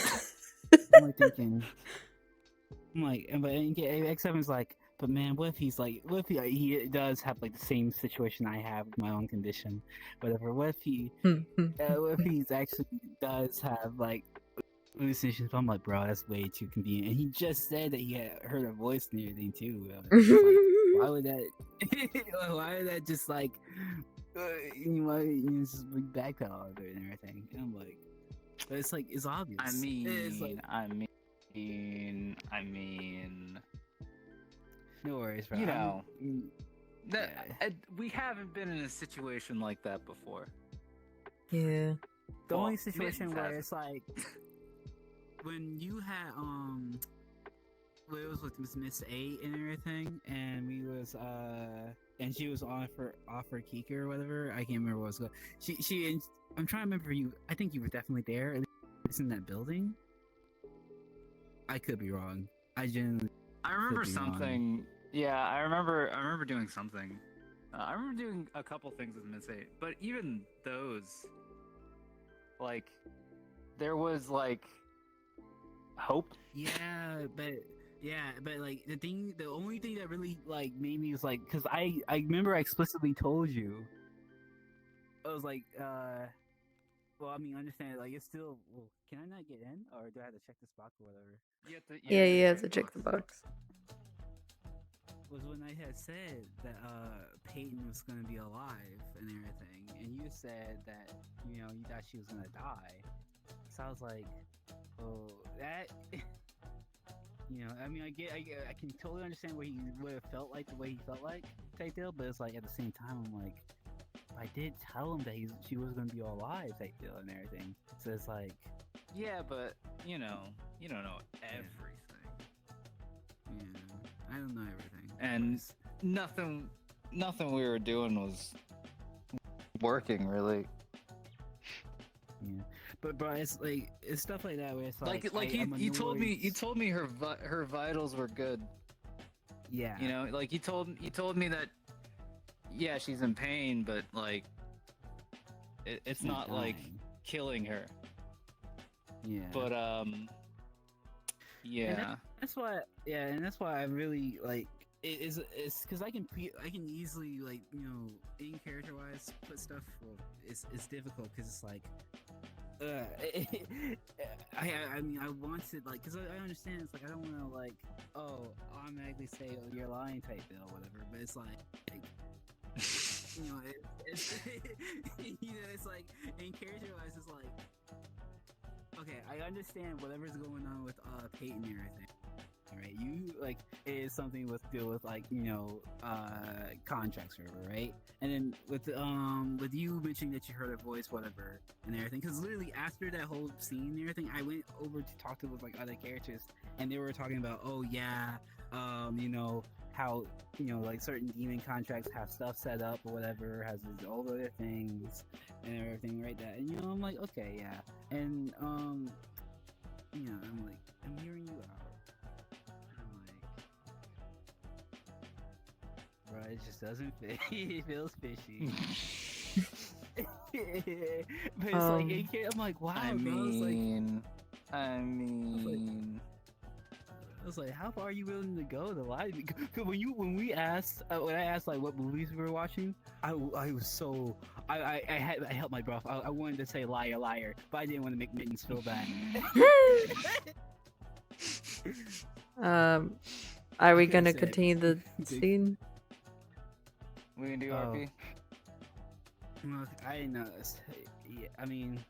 like thinking, but X7's like, but man, what if he does have like the same situation I have with my own condition, whatever. What if he's actually does have like hallucinations? I'm like, bro, that's way too convenient. And he just said that he had heard a voice and everything too. Like, why would that just like just backpedal all of it and everything? And I'm like, but it's like it's obvious. I mean, no worries, bro. We haven't been in a situation like that before. Yeah. The only situation where it's like when you had it was with Miss 8 and everything, and we was and she was on for Kika or whatever. I can't remember what it was. She I'm trying to remember you. I think you were definitely there, at least in that building. I could be wrong. I remember something. Wrong. Yeah, I remember doing something. I remember doing a couple things with Miss 8, but even those, like, there was like hope. Yeah, but like the only thing that really like made me was like, because I remember I explicitly told you I was like, well, I mean, understand, like, it's still, well, can I not get in? Or do I have to check this box or whatever? Yeah, you have to check the box. Was when I had said that, Peyton was gonna be alive and everything, and you said that, you know, you thought she was gonna die. So I was like, oh, that, you know, I mean, I can totally understand what he would have felt like, the way he felt like, type deal, but it's like, at the same time, I'm like, I did tell him that she was gonna be alive, type deal, and everything. So it's like, Yeah, but you know, you don't know everything, yeah, I don't know everything. and nothing we were doing was working really. Yeah, but bro, it's like, it's stuff like that where it's like, you told me her vitals were good. Yeah. You know, like you told me that, yeah, she's in pain, but like it's not like killing her. Yeah. But yeah. That's why, yeah, and that's why I really like it's because I can easily, like, you know, in character wise put stuff. Well, it's difficult because it's like, I mean, I want to, like, because I understand, it's like, I don't want to, like, automatically say, oh, you're lying type deal or whatever, but it's like you know, it's you know, it's like, in character wise, it's like, okay, I understand whatever's going on with Peyton and everything. Right, you, like, it is something with deal with, like, you know, contracts or whatever, right? And then with you mentioning that you heard her voice, whatever, and everything, because literally after that whole scene and everything, I went over to talk to with, like, other characters, and they were talking about, oh yeah, you know, how, you know, like, certain demon contracts have stuff set up or whatever, has all the other things and everything, right? That, and, you know, I'm like, okay, yeah, and you know, I'm like, I'm hearing you out. Bro, it just doesn't fit. It feels fishy. But it's like, I'm like, wow, I bro. mean, I was like, how far are you willing to go to lie to me? 'Cause when I asked, like, what movies we were watching, I was so, I held my breath. I wanted to say liar, liar, but I didn't want to make Mittens feel bad. Are we gonna continue the scene? We can do RP. Well, I didn't know. Yeah, I mean,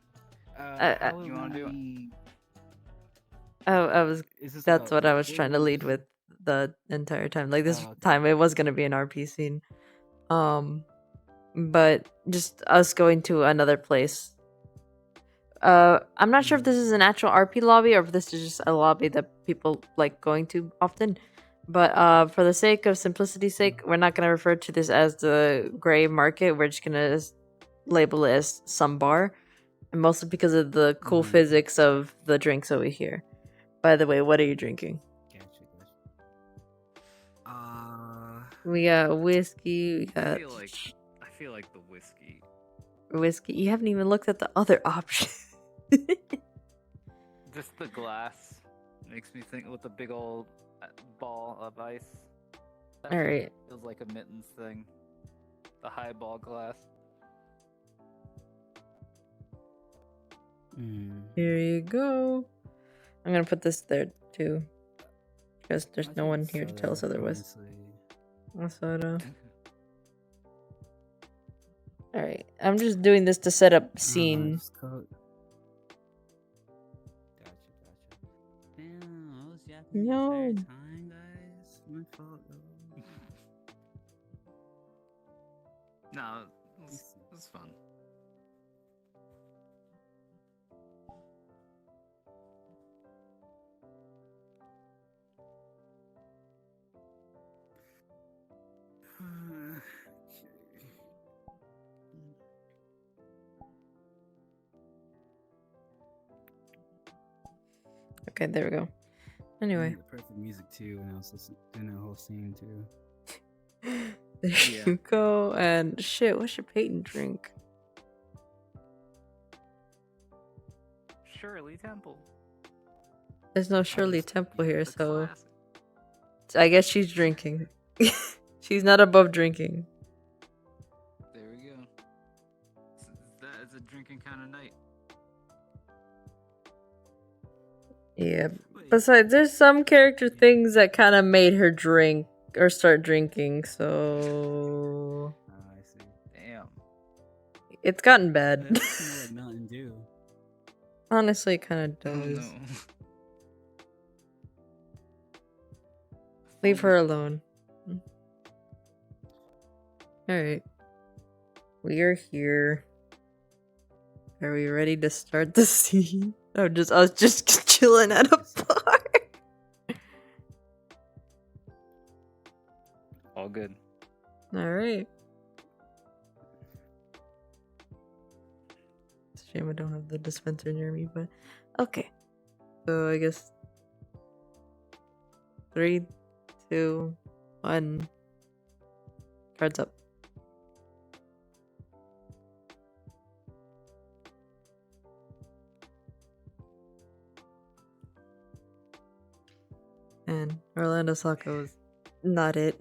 you want to do it? I was. Is That's what I was trying to lead with the entire time. Like this time, it was gonna be an RP scene. But just us going to another place. I'm not sure if this is an actual RP lobby or if this is just a lobby that people like going to often. But for the sake of simplicity's sake, we're not gonna refer to this as the gray market. We're just gonna label it as some bar, and mostly because of the cool physics of the drinks over here. By the way, what are you drinking? We got whiskey. We got. I feel like the whiskey. You haven't even looked at the other option. Just the glass makes me think with the big old ball of ice. That All right. Feels like a Mittens thing. The highball glass. Here you go. I'm gonna put this there too, because there's no one here to tell us otherwise. Soda. All right, I'm just doing this to set up scene. No. No, it was fun. Okay, there we go. Anyway. The perfect music too, and I was listening to the whole scene too. There you go. And shit, what should Peyton drink? Shirley Temple. There's no Shirley Temple here, so I guess she's drinking. She's not above drinking. There we go. that is a drinking kind of night. Yeah. Wait, Besides, there's some character things that kind of made her drink or start drinking, so I see. Damn. it's gotten But bad. that was kind of what Mountain Dew. Honestly, it kind of Oh does. no. Leave her alone. Alright. We are here. Are we ready to start the scene? I was just chilling at a bar. All good. Alright. It's a shame I don't have the dispenser near me, but okay. So I guess 3, 2, 1. Cards up. And Orlandosaka was not it.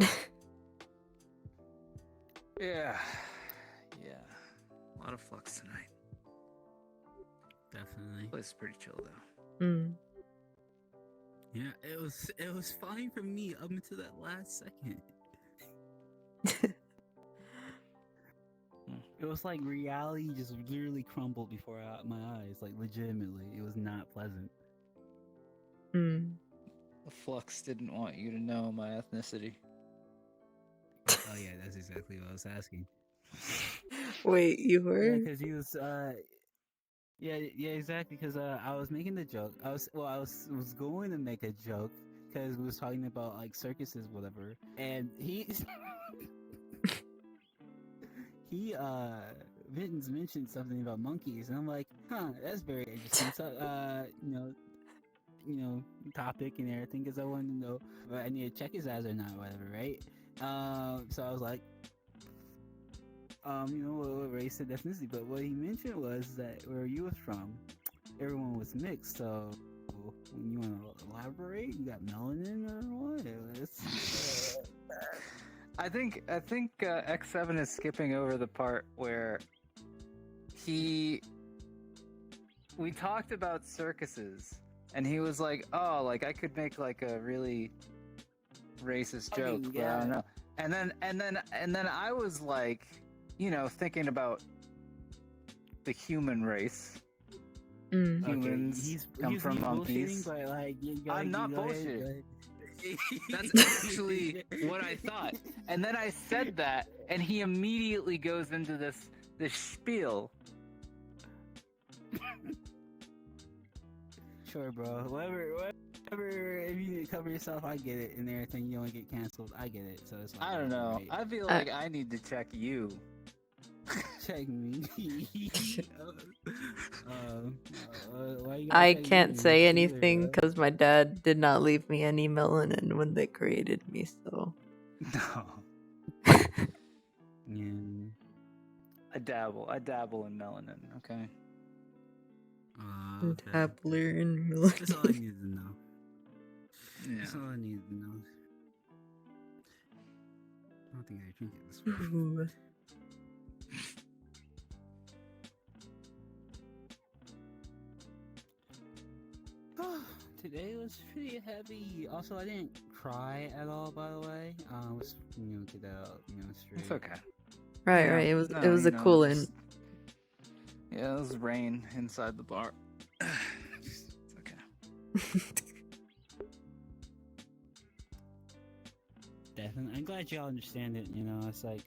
Yeah. Yeah. A lot of flux tonight. Definitely. Place is pretty chill though. Hmm. Yeah, it was fine for me up until that last second. It was like reality just literally crumbled before my eyes. Like legitimately, it was not pleasant. Hmm. The Flux didn't want you to know my ethnicity. Oh yeah, that's exactly what I was asking. Wait, you Yeah, were? because he was yeah, exactly. Because I was making the joke. I was going to make a joke because we was talking about like circuses, whatever, and he he Mittens mentioned something about monkeys, and I'm like, huh, that's very interesting. So topic and everything because I wanted to know if I need to check his ass or not, whatever, right? So I was like, what race and ethnicity, but what he mentioned was that where you was from, everyone was mixed. So you want to elaborate? You got melanin or what? I think X7 is skipping over the part where we talked about circuses and he was like, "Oh, like I could make like a really racist joke, but I don't know." And then I was like, thinking about the human race. Humans come from monkeys. But like, I'm not bullshitting. That's actually what I thought. And then I said that, and he immediately goes into this spiel. Sure, bro. Whatever. If you cover yourself, I get it. And everything, you don't get canceled. I get it. So it's like, I don't know. right? I feel like I need to check you. Check me. I can't say anything because my dad did not leave me any melanin when they created me, so. No. Yeah. I dabble in melanin, okay? Okay. Dabbler in melanin. That's all I needed to know. Yeah. That's all I needed to know. I don't think I drink it this way. Ooh. Today was pretty heavy. Also, I didn't cry at all, by the way. Was get out, straight. It's okay. Right, Yeah, right. It was no, a coolant. just- Yeah, it was rain inside the bar. It's okay. Definitely. I'm glad y'all understand it. It's like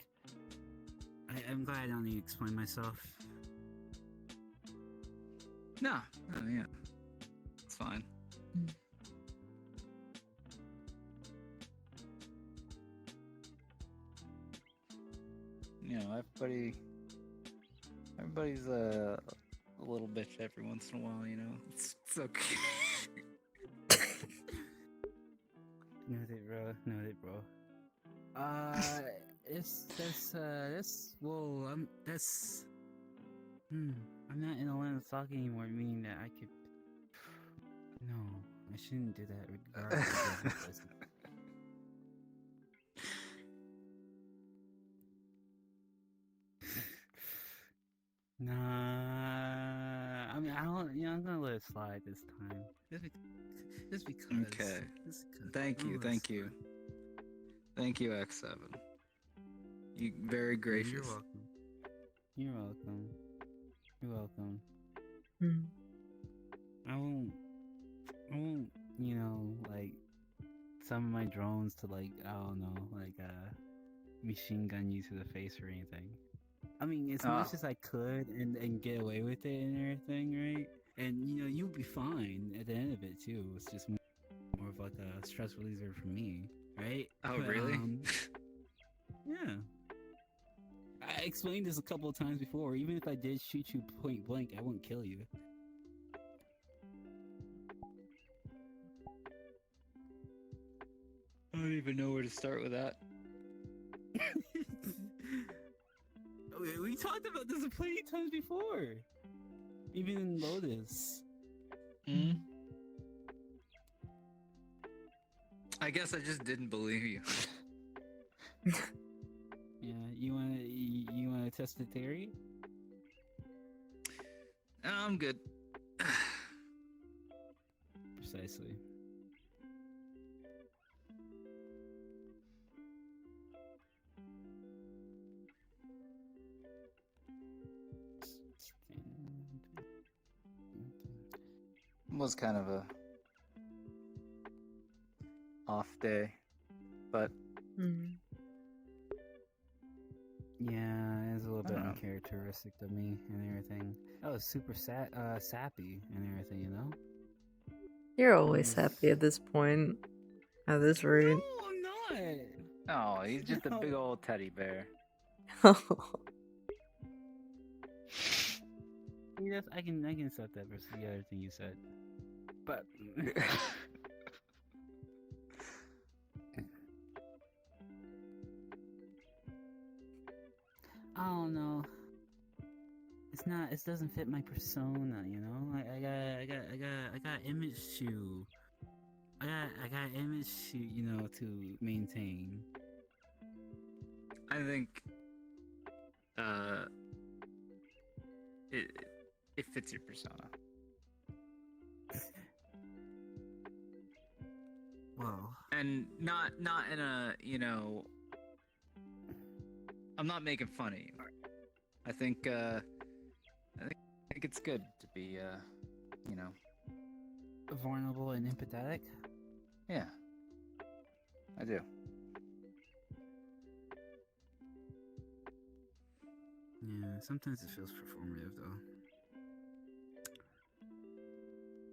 I'm glad I don't need to explain myself. No, yeah. It's fine. Everybody's a little bitch every once in a while, It's okay. Noted, bro. I'm not in Orlandosaka anymore, meaning that I could. No, I shouldn't do that regardless of the person. Nah, I mean, I don't. You know, I'm gonna let it slide this time. Just because. Okay. Just because. Thank I'm you, gonna let it thank you. slide. Thank you, X7. You very gracious. You're welcome. You're welcome. You're welcome. Mm. I won't. You know, like some of my drones to like, I don't know, like machine gun you to the face or anything. I mean, as much as I could and get away with it and everything, right? And you know, you'll be fine at the end of it too. It's just more of like a stress reliever for me, right? Oh, But, really? yeah. I explained this a couple of times before. Even if I did shoot you point blank, I wouldn't kill you. I don't even know where to start with that. We talked about this plenty of times before. Even in Lotus. Hmm? I guess I just didn't believe you. Yeah, you wanna test the theory? I'm good. Precisely. It was kind of a off day, but Mm. Yeah, it's a little bit I don't know. uncharacteristic of me and everything. I was super sappy and everything, you know? You're always happy at this point. At this rate. No, I'm not! oh, he's just a big old teddy bear. Yes, I can accept that versus the other thing you said. But I don't know. It's not. It doesn't fit my persona, you know. I got image to. I got image to, you know, to maintain. I think it fits your persona. Well, And not in a, you know, I'm not making fun of you. I think it's good to be you know, vulnerable and empathetic. yeah. I do. Yeah, sometimes it feels performative though.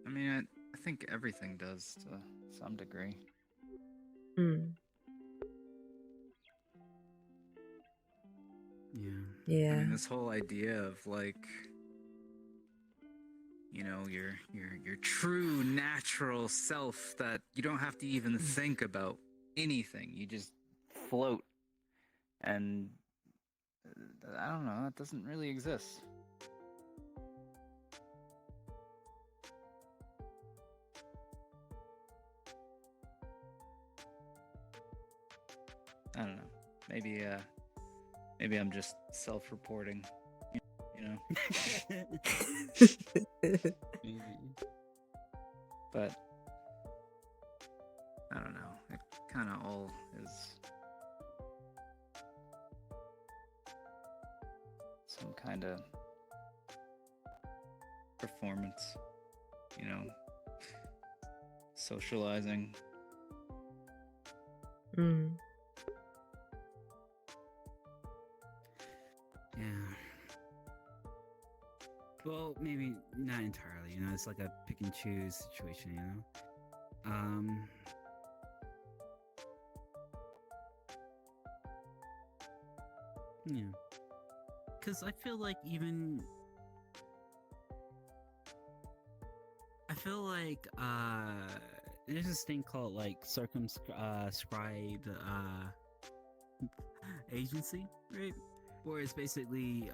I mean, I think everything does to some degree. Mm. Yeah. Yeah. I mean, this whole idea of like, you know, your true natural self, that you don't have to even think about anything. You just float. And I don't know, that doesn't really exist. I don't know. Maybe I'm just self-reporting, you know. Maybe. But I don't know. It kind of all is some kind of performance, you know, socializing. Mm. Yeah. Well, maybe not entirely, you know, it's like a pick and choose situation, you know? Yeah. Because I feel like there's this thing called like circumscribed agency, right? Where it's basically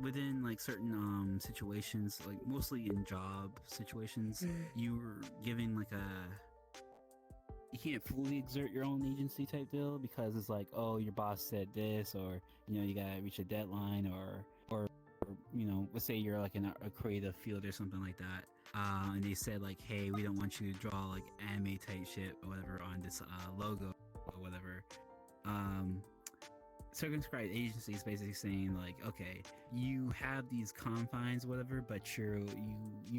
within like certain situations, like mostly in job situations, you're given like you can't fully exert your own agency type deal, because it's like, oh, your boss said this, or you know, you gotta reach a deadline, or let's say you're like in a creative field or something like that, and they said like, hey, we don't want you to draw like anime type shit or whatever on this logo or whatever. Circumscribed agency is basically saying like, okay, you have these confines, whatever, but you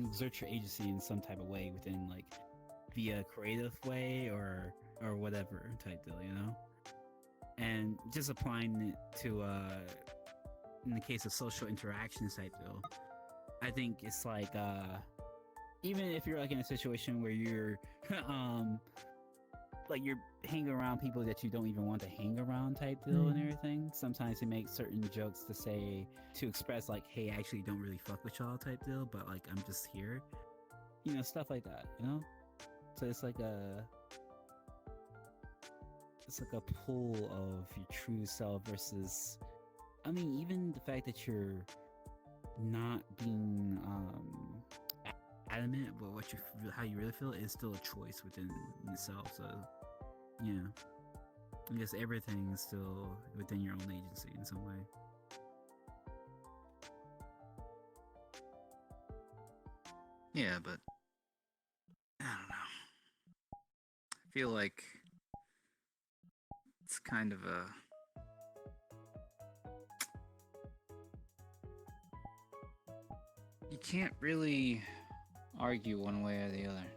exert your agency in some type of way within like via creative way or whatever type deal, and just applying it to in the case of social interactions type deal. I think it's like even if you're like in a situation where you're like you're hanging around people that you don't even want to hang around type deal and everything, sometimes they make certain jokes to express like, hey, I actually don't really fuck with y'all type deal, but like I'm just here, stuff like that, so it's like a pull of your true self versus, I mean, even the fact that you're not being adamant about how you really feel is still a choice within itself. So, I guess everything is still within your own agency in some way. Yeah, but I don't know. I feel like it's kind of a you can't really argue one way or the other.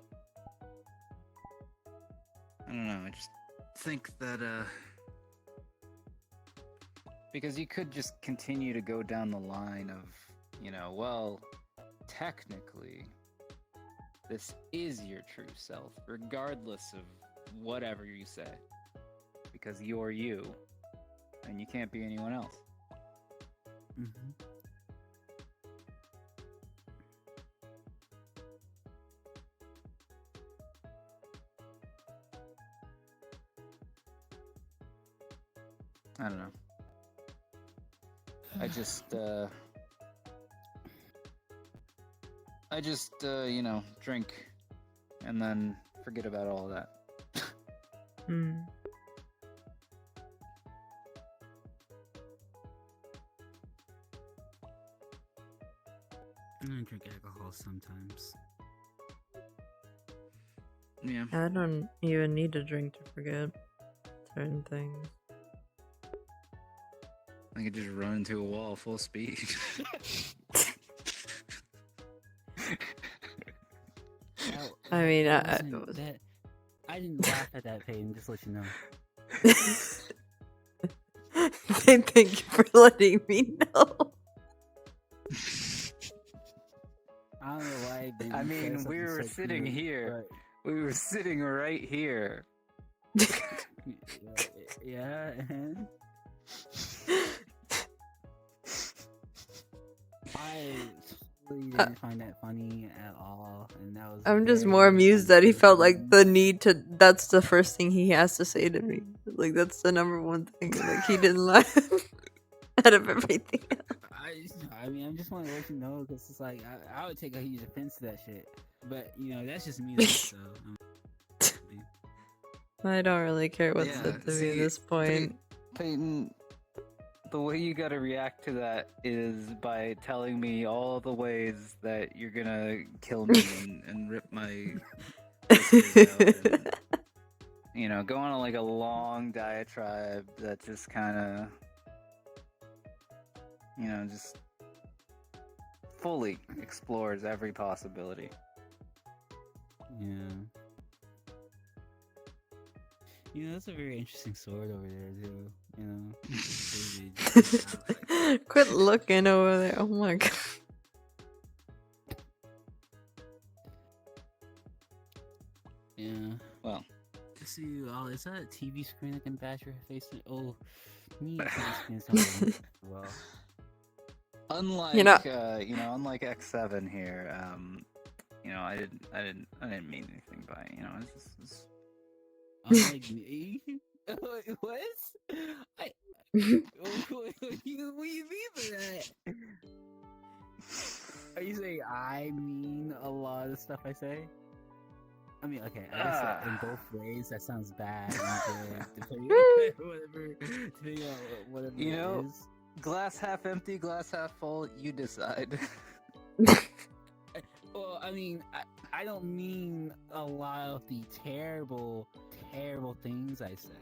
I don't know, I just think that Because you could just continue to go down the line of, well, technically, this is your true self, regardless of whatever you say. Because you're you, and you can't be anyone else. Mm-hmm. I don't know. I just, drink and then forget about all of that. I drink alcohol sometimes. yeah. I don't even need to drink to forget certain things. I could just run into a wall full speed. I mean, I didn't laugh at that, Peyton, just to let you know. Thank you for letting me know. I don't know why. I mean, we were sitting here. We were sitting right here. Yeah, and I really didn't find that funny at all, and that was. I'm just more amused that he felt like the need to. That's the first thing he has to say to me. Like that's the number one thing. Like he didn't laugh out of everything. I mean, I just want to let you know because it's like I would take a huge offense to that shit, but that's just me. So. I don't really care what's said to me at this point. Peyton, the way you gotta react to that is by telling me all the ways that you're gonna kill me and rip my out and, go on like a long diatribe that just kind of, just fully explores every possibility. Yeah. That's a very interesting sword over there, too. Quit looking over there. Oh my god. Yeah. Well. Let's see. Oh, is that a TV screen that can bash your face? Oh, me TV screens well. Unlike unlike X7 here, I didn't mean anything by it. It's Unlike me? What? What do you mean by that? Are you saying I mean a lot of the stuff I say? I mean, okay, I guess that in both ways that sounds bad and good, depending on whatever it is. Glass half empty, glass half full. You decide. Well, I mean, I don't mean a lot of the terrible, terrible things I say.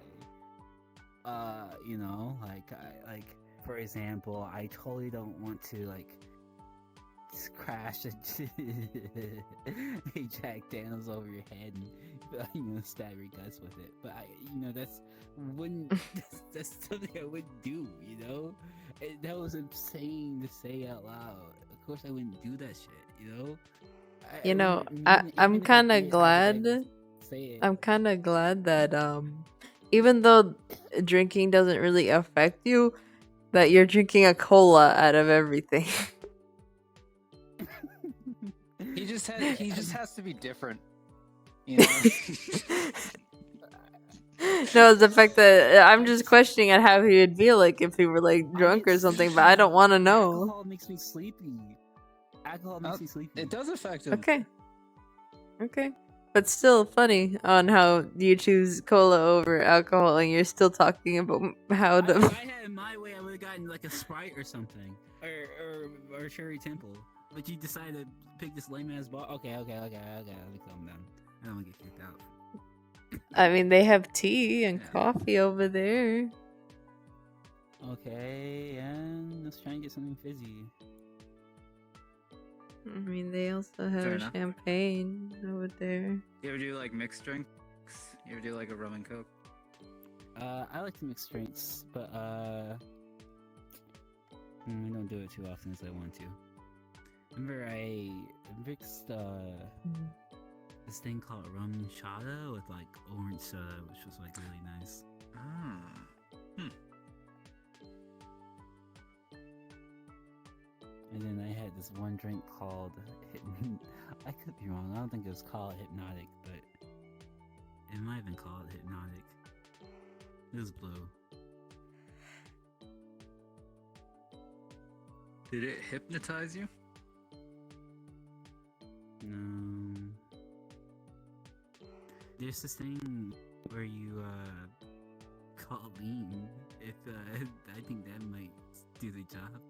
You know, like for example, I totally don't want to like just crash a Jack Daniels over your head and stab your guts with it. But that's something I wouldn't do. That was insane to say out loud. Of course, I wouldn't do that shit. I'm kind of glad. Say it. I'm kind of glad that even though drinking doesn't really affect you, that you're drinking a cola out of everything. He just has to be different. You know. No, it's the fact that I'm just questioning on how he would feel like if he were like drunk or something, but I don't want to know. Alcohol makes me sleepy. Alcohol makes me sleepy. It does affect him. Okay. But still funny on how you choose cola over alcohol and you're still talking about how If I the... had it my way, I would have gotten like a Sprite or something. Or Cherry Temple. But you decided to pick this lame ass bar. Okay. Let me calm down. I don't want to get kicked out. I mean, they have tea and coffee over there. Okay, and let's try and get something fizzy. I mean, they also Fair have enough. champagne over there. You ever do like mixed drinks? You ever do like a rum and coke? I like to mix drinks, but I don't do it too often as I want to. Remember, I mixed this thing called rum chata with like orange soda, which was like really nice. And then I had this one drink called I could be wrong. I don't think it was called Hypnotic, but it might have been called Hypnotic. It was blue. Did it hypnotize you? No. There's this thing where you call lean. If I think that might do the job.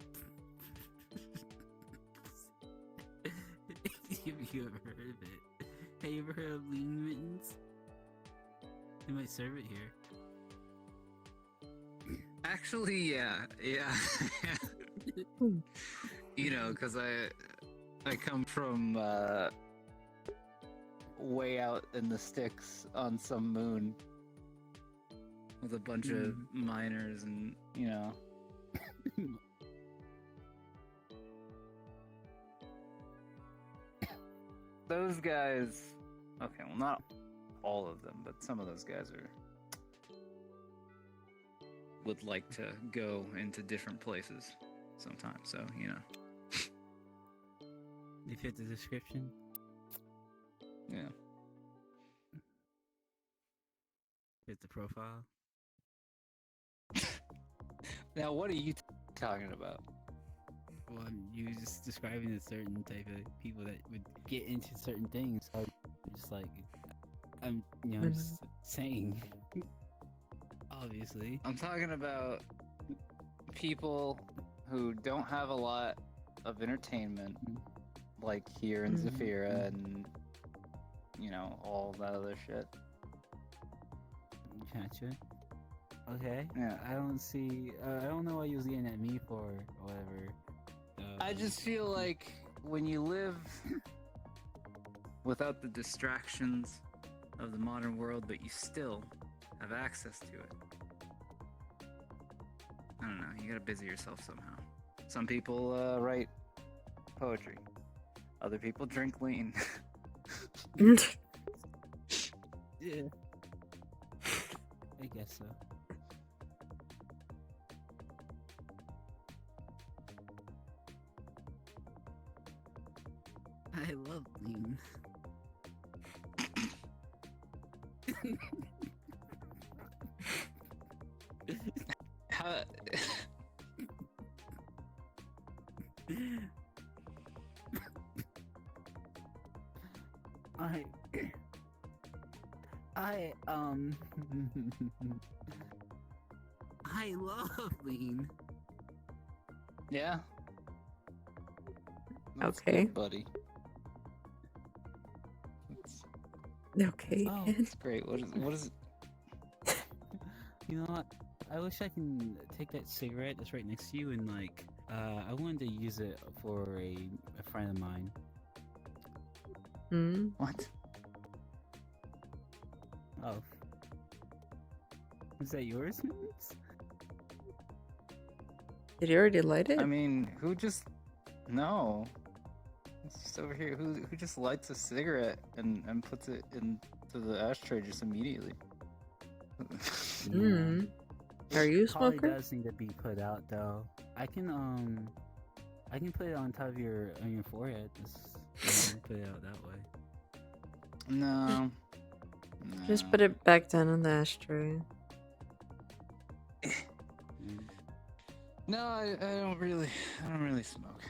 Have you ever heard of it? Have you ever heard of lean mittens? They might serve it here. Actually, yeah. Because I come from Way out in the sticks on some moon with a bunch of miners and those guys. Okay, well, not all of them, but some of those guys would like to go into different places sometimes. So They fit the description. Yeah. Fit the profile. Now, what are you talking about? Well, you were just describing a certain type of people that would get into certain things. So just like, I'm just saying. Obviously. I'm talking about people who don't have a lot of entertainment, like here in Zafira and, all that other shit. Gotcha. Okay. Yeah. I don't know what you was getting at me for, or whatever. I just feel like when you live without the distractions of the modern world, but you still have access to it. I don't know. You gotta busy yourself somehow. some people write poetry, other people drink lean. Yeah. I guess so. I love lean. How... I love lean. Yeah. That's Okay. good, buddy. That's, Okay. Oh. Ken. that's great. What is You know what? I wish I can take that cigarette that's right next to you and like, I wanted to use it for a friend of mine. Hmm. what? Oh. Is that yours, Mims? Did you already light it? I mean, who just no? It's just over here. Who just lights a cigarette and puts it into the ashtray just immediately? Hmm. Are you a Probably smoker? does need to be put out though. I can put it on top of your forehead. Just put it out that way. No. Just put it back down in the ashtray. No, I don't really smoke.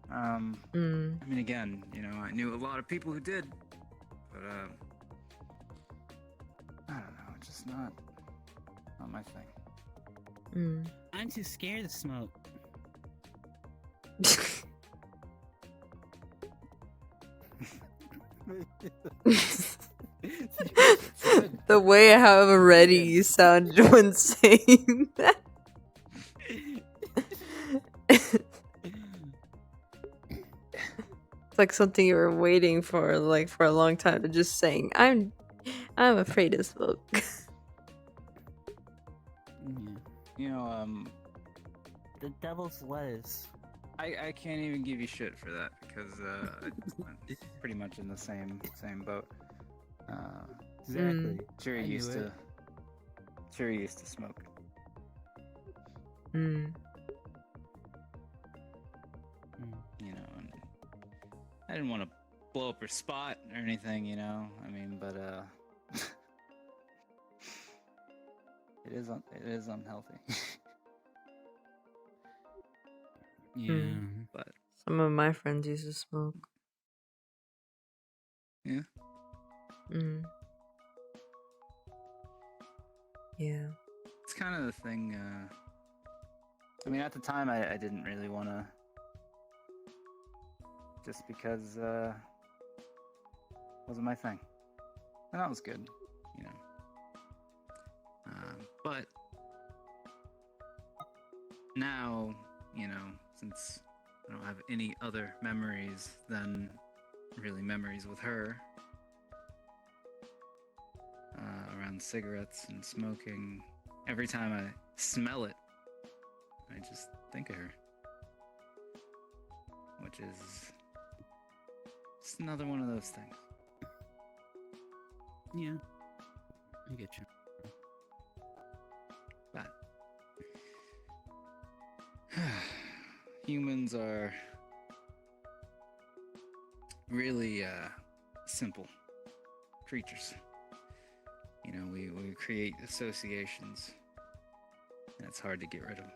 Hmm. I mean, again, you know, I knew a lot of people who did, but I don't know, it's just not my thing. Hmm. I'm too scared to smoke. The way how ready you sounded when saying that. It's like something you were waiting for, like for a long time, to just saying, I'm afraid to smoke. You know, The devil's lettuce. I can't even give you shit for that because I'm pretty much in the same boat. Exactly. Sure, I you knew used it. to smoke. Hmm. You know, and I didn't want to blow up her spot or anything, you know. I mean, but it is unhealthy. Yeah. But Some of my friends used to smoke. yeah. Hmm. Yeah. It's kind of the thing. I mean, at the time, I didn't really want to, just because wasn't my thing, and that was good, you know. But now, you know, since I don't have any other memories than really memories with her around cigarettes and smoking, every time I smell it, I just think of her, which is just another one of those things. Yeah. I get you. But humans are really simple creatures. You know, we create associations, and it's hard to get rid of them.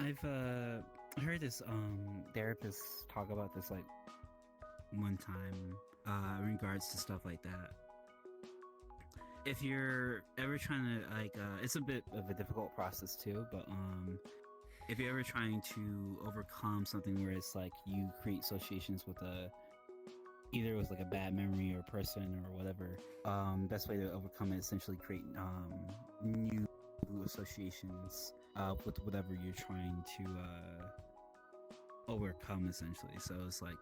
Yeah. I've heard this therapist talk about this like one time in regards to stuff like that. If you're ever trying to like it's a bit of a difficult process too, but if you're ever trying to overcome something where it's like you create associations with either with like a bad memory or person or whatever, best way to overcome it is essentially create new associations with whatever you're trying to overcome essentially. So it's like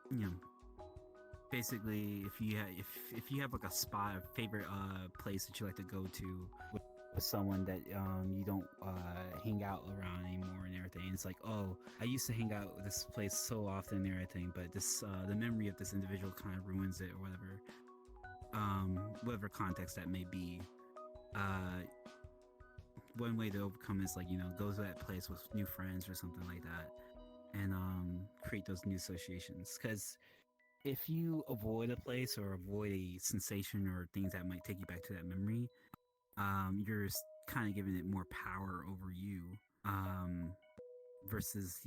you know, basically if you have like a spot, a favorite place that you like to go to with someone that you don't hang out around anymore and everything, it's like, oh, I used to hang out with this place so often and everything, but this the memory of this individual kind of ruins it or whatever context that may be. One way to overcome is like, you know, go to that place with new friends or something like that and create those new associations, because if you avoid a place or avoid a sensation or things that might take you back to that memory, you're kind of giving it more power over you, versus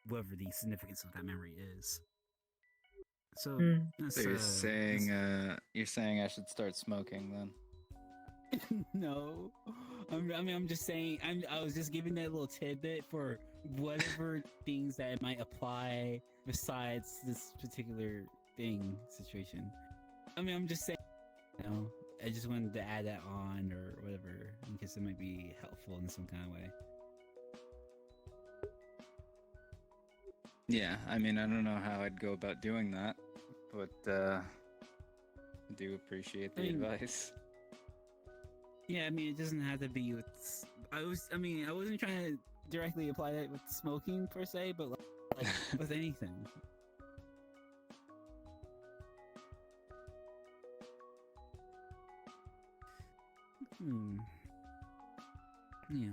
whatever the significance of that memory is. So Mm. that's, So that's- you're saying I should start smoking then? no, I'm just saying. I was just giving that little tidbit for whatever things that might apply besides this particular situation. I'm just saying. I just wanted to add that on or whatever in case it might be helpful in some kind of way. Yeah, I mean, I don't know how I'd go about doing that, but I do appreciate the advice. Yeah, I mean, it doesn't have to be with. I wasn't trying to directly apply that with smoking per se, but like with anything. Yeah.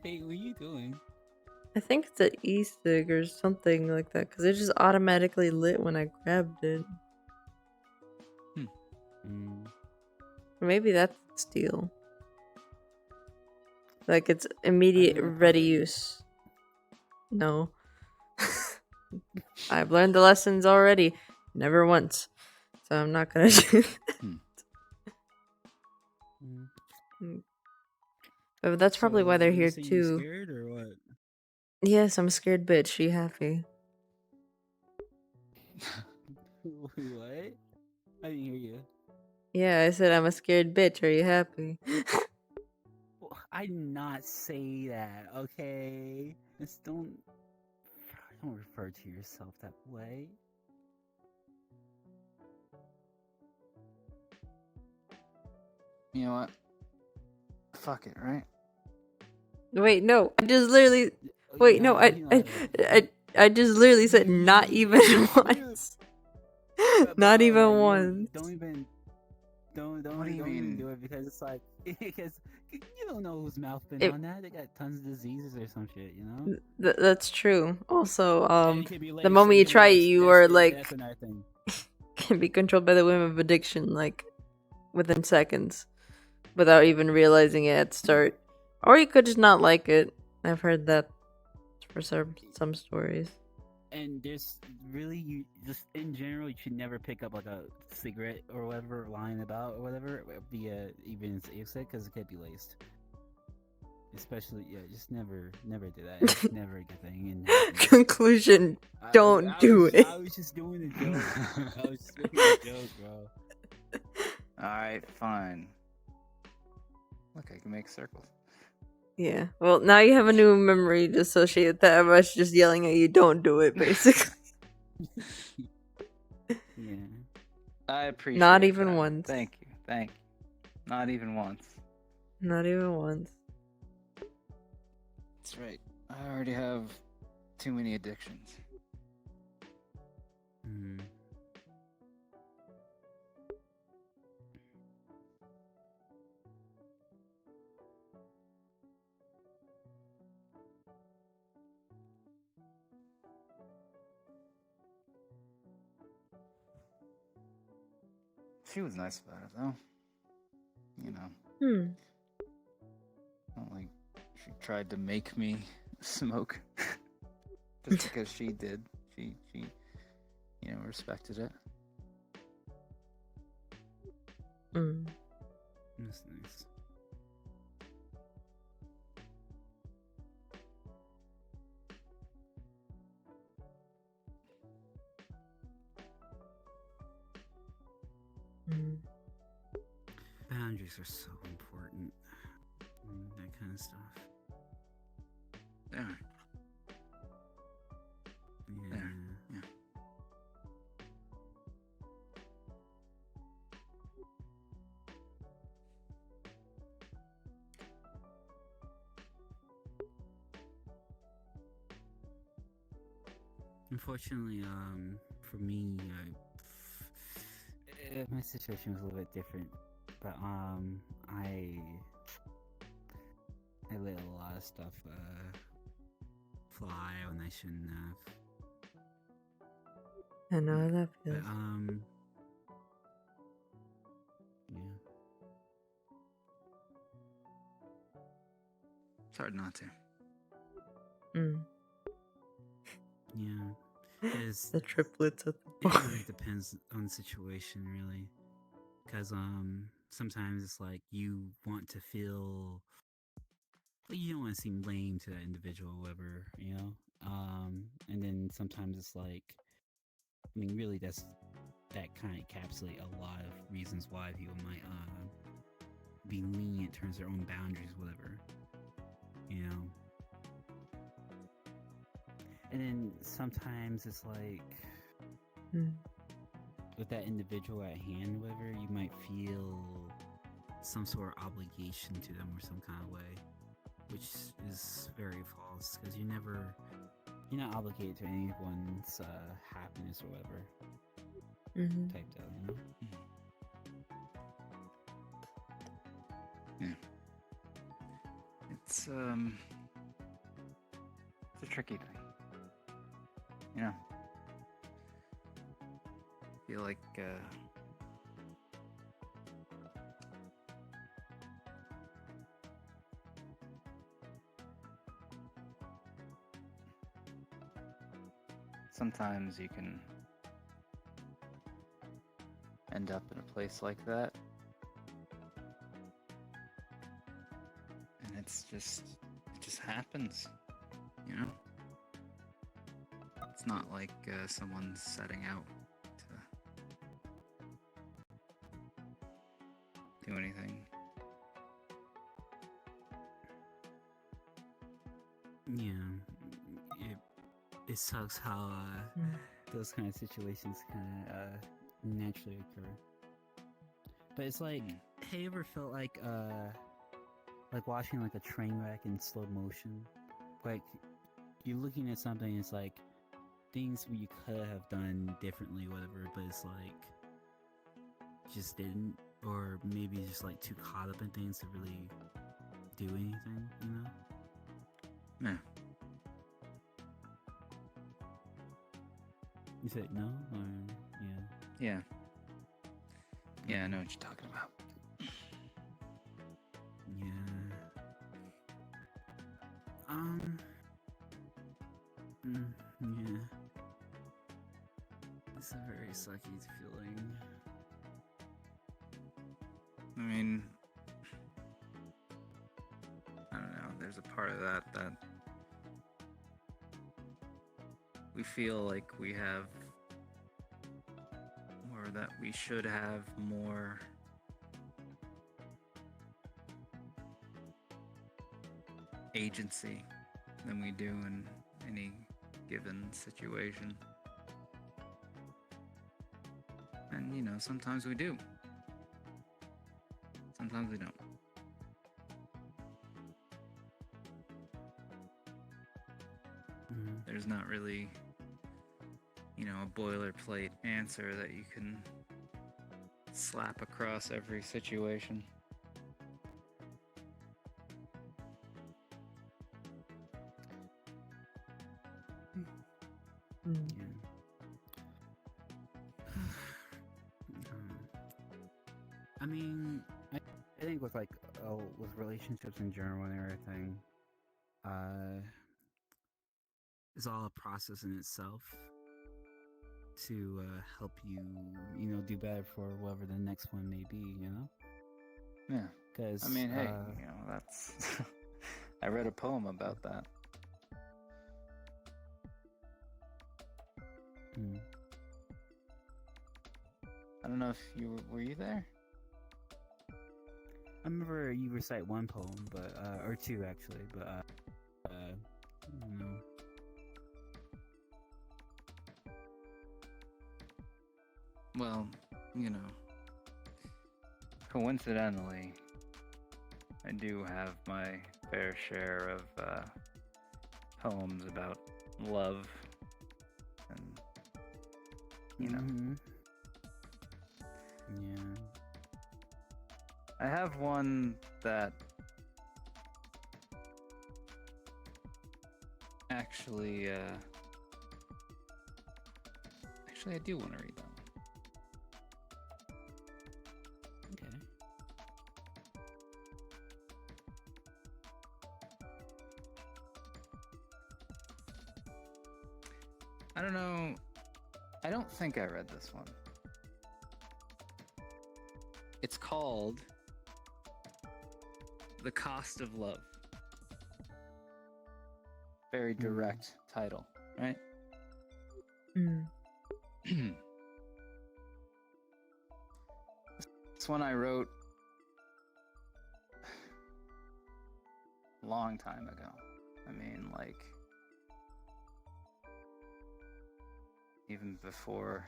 Hey, what are you doing? I think it's an e-cig or something like that, because it just automatically lit when I grabbed it. Maybe that's steal. Like it's immediate ready use. No. I've learned the lessons already. Never once. So I'm not gonna do that. But that's probably why they're you here say you too. scared or what? Yes, I'm a scared bitch. She happy. What? I didn't hear you. Yeah, I said I'm a scared bitch. Are you happy? I did not say that, okay? Just don't refer to yourself that way. You know what? Fuck it, right? Wait, no. I just literally. Wait, no. I just literally said not even once. Not even once. Don't What do you even mean? do it because it's like because you don't know whose mouth been on that. They got tons of diseases or some shit, you know. That's true. Also, And it could be the laced, moment it you could be try it, laced. you are That's like another thing. can be controlled by the whim of addiction, like within seconds, without even realizing it at start. Or you could just not like it. I've heard that for some stories. And there's really, you just in general, you should never pick up like a cigarette or whatever lying about or whatever via even cigarette because it could be laced. Especially, yeah, just never do that. It's never a good thing. And Conclusion: don't do it. I was just doing a joke. I was just making a joke, bro. Alright, fine. Look, I can make circles. Yeah. Well, now you have a new memory to associate with that. I was just yelling at you, don't do it, basically. Yeah. I appreciate Not even that. once. Thank you. Not even once. Not even once. That's right. I already have too many addictions. She was nice about it, though. You know. Not like she tried to make me smoke just because she did. She, respected it. That's nice. Boundaries are so important. That kind of stuff. They are. Yeah. Yeah. Unfortunately, for me, my situation was a little bit different, but I let a lot of stuff fly when I shouldn't have. I know how that But feels. yeah. It's hard not to. Yeah. Because The triplets at the it bar. really depends on the situation, really. Because sometimes it's like you want to feel like you don't want to seem lame to that individual, or whatever, you know. And then sometimes it's like, I mean, really, that kind of encapsulate a lot of reasons why people might be lenient in terms of their own boundaries, whatever, you know. And then sometimes it's like, with that individual at hand, whatever, you might feel some sort of obligation to them or some kind of way, which is very false, because you're not obligated to anyone's happiness or whatever. Type that, you know? Yeah. It's a tricky thing. You know? I feel like sometimes you can end up in a place like that, and it just happens, you know. It's not like someone's setting out to do anything. Yeah, it sucks how those kind of situations kind of naturally occur. But it's like, have you ever felt like watching like a train wreck in slow motion? Like you're looking at something, it's like things you could have done differently, whatever, but it's like just didn't, or maybe just like too caught up in things to really do anything, you know? Yeah. You said no, or yeah? Yeah, I know what you're talking about. Yeah. Yeah. It's a very sucky feeling. I mean, I don't know, there's a part of that we feel like we have, or that we should have more agency than we do in any given situation. And, you know, sometimes we do. Sometimes we don't. There's not really, you know, a boilerplate answer that you can slap across every situation. I mean, I think with like with relationships in general and everything, it's all a process in itself to help you, you know, do better for whatever the next one may be, you know? Yeah. Because I mean, hey, you know, that's I read a poem about that. I don't know if you were you there? I remember you recite one poem, but or two actually, but no. Well, you know, coincidentally, I do have my fair share of poems about love, and you know. Yeah. I have one that actually I do want to read that one. Okay. I don't know. I don't think I read this one. It's called The Cost of Love. Very direct title, right? Mm. This one I wrote a long time ago. I mean, like, even before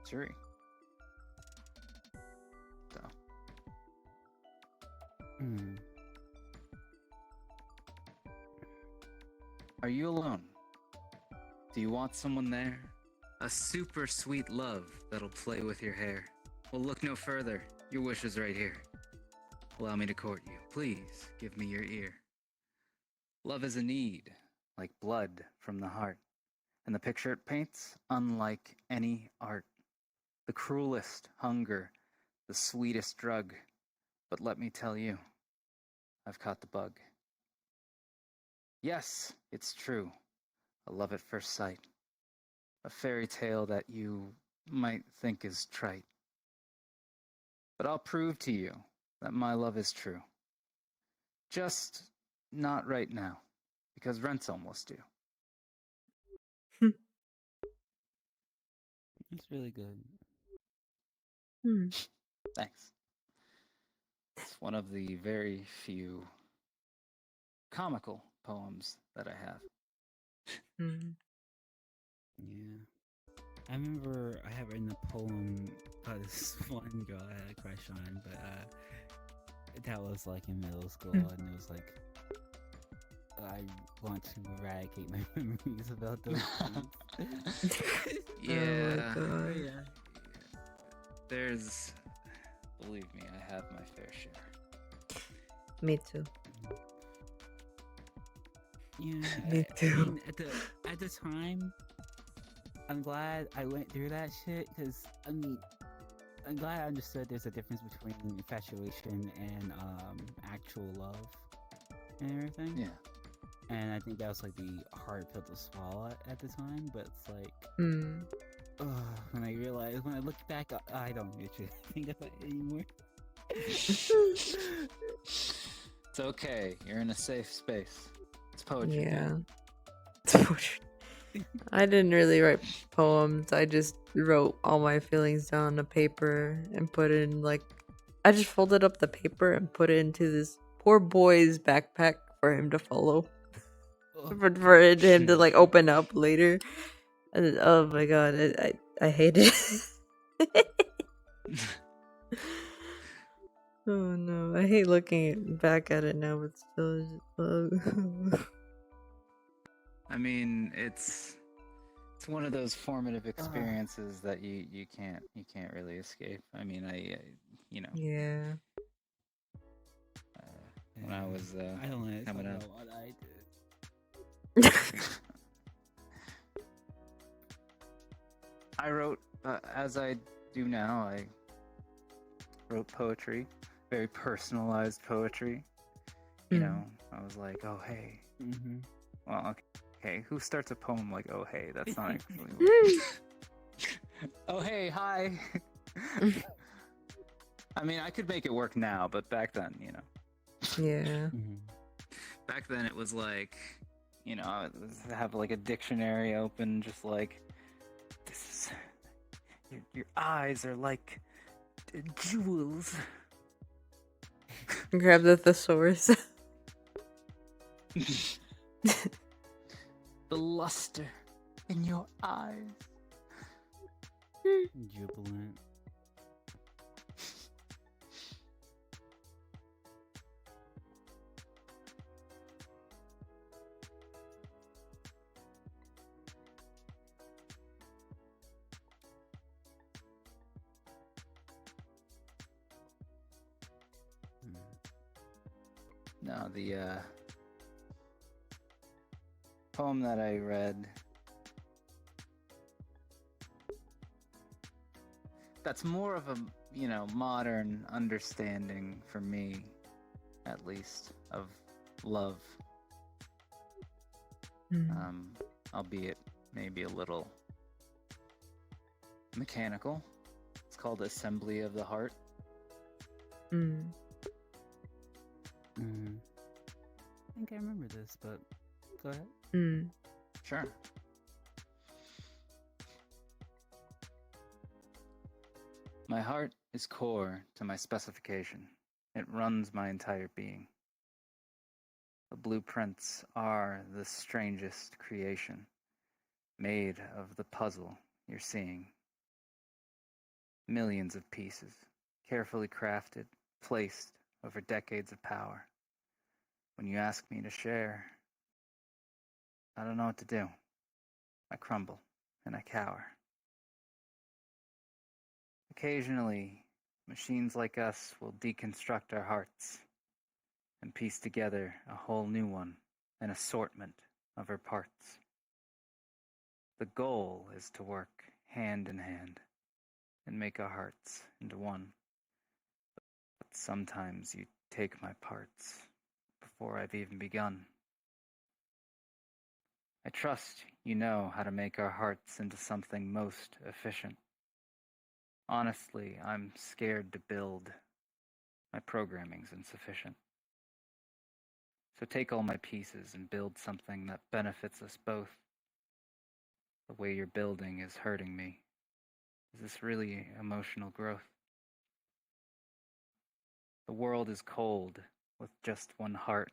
Suri. So. Are you alone? Do you want someone there? A super sweet love that'll play with your hair. Well, look no further. Your wish is right here. Allow me to court you. Please give me your ear. Love is a need, like blood from the heart. And the picture it paints, unlike any art. The cruelest hunger, the sweetest drug. But let me tell you, I've caught the bug. Yes, it's true. A love at first sight. A fairy tale that you might think is trite. But I'll prove to you that my love is true. Just not right now, because rent's almost due. It's really good. Thanks. It's one of the very few comical poems that I have. Yeah. I remember I had written a poem about this one girl I had a crush on, but that was like in middle school, and it was like, I want to eradicate my memories about those things. Yeah. Oh my god. Yeah. There's, believe me, I have my fair share. Me too. Yeah. Me I too. mean, at the time, I'm glad I went through that shit, because I mean, I'm glad I understood there's a difference between infatuation and actual love and everything. Yeah. And I think that was like the hard pill to swallow at the time, but it's like, when I realized, when I look back, I don't really think about it anymore. It's okay. You're in a safe space. It's poetry. Yeah. man. It's poetry. I didn't really write poems. I just wrote all my feelings down on a paper and put it in, like, I just folded up the paper and put it into this poor boy's backpack for him to follow. For him to like open up later. And, oh my god, I hate it. Oh no, I hate looking back at it now, but still. I mean, it's one of those formative experiences that you can't really escape. I mean, I you know, Yeah. when I was I don't want to talk coming up. about what I did. I wrote, as I do now, I wrote poetry, very personalized poetry. You know, I was like, oh, hey. Well, okay, who starts a poem like, oh, hey? That's not actually oh, hey, hi. I mean, I could make it work now, but back then, you know. Yeah. Back then, it was like, you know, I would have like a dictionary open, just like, this is, your eyes are like jewels. Grab the thesaurus. The luster in your eyes. Jubilant. No, the poem that I read, that's more of a, you know, modern understanding for me, at least, of love. Albeit maybe a little mechanical. It's called Assembly of the Heart. Mm. I think I remember this, but go ahead. Mm. Sure. My heart is core to my specification. It runs my entire being. The blueprints are the strangest creation, made of the puzzle you're seeing. Millions of pieces, carefully crafted, placed over decades of power. When you ask me to share, I don't know what to do. I crumble and I cower. Occasionally, machines like us will deconstruct our hearts and piece together a whole new one, an assortment of our parts. The goal is to work hand in hand and make our hearts into one. But sometimes you take my parts before I've even begun. I trust you know how to make our hearts into something most efficient. Honestly, I'm scared to build. My programming's insufficient. So take all my pieces and build something that benefits us both. The way you're building is hurting me. Is this really emotional growth? The world is cold with just one heart.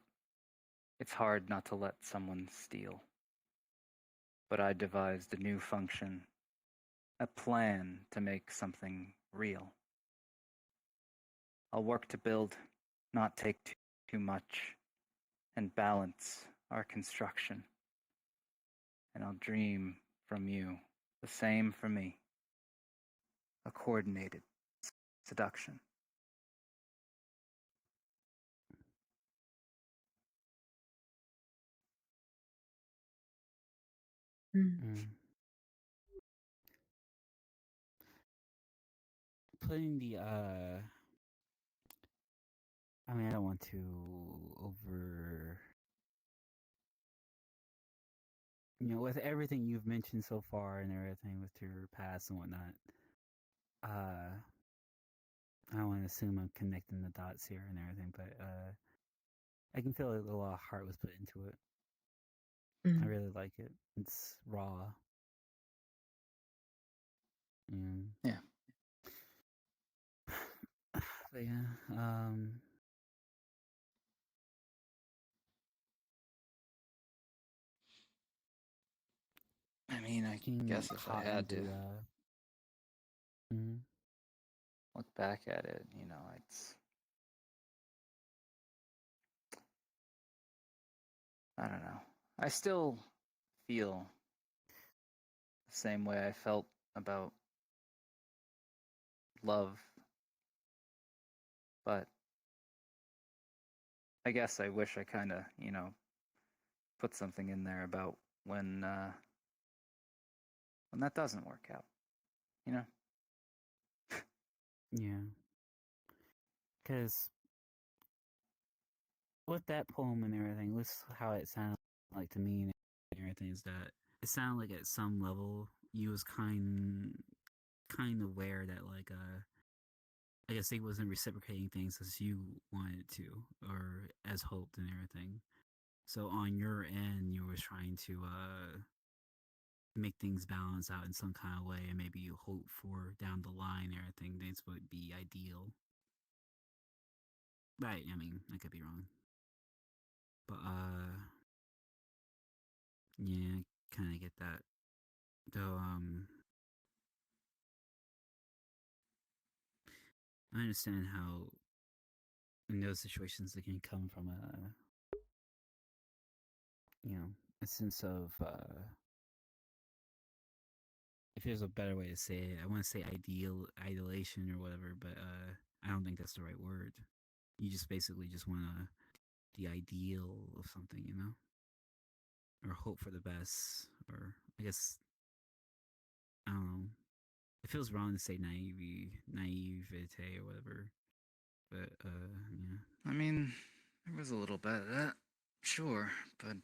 It's hard not to let someone steal. But I devised a new function, a plan to make something real. I'll work to build, not take too much, and balance our construction. And I'll dream from you, the same for me. A coordinated seduction. Putting the I mean, I don't want to with everything you've mentioned so far and everything with your past and whatnot, I don't want to assume I'm connecting the dots here and everything, but I can feel like a lot of heart was put into it. I really like it. It's raw. Yeah. But yeah, I mean, I guess if I caught had to into look back at it, it's... I don't know. I still feel the same way I felt about love, but I guess I wish I kind of, put something in there about when that doesn't work out, yeah. Because with that poem and everything, this how it sounded like to me and everything is that it sounded like at some level you was kind of aware that like I guess he wasn't reciprocating things as you wanted to or as hoped and everything. So on your end, you were trying to make things balance out in some kind of way, and maybe you hope for down the line everything things would be ideal. Right? I mean, I could be wrong, but yeah, kind of get that. Though I understand how in those situations it can come from a sense of if there's a better way to say it, I want to say idolation or whatever, but I don't think that's the right word. You just basically just want the ideal of something, or hope for the best, or I guess I don't know. It feels wrong to say naivete or whatever, but yeah. I mean, there was a little bit of that, sure, but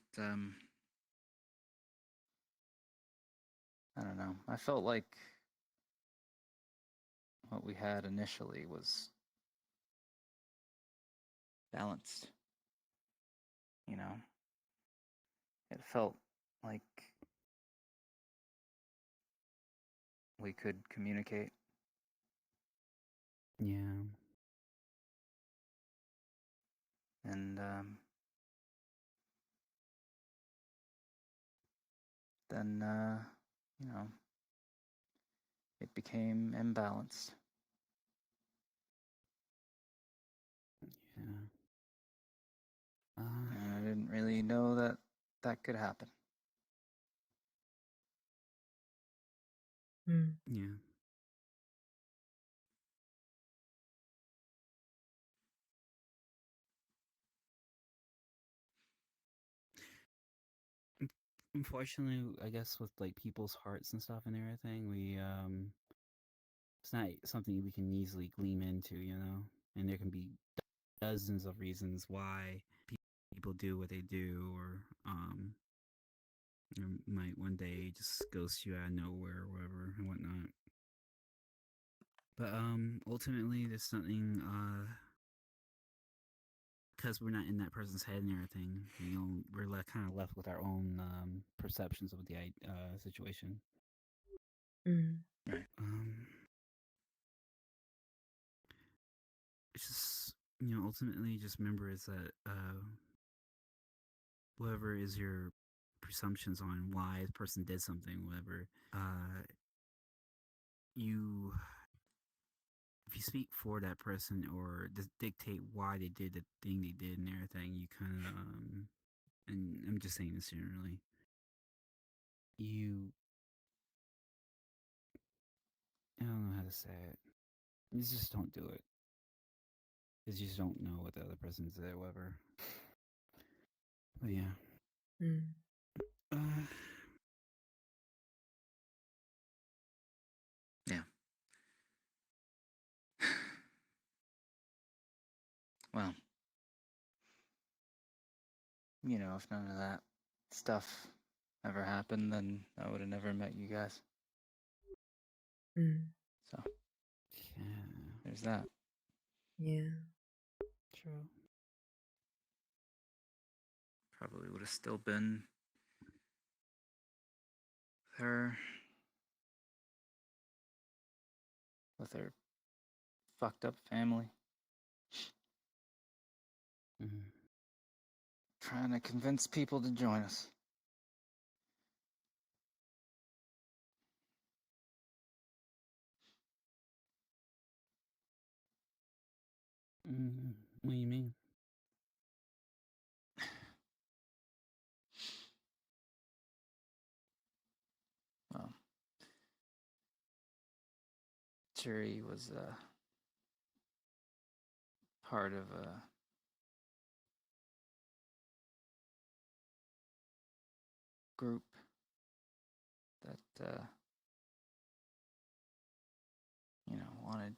I don't know. I felt like what we had initially was balanced. You know, it felt like we could communicate. Yeah. And then, you know, it became imbalanced. Yeah. And I didn't really know that that could happen. Yeah. Unfortunately, I guess with like people's hearts and stuff and everything, we it's not something we can easily gleam into, you know. And there can be dozens of reasons why people do what they do, or it might one day just ghost you out of nowhere or whatever and whatnot. But ultimately, there's something because we're not in that person's head and everything, you know, we're kind of left with our own perceptions of the situation. Right. It's just, you know, ultimately, just remember is that whatever is your presumptions on why a person did something, whatever, you if you speak for that person or dictate why they did the thing they did and everything, you kind of and I'm just saying this generally, you I don't know how to say it. You just don't do it. Because you just don't know what the other person's there, whatever. But yeah. Yeah. Well, you know, if none of that stuff ever happened, then I would have never met you guys. So, Yeah. there's that. Yeah. True. Probably would have still been her with her fucked up family. Trying to convince people to join us. What do you mean? Well, Churi was part of a group that you know wanted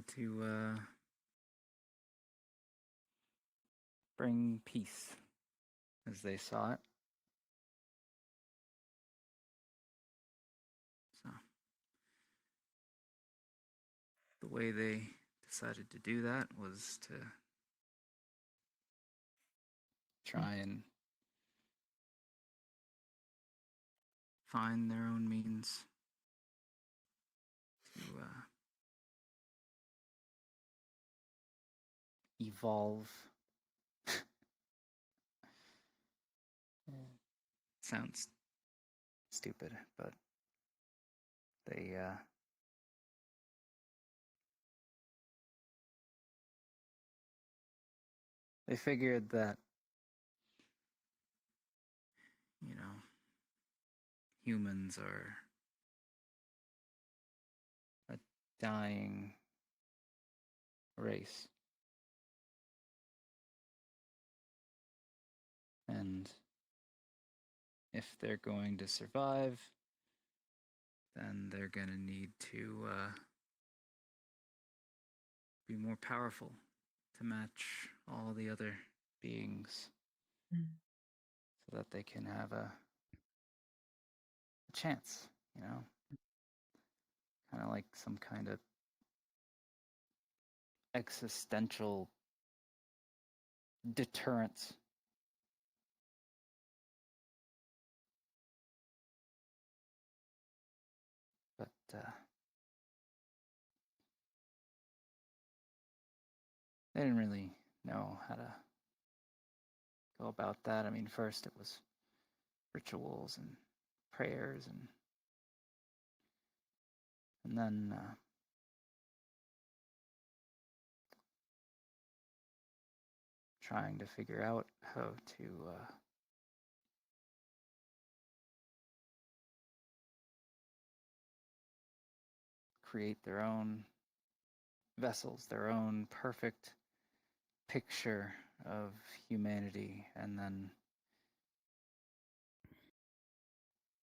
to bring peace as they saw it. So the way they decided to do that was to try and find their own means to evolve. Sounds stupid, but they figured that, you know, humans are a dying race. And if they're going to survive, then they're going to need to be more powerful to match all the other beings Mm. so that they can have a chance, you know? Kind of like some kind of existential deterrence. But they didn't really know how to go about that. I mean, first it was rituals and prayers, and then trying to figure out how to create their own vessels, their own perfect picture of humanity, and then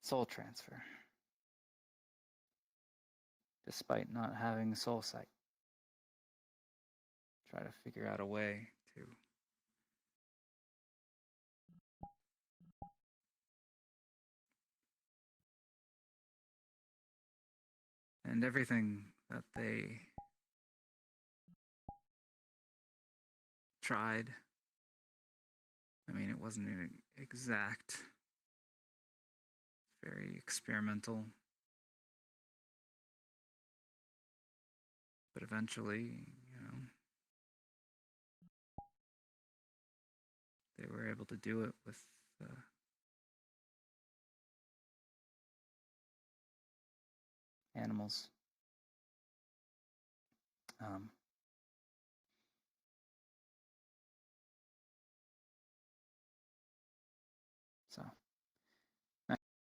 soul transfer, despite not having soul sight. Try to figure out a way to and everything that they tried. I mean, it wasn't an exact, very experimental, but eventually, they were able to do it with animals. So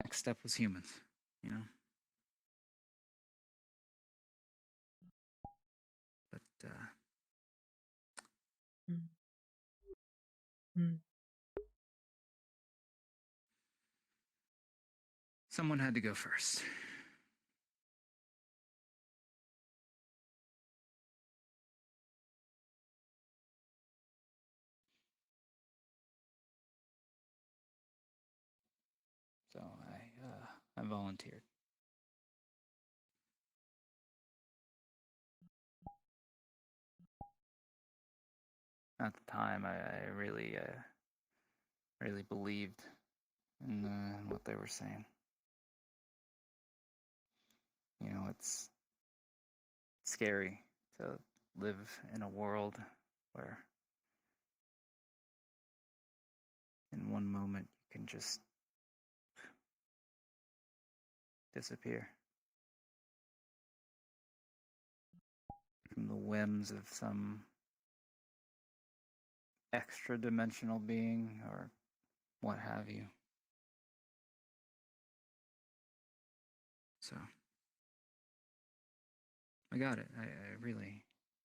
next step was humans, you know. But Mm. Mm. someone had to go first. So I volunteered. At the time, I really really believed in what they were saying. You know, it's scary to live in a world where in one moment you can just disappear from the whims of some extra dimensional being or what have you. So I got it.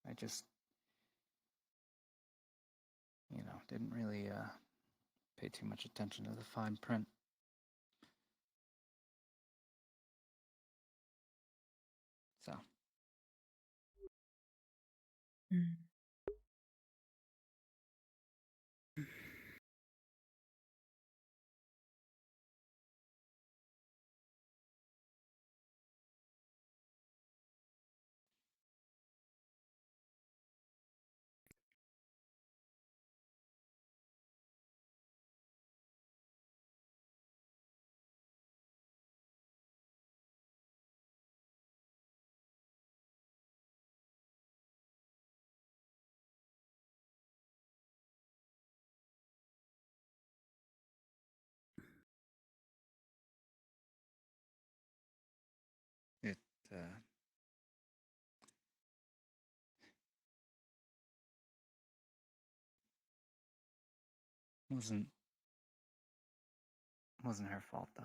I just, didn't really pay too much attention to the fine print. So Mm. it wasn't her fault though.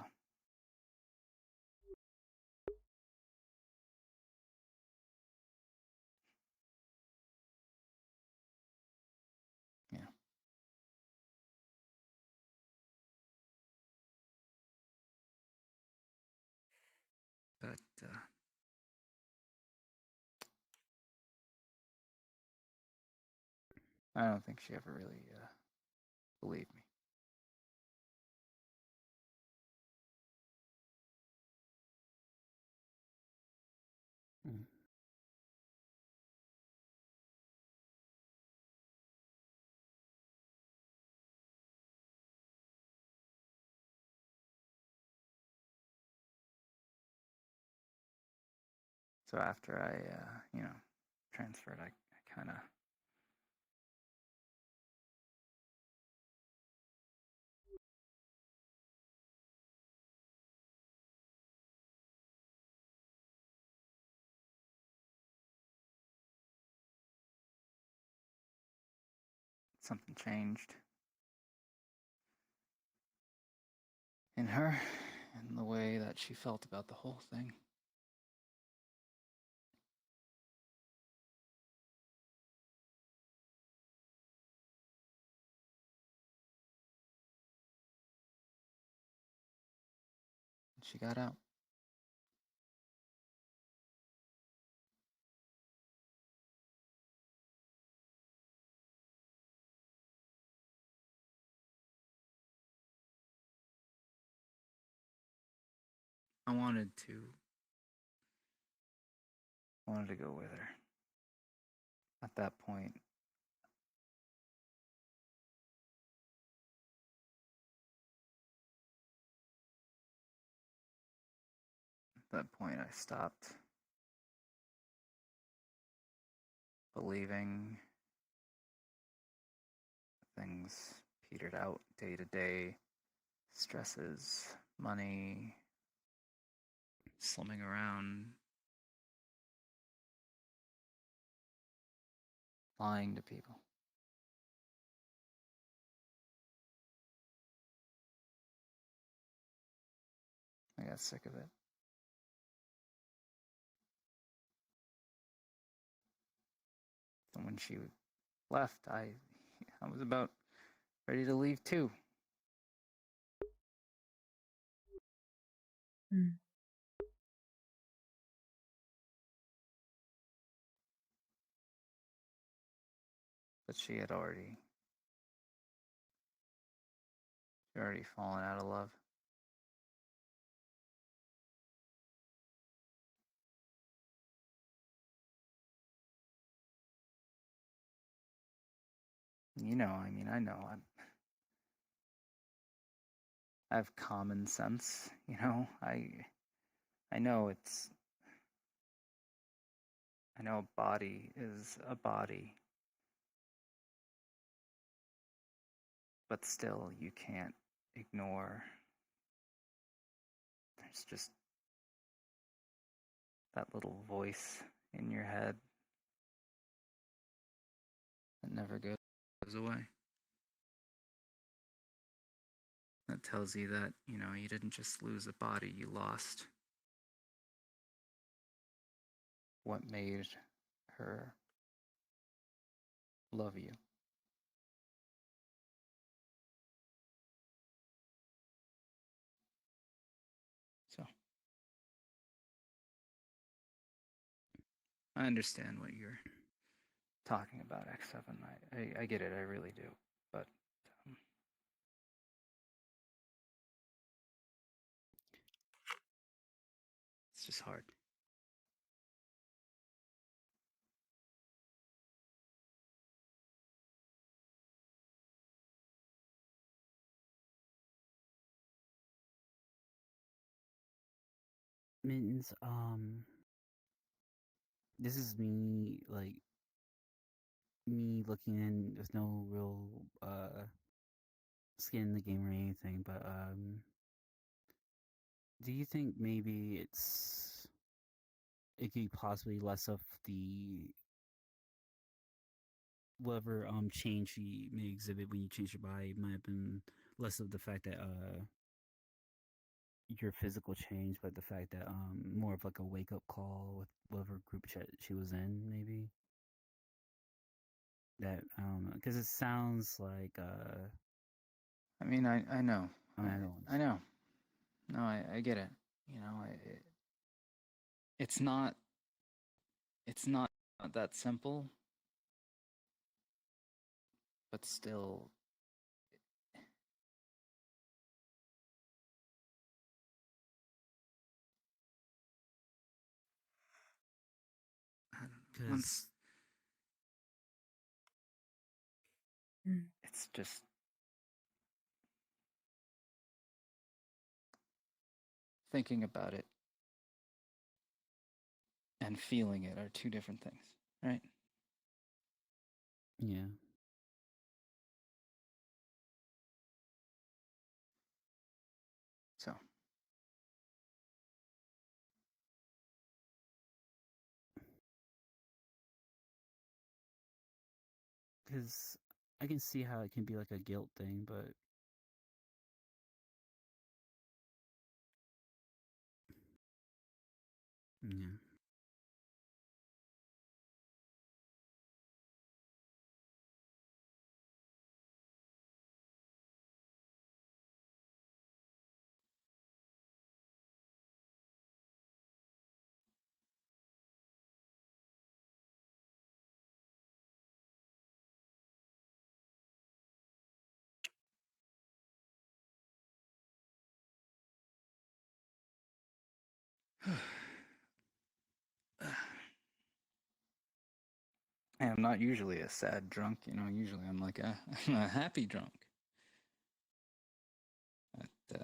Yeah. But I don't think she ever really Believe me. Mm. So after I, transferred, I kind of something changed in her and the way that she felt about the whole thing. She got out. I wanted to go with her. At that point, I stopped believing. Things petered out day to day. Stresses, money, slumming around, lying to people. I got sick of it. And when she left, I was about ready to leave too. Mm. But she had already fallen out of love. You know, I mean, I know. I have common sense, you know. I know I know a body is a body, but still you can't ignore. There's just that little voice in your head that never goes away. That tells you that, you didn't just lose a body, you lost what made her love you. So, I understand what you're talking about, X7. I get it, I really do. But, it's just hard. Mittens, this is me, me looking in. There's no real skin in the game or anything, but do you think maybe it could be possibly less of the whatever change you may exhibit when you change your body might have been less of the fact that your physical change, but the fact that more of like a wake up call with whatever group chat she was in, maybe. That I don't know, because it sounds like I mean, I know. I mean, I don't. I know. No, I get it. It's not that simple, but still, because it's just thinking about it and feeling it are two different things, right? yeah, So because I can see how it can be like a guilt thing, but yeah. and I'm not usually a sad drunk, you know. Usually I'm like I'm a happy drunk. But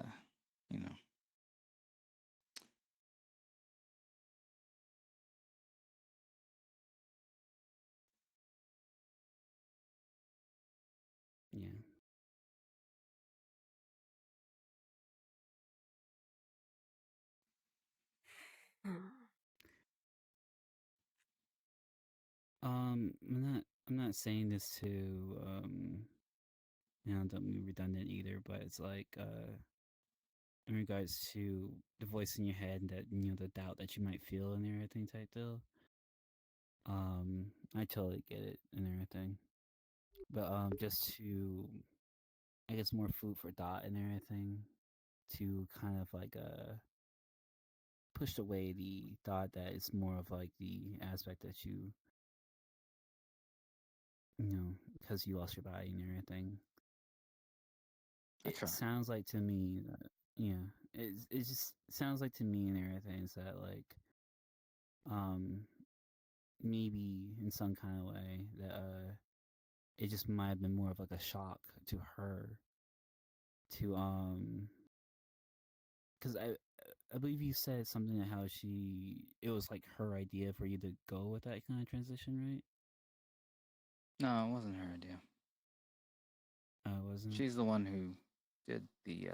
you know, Yeah. I'm not saying this to don't be redundant either, but it's like in regards to the voice in your head that the doubt that you might feel and everything type deal. I totally get it and everything. But just to I guess more food for thought and everything to kind of like push away the thought that it's more of like the aspect that because you lost your body and everything. I It try. sounds like to me that, yeah, it just sounds like to me and everything is that like um maybe in some kind of way that it just might have been more of like a shock to her to because I believe you said something how it was like her idea for you to go with that kind of transition, right? No, it wasn't her idea. Wasn't. She's the one who did the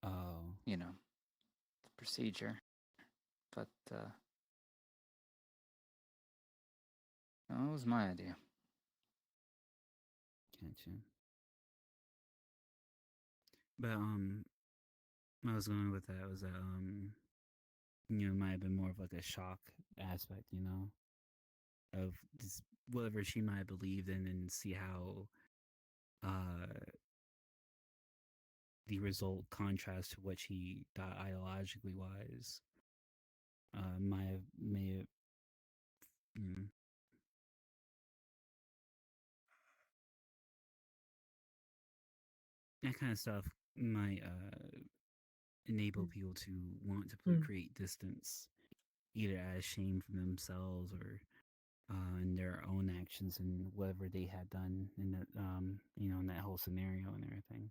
Oh. you know, the procedure. But no, it was my idea. Gotcha. But I was going with that was that it might have been more of like a shock aspect, of just whatever she might have believed in and see how uh the result contrasts to what she thought ideologically wise. May have you know, that kind of stuff might enable people to want to create distance, either as shame from themselves or in their own actions and whatever they had done in that in that whole scenario and everything.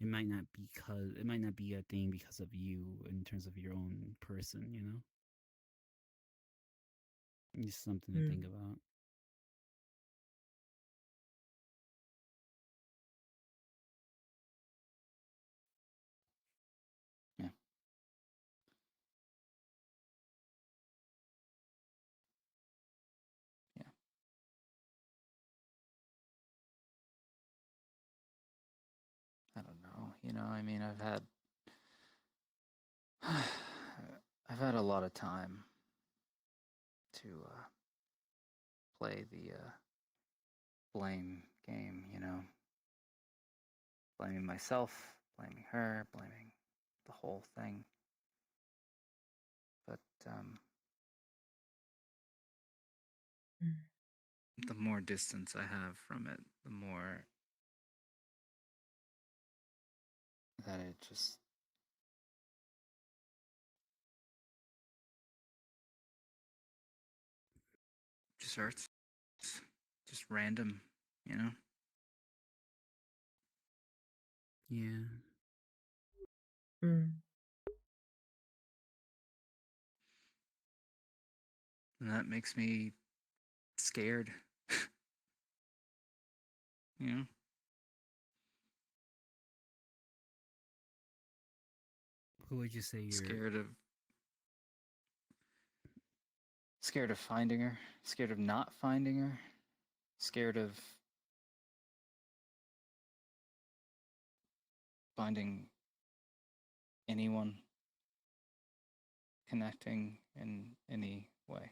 It might not be a thing because of you in terms of your own person. Just something to think about. Yeah. Yeah. I don't know. I mean, I've had a lot of time to play the blame game, blaming myself, blaming her, blaming the whole thing. But the more distance I have from it, the more that it just just hurts. Just random, you know? Yeah. Mm. And that makes me scared. You know? Who would you say you're scared of finding her, scared of not finding her, scared of finding anyone, connecting in any way.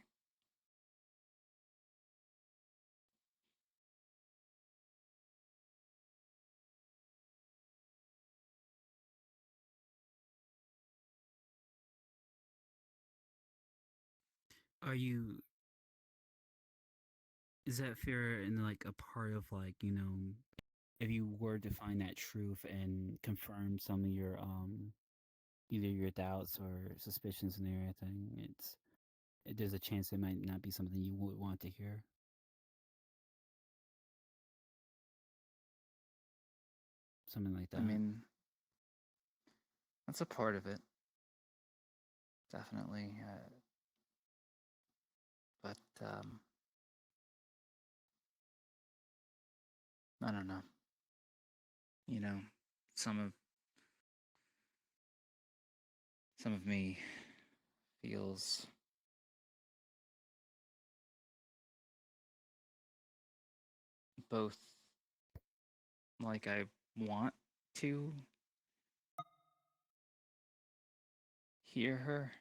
Is that fear in like a part of like, you know, if you were to find that truth and confirm some of your either your doubts or suspicions and everything, there's a chance it might not be something you would want to hear. Something like that. I mean, that's a part of it. Definitely. But I don't know. You know, some of me feels both like I want to hear her.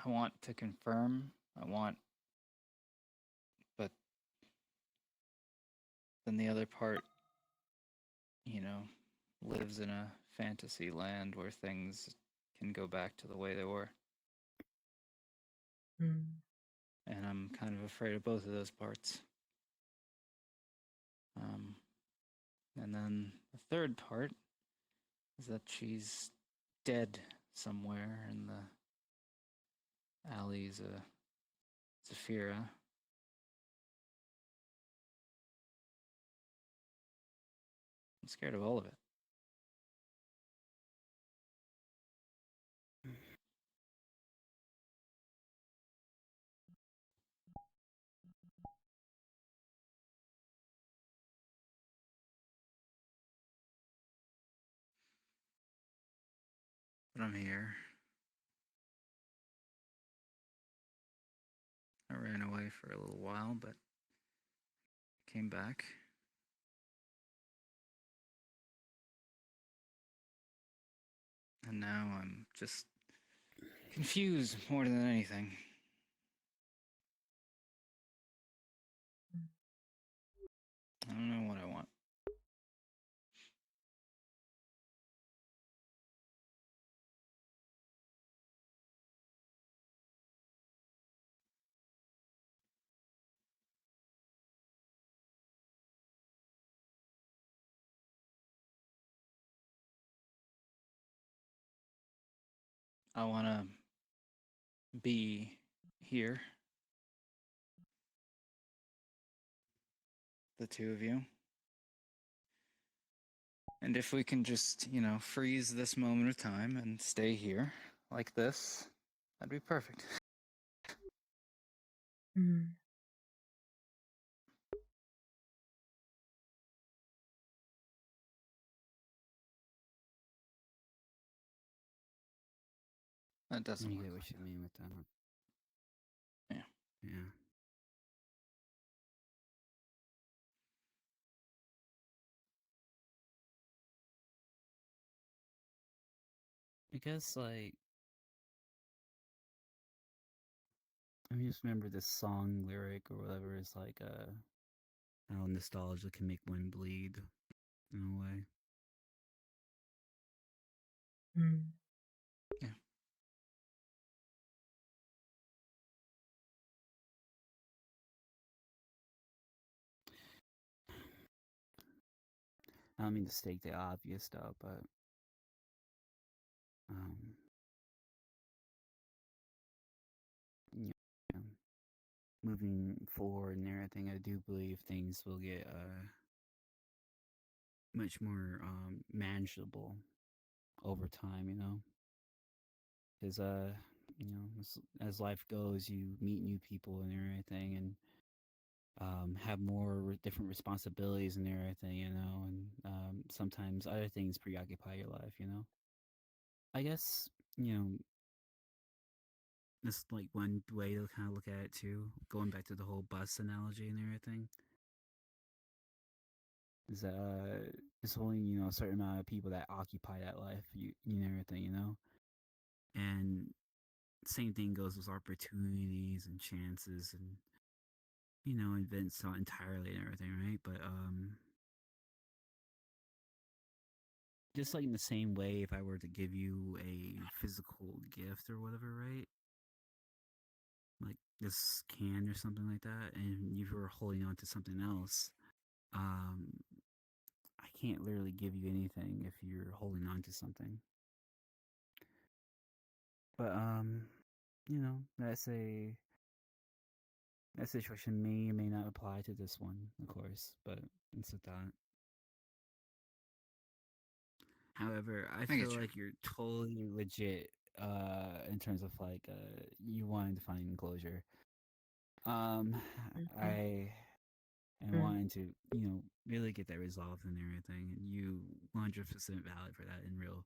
I want to confirm. But then the other part, you know, lives in a fantasy land where things can go back to the way they were. Mm. And I'm kind of afraid of both of those parts. And then the third part is that she's dead somewhere in the alleys of Zafira. I'm scared of all of it. But I'm here. I ran away for a little while, but came back. And now I'm just confused more than anything. I don't know what I want. I want to be here. The two of you. And if we can just, you know, freeze this moment of time and stay here like this, that'd be perfect. Mm. That doesn't You work get what like you mean with that. Yeah. Yeah. I guess like I mean, just remember this song lyric or whatever is like how nostalgia can make one bleed in a way. Mm. Yeah. I don't mean to state the obvious stuff, but um moving forward and everything, I do believe things will get much more manageable over time. Because as life goes, you meet new people and everything, and have more different responsibilities and everything, and sometimes other things preoccupy your life. I guess, that's like one way to kind of look at it too, going back to the whole bus analogy and everything, is that it's only, a certain amount of people that occupy that life, everything. And same thing goes with opportunities and chances and, events, not entirely and everything, right? But just like in the same way, if I were to give you a physical gift or whatever, right? Like this can or something like that, and you were holding on to something else, um, I can't literally give you anything if you're holding on to something. But that situation may or may not apply to this one, of course, but it's a thought. However, I feel like you're totally legit in terms of like you wanting to find closure. I am wanting to, really get that resolved and everything, and you 100% valid for that in real.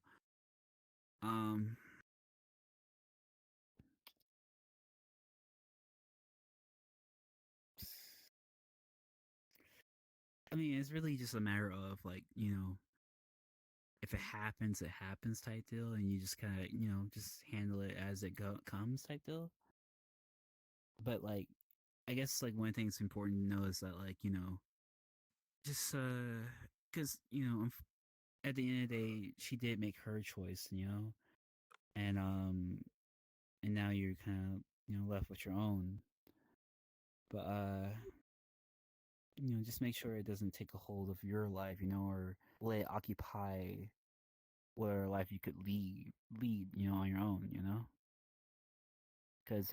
I mean, it's really just a matter of like, if it happens type deal, and you just kind of, just handle it as it comes type deal. But like, I guess like one thing that's important to know is that like, just because at the end of the day, she did make her choice, and now you're kind of left with your own. But just make sure it doesn't take a hold of your life, or let it occupy whatever life you could lead, on your own, because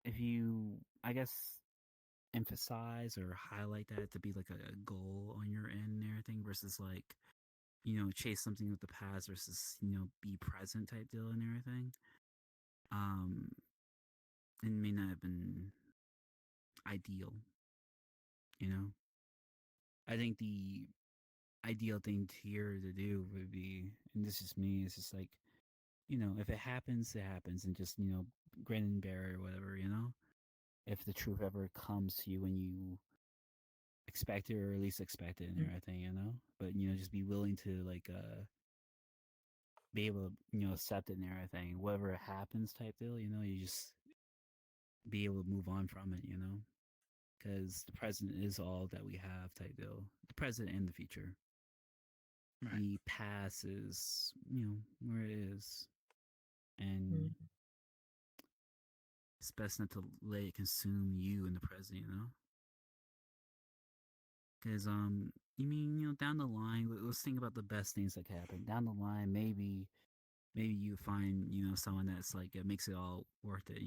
if you, I guess, emphasize or highlight that to be like a goal on your end and everything versus like, chase something with the past versus, be present type deal and everything, it may not have been ideal, I think the ideal thing here to do would be, and this is me, it's just like, if it happens, it happens, and just, grin and bear it or whatever, if the truth ever comes to you when you expect it, or at least expect it and everything, but, just be willing to like, be able to, accept it and everything, whatever happens type deal, you just be able to move on from it, because the present is all that we have type deal, the present and the future. Right. The past is, where it is, and it's best not to let it consume you in the present, because down the line, let's think about the best things that could happen down the line. Maybe you find someone that's like, it makes it all worth it,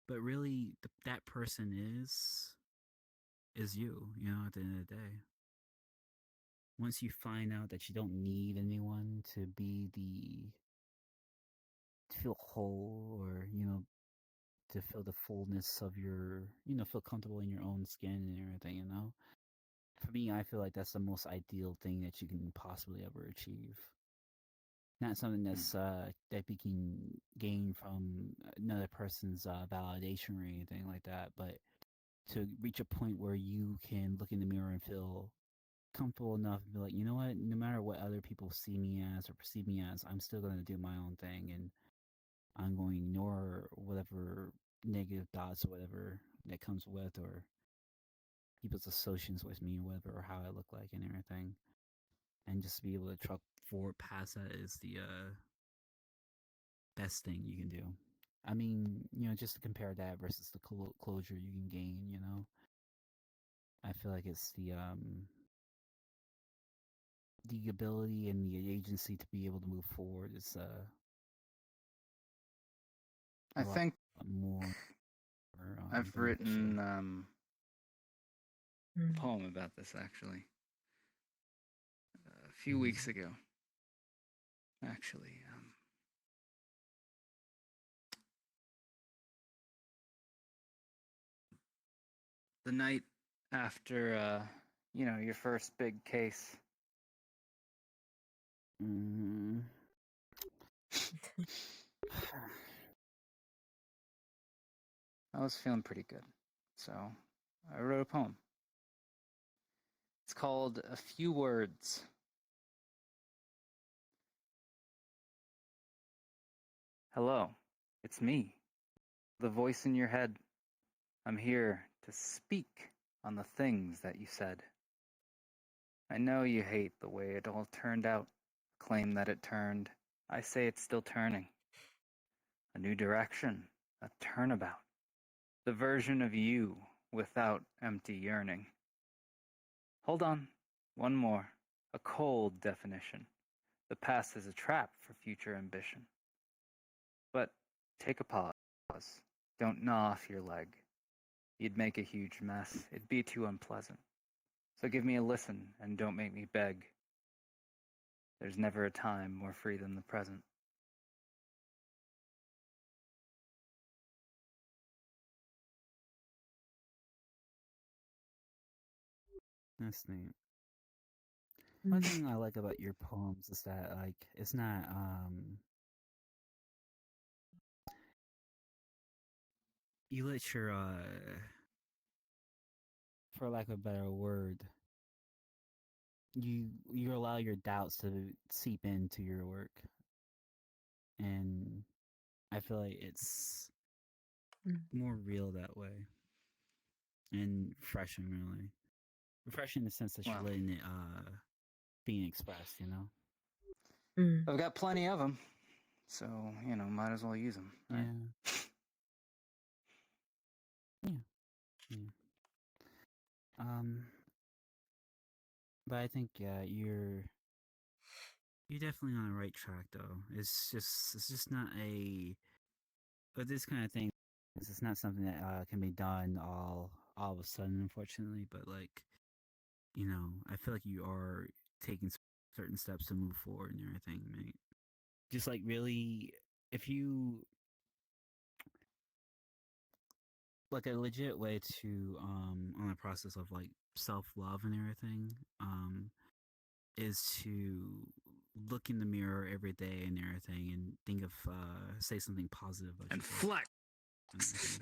but really that person is you, at the end of the day. Once you find out that you don't need anyone to feel whole, or to feel the fullness of your, feel comfortable in your own skin and everything, for me, I feel like that's the most ideal thing that you can possibly ever achieve. Not something that's that you can gain from another person's validation or anything like that, but to reach a point where you can look in the mirror and feel comfortable enough to be like, you know what, no matter what other people see me as or perceive me as, I'm still going to do my own thing, and I'm going to ignore whatever negative thoughts or whatever that comes with, or people's associations with me, or whatever, or how I look like and everything, and just be able to truck forward past that is the best thing you can do. I mean, just to compare that versus the closure you can gain, I feel like it's the ability and the agency to be able to move forward is I think more I've beneficial. written a Mm. poem about this actually a few weeks ago. Actually, the night after your first big case. Mm. I was feeling pretty good, so I wrote a poem. It's called A Few Words. Hello, it's me, the voice in your head. I'm here to speak on the things that you said. I know you hate the way it all turned out, claim that it turned. I say it's still turning. A new direction, a turnabout. The version of you without empty yearning. Hold on, one more. A cold definition. The past is a trap for future ambition. But take a pause. Don't gnaw off your leg. You'd make a huge mess. It'd be too unpleasant. So give me a listen and don't make me beg. There's never a time more free than the present. That's neat. One thing I like about your poems is that like it's not you let your for lack of a better word, you allow your doubts to seep into your work. And I feel like it's more real that way. And refreshing really. Refreshing in the sense that you're Wow. letting it being expressed, you know? I've got plenty of them, so might as well use them. Right? Yeah. But I think you're definitely on the right track though. It's just not a but this kind of thing it's not something that can be done all of a sudden, unfortunately. But like I feel like you are taking certain steps to move forward and everything, mate. Just like really, if you like a legit way to on the process of like self-love and everything is to look in the mirror every day and everything and think of say something positive about and yourself. flex.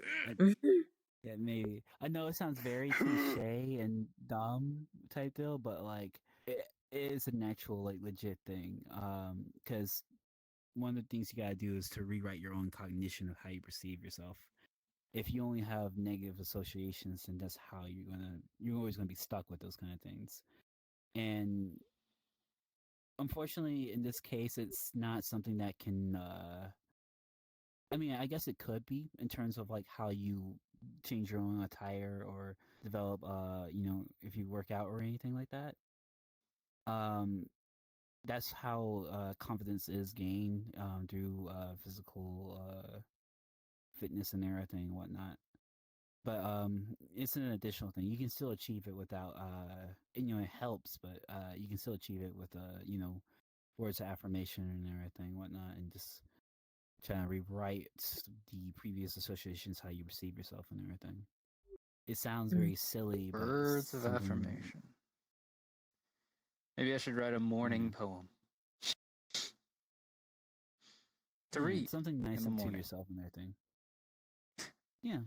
Yeah, maybe. I know it sounds very cliche and dumb type deal, but like it is a natural, like legit thing. Because one of the things you gotta do is to rewrite your own cognition of how you perceive yourself. If you only have negative associations, then that's how you're always gonna be stuck with those kind of things. And unfortunately, in this case, it's not something that can. I mean, I guess it could be in terms of like how you change your own attire or develop, if you work out or anything like that. Um, that's how confidence is gained through physical fitness and everything and whatnot. But it's an additional thing. You can still achieve it without, it helps, but you can still achieve it with, words of affirmation and everything, whatnot, and just trying to rewrite the previous associations how you perceive yourself and everything. It sounds very silly, but Words of something... affirmation. Maybe I should write a morning poem to read. Something nice in the to morning. yourself and everything. Yeah,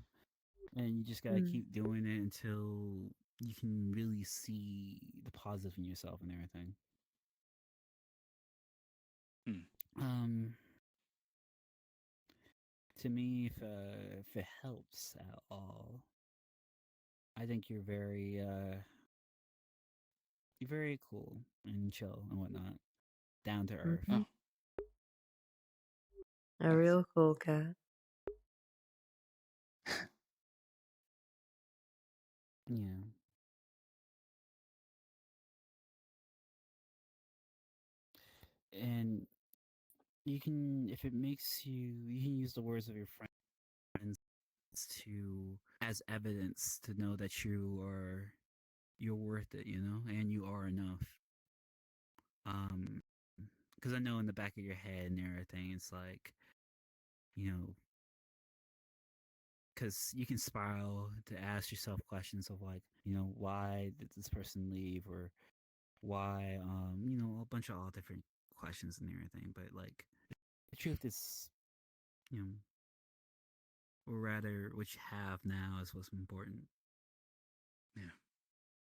and you just gotta keep doing it until you can really see the positive in yourself and everything. To me, if it helps at all, I think you're very cool and chill and whatnot, down to earth. Mm-hmm. A real cool cat. Yeah. And you can, if it makes you, you can use the words of your friends to as evidence to know that you're worth it, and you are enough. Because I know in the back of your head and everything, it's like, you know, because you can spiral to ask yourself questions of like, why did this person leave, or why, a bunch of all different questions and everything. But like, the truth is, you know, or rather, what you have now is what's important. Yeah,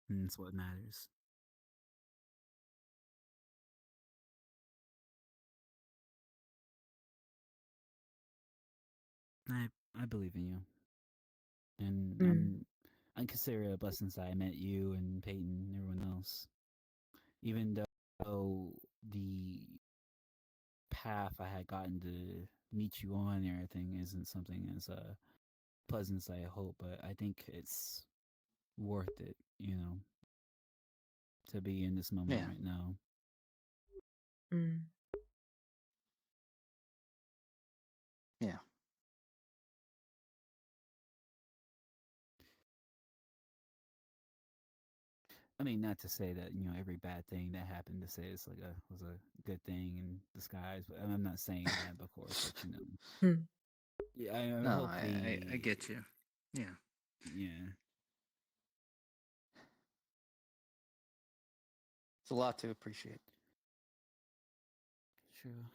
and it's what matters. I believe in you, and I consider it a blessing that I met you and Peyton and everyone else. Even though the path I had gotten to meet you on and everything isn't something as pleasant as I hope, but I think it's worth it, to be in this moment right now. Yeah. I mean, not to say that every bad thing that happened to say it's like was a good thing in disguise, but I'm not saying that, of course. But yeah, I hope I get you. Yeah. Yeah. It's a lot to appreciate. True.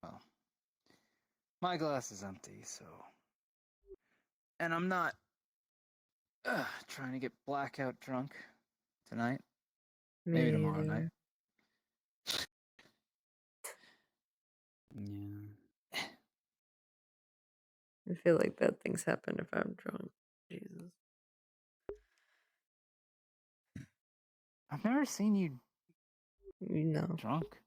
Well, my glass is empty, so. And I'm not trying to get blackout drunk tonight. Maybe tomorrow night. Yeah. I feel like bad things happen if I'm drunk. Jesus. I've never seen you drunk.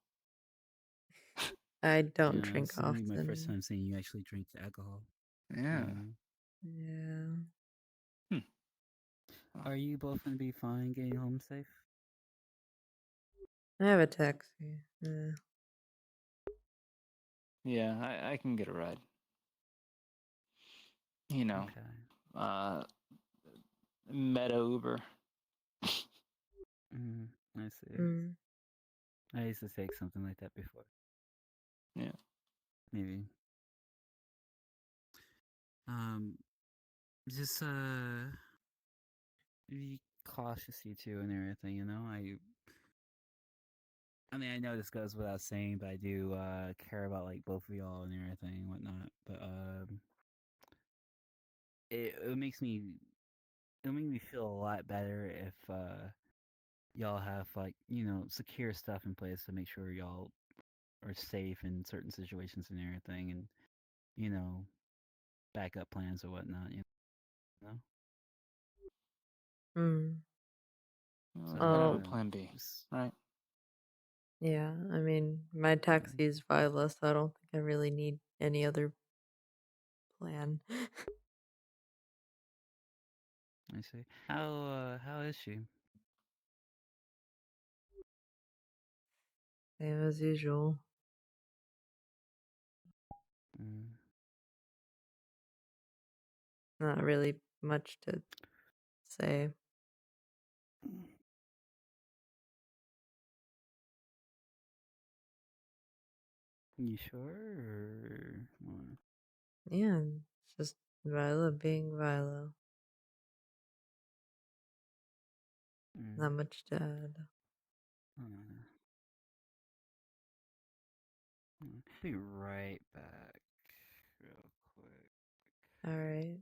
I Yeah, don't drink this will be my first often. time seeing you actually drink alcohol. Yeah. Yeah. Are you both gonna be fine getting home safe? I have a taxi. Yeah. Yeah, I can get a ride. Meta Uber. I see. I used to take something like that before. Yeah. Maybe. Just be cautious, you two, and everything. I mean, I know this goes without saying, but I do care about like both of y'all and everything and whatnot. But it makes me feel a lot better if y'all have like secure stuff in place to make sure y'all are safe in certain situations and everything, and backup plans or whatnot. Well, So, I gotta have a plan B, right? Yeah, I mean, my taxi is Viola, so I don't think I really need any other plan. I see. How is she? Same as usual. Not really much to say. You sure? Or what? Yeah, it's just Viola being Viola. Not much to add. Be right back, real quick. All right.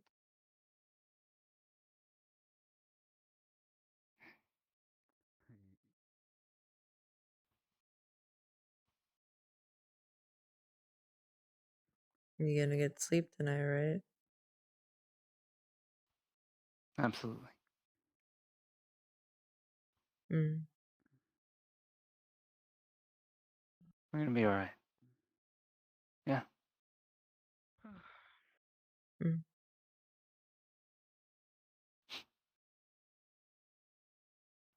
You gonna get sleep tonight, right? Absolutely. Mm. We're gonna be all right. Yeah. Mm.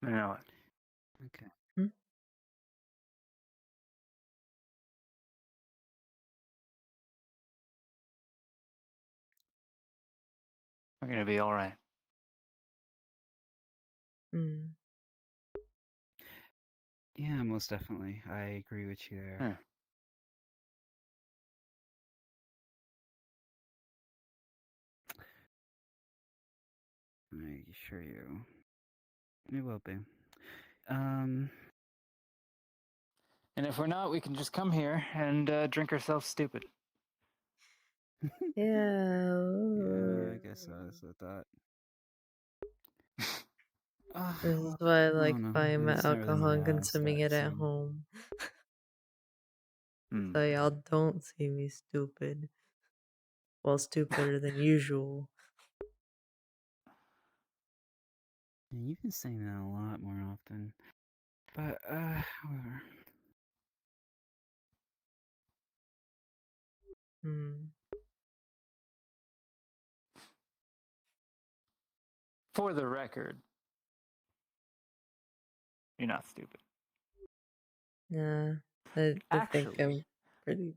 I know it. Okay. We're gonna be all right. Mm. Yeah, most definitely. I agree with you there. Yeah. I assure you, it will be. Um, And if we're not, we can just come here and drink ourselves stupid. yeah, I guess that's what I thought. This is why I like don't know. buying my It's not really alcohol my and consuming it at so- home. Hmm. So y'all don't see me stupid. Well, stupider than usual. Yeah, you've been saying that a lot more often. But whatever. Hmm. For the record, you're not stupid. Nah, I think Actually, I'm pretty.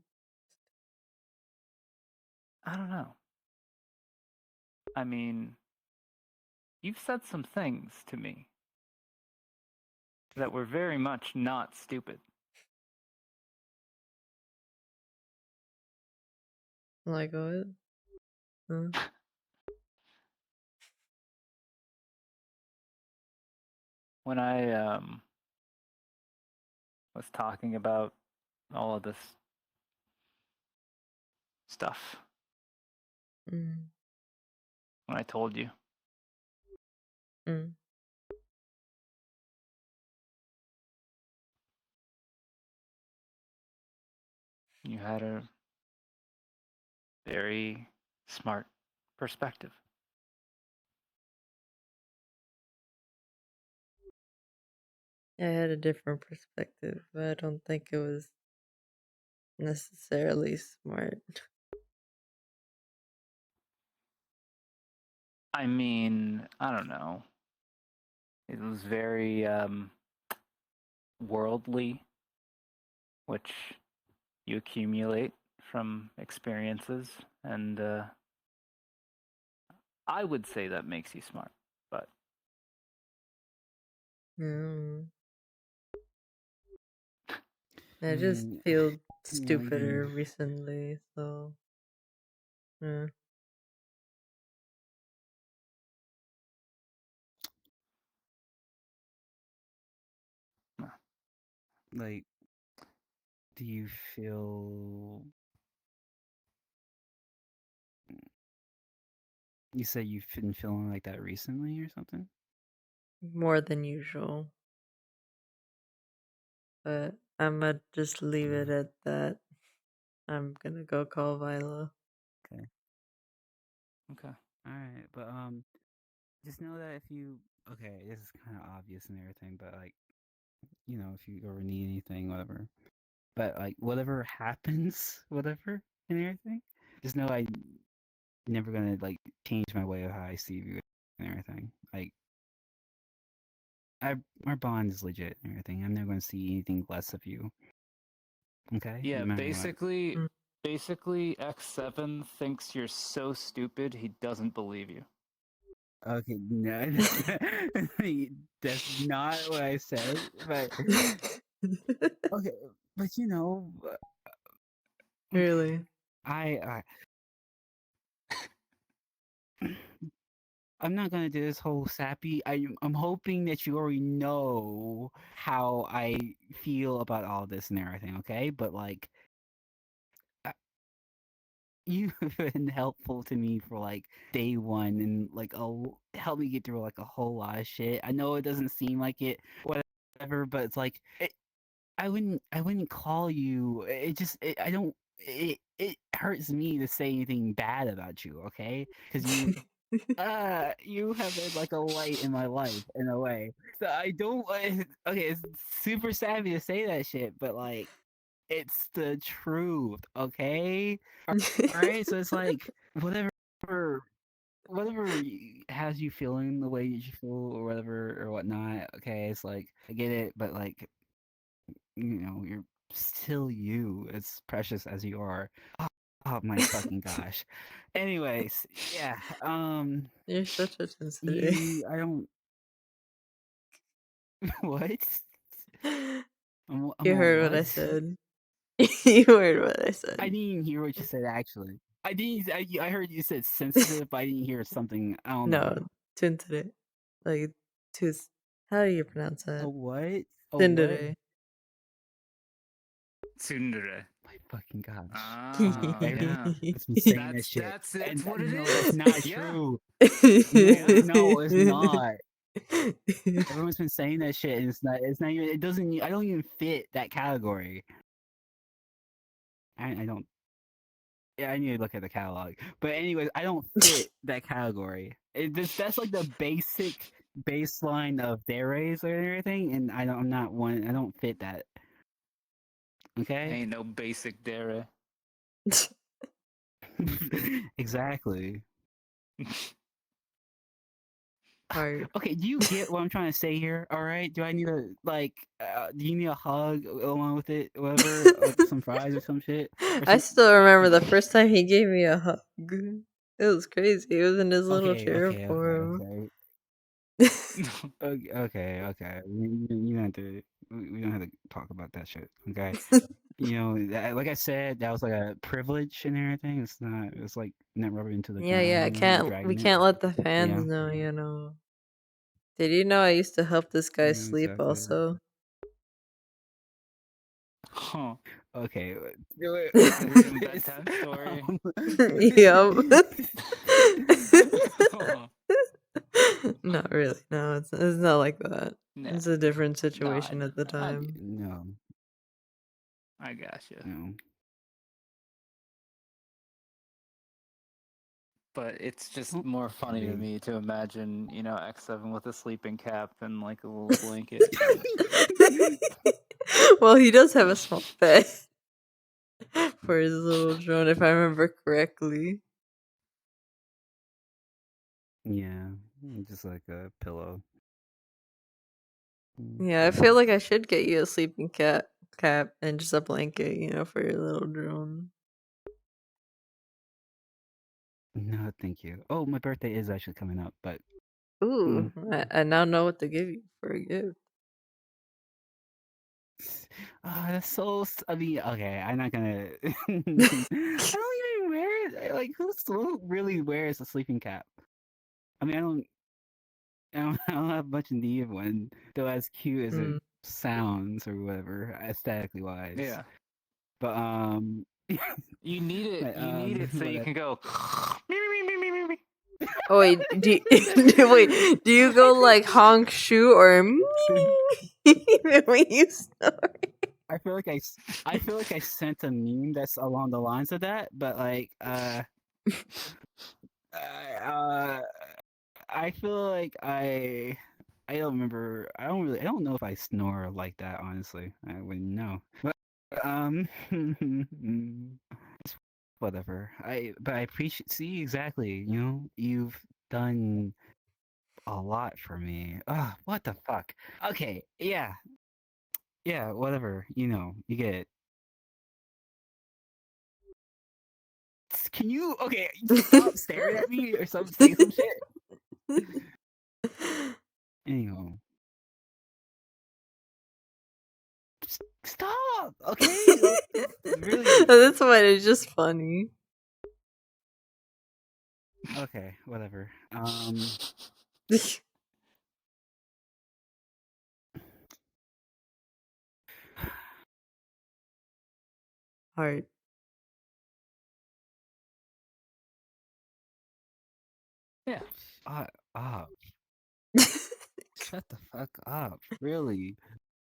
I don't know. I mean, you've said some things to me that were very much not stupid. Like what? Huh? When I was talking about all of this stuff, Mm. when I told you, Mm. you had a very smart perspective. I had a different perspective, but I don't think it was necessarily smart. I mean, I don't know. It was very worldly, which you accumulate from experiences, and I would say that makes you smart. But Mm. I I just mean, feel you know, stupider even recently, so yeah. like, do you feel? You said you've been feeling like that recently, or something? More than usual. But I'ma just leave it at that. I'm gonna go call Viola. Okay. okay. All right, but just know that if you okay, this is kind of obvious and everything, but like, you know, if you ever need anything, whatever. But like, whatever happens, whatever and everything, just know I never gonna like change my way of how I see you and everything. Like, our bond is legit and everything. I'm never gonna see anything less of you. Okay, Yeah, no matter what. basically, X7 thinks you're so stupid he doesn't believe you. Okay, no, that's not what I said. But okay, but you know, Really? I I'm not gonna do this whole sappy. I'm hoping that you already know how I feel about all this and everything. Okay, but like, you've been helpful to me for like day one and like help me get through like a whole lot of shit. I know it doesn't seem like it, whatever, but it's like I wouldn't call you. It just I don't. It hurts me to say anything bad about you. Okay, because you have been like a light in my life in a way. So I don't. Okay, it's super savvy to say that shit, but like, it's the truth. Okay. All right. So it's like whatever. whatever has you feeling the way you feel or whatever or whatnot. Okay, it's like I get it, but like you're still you, as precious as you are. Oh my fucking gosh. Anyways, yeah. You're such a sensitive. I don't. What? I'm You all heard what I what? said. You heard what I said. I didn't hear what you said actually. I didn't. I heard you said sensitive, but I didn't hear something. I don't know. No, Tintere. Like, tooth. How do you pronounce A that? what? A what? Tindere. Tsundere. My fucking gosh. Ah, yeah. Everyone's been saying that shit. That's And what it no, is. that's not Yeah. true. Yeah. No, it's not. Everyone's been saying that shit, and it's not even. It doesn't. I don't even fit that category. I don't. Yeah, I need to look at the catalog. But anyways, I don't fit that category. That's like the basic baseline of deres or everything, and I'm not one. I don't fit that. Okay. Ain't no basic dare. Exactly. Heart. Okay, do you get what I'm trying to say here? All right, do I need a do you need a hug along with it, whatever, like some fries or some shit? Or I some... still remember the first time he gave me a hug. It was crazy. He was in his little chair Okay. form. Okay. You don't have to. We don't have to talk about that shit. Okay. Like I said, that was like a privilege and everything. It's not. It's like not rubbing into the Yeah, I ground. can't. We Dragging it. can't let the fans Yeah. know. Did you know I used to help this guy Yeah, sleep exactly. also? Huh. Okay. Bedtime story. Yep. Not really. No, it's not like that. No. It's a different situation No, at the time. No. I gotcha. No. But it's just more funny to me to imagine, X7 with a sleeping cap and like a little blanket. Well, he does have a small bed for his little drone, if I remember correctly. Yeah, just like a pillow. Yeah, I feel like I should get you a sleeping cap and just a blanket, for your little drone. No, thank you. Oh, my birthday is actually coming up, but Ooh, I now know what to give you for a gift. that's so. I mean, okay, I'm not gonna. I don't even wear it. Like, who really wears a sleeping cap? I mean, I don't have much need of one, though. As cute as it sounds, or whatever, aesthetically wise. Yeah. But you need it. but, You need it so you can go. Oh wait, do you go like honk shoe or when you snore? I feel like I sent a meme that's along the lines of that, but like I feel like I don't remember. I don't know if I snore like that. Honestly, I wouldn't know. But whatever. But I appreciate. See, exactly. You've done a lot for me. What the fuck? Okay, yeah, whatever. You get it. Can you stop staring at me or say some shit? Anyhow. Stop! Okay? Really? That's why it's just funny. Okay, whatever. Heart. Yeah. Shut the fuck up. Really?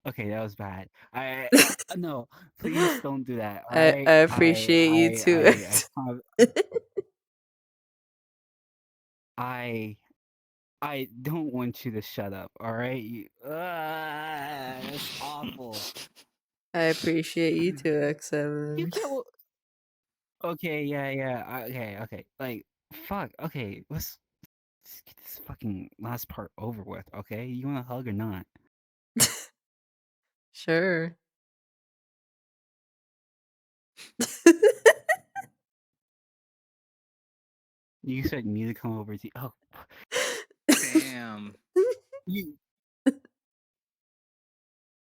Okay, that was bad. No, please don't do that. I appreciate you too. I don't want you to shut up. All right? That's awful. I appreciate you too, You X7. can't. Okay, yeah. Okay. Like, Fuck. Okay, let's get this fucking last part over with. Okay, you want a hug or not? Sure. You expect me to come over to you? Oh, Damn. you.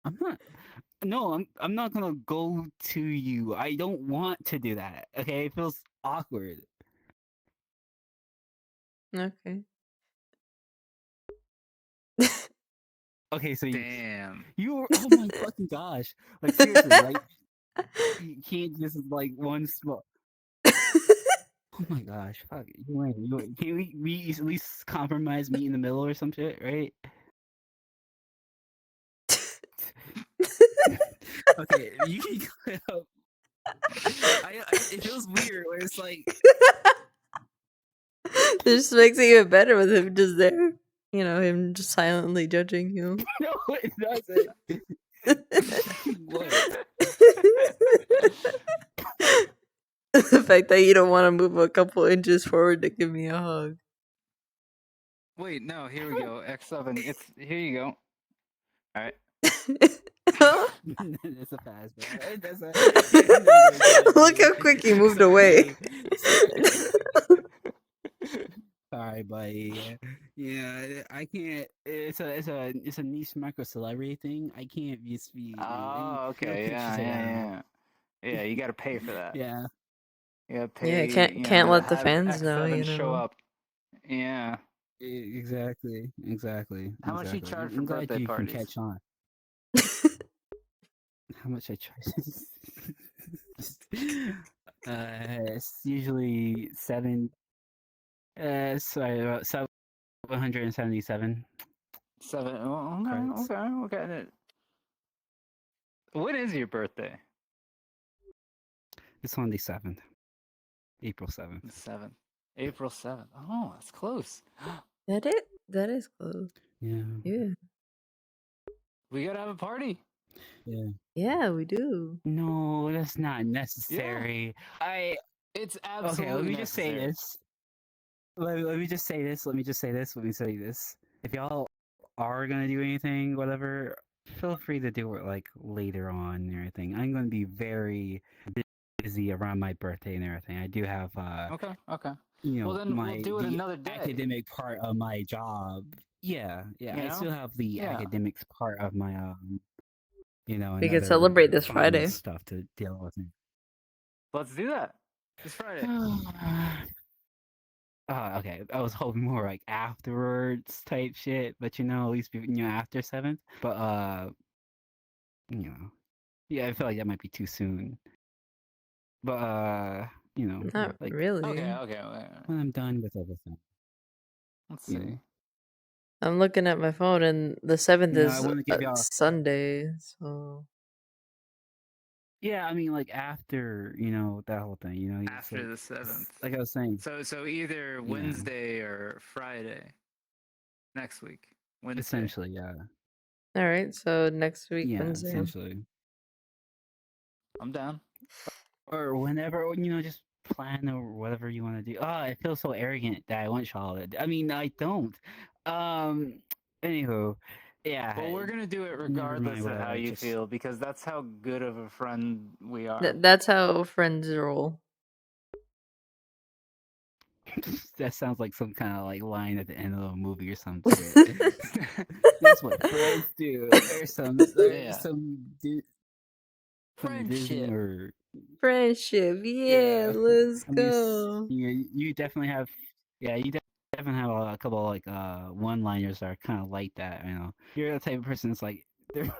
I'm not. No, I'm not gonna go to you. I don't want to do that. Okay, it feels awkward. Okay. Okay, so Damn. you were. Oh my fucking gosh! Like seriously, like you can't just like one small. Oh my gosh! Fuck, you win. You win. Can we at least compromise, meet in the middle or some shit, right? Okay, you can clear up. It feels weird where it's like This just makes it even better with him just there. You know, him just silently judging you. no, it doesn't. What? The fact that you don't want to move a couple inches forward to give me a hug. Wait, no, here we go. X7. It's here you go. Alright. That's a pass, bro. That's a, yeah, negative, Look how quick he moved away. Sorry, buddy. Yeah, I can't. It's a niche micro celebrity thing. I can't just be. Oh, okay, yeah. Yeah, you gotta pay for that. Yeah. You gotta pay. Yeah, you can't know, let the have fans know, X7 you show know. up. Yeah. Exactly. How much you charge for I'm glad birthday you parties? can catch on. How much I charge? It's usually about 777. Seven. Oh, Credits. okay. When is your birthday? It's on the 7th. April 7th. The 7th. April 7th. Oh, that's close. That is close. Yeah. Yeah. We gotta have a party. Yeah. Yeah, we do. No, that's not necessary. It's absolutely Okay, let me just say necessary. this. Let me just say this. Let me say this. If y'all are gonna do anything, whatever, feel free to do it like later on and everything. I'm gonna be very busy around my birthday and everything. I do have Okay. you know, Well, then we'll do it the another day. academic part of my job. Yeah. You I know? still have the Yeah. academics part of my you know, We and can celebrate this fun Friday. stuff to deal with. Let's do that. This Friday. Okay. I was hoping more like afterwards type shit, but you know, at least after 7th. But you know, yeah, I feel like that might be too soon. But you know, Not like really. Okay. when I'm done with everything. Let's You see. know. I'm looking at my phone, and the 7th You know, I is want to give y'all. Sunday, so Yeah, I mean, like after that whole thing, After the 7th. Like I was saying. So either Wednesday or Friday. Next week. Wednesday. Essentially, yeah. all right. So next week, Yeah, Wednesday. essentially. I'm down. Or whenever, just plan or whatever you want to do. Oh, I feel so arrogant that I want Charlotte. I mean, I don't. Anywho, yeah. Well, we're gonna do it never regardless mind, of how whatever, you just- feel because that's how good of a friend we are. That's how friends roll. That sounds like some kind of like line at the end of a movie or some shit. That's what friends do. There's some dude from Disney or Friendship, yeah, let's I mean, go. you definitely have, you definitely have a couple like one-liners that are kind of like that. You know, you're the type of person that's like they're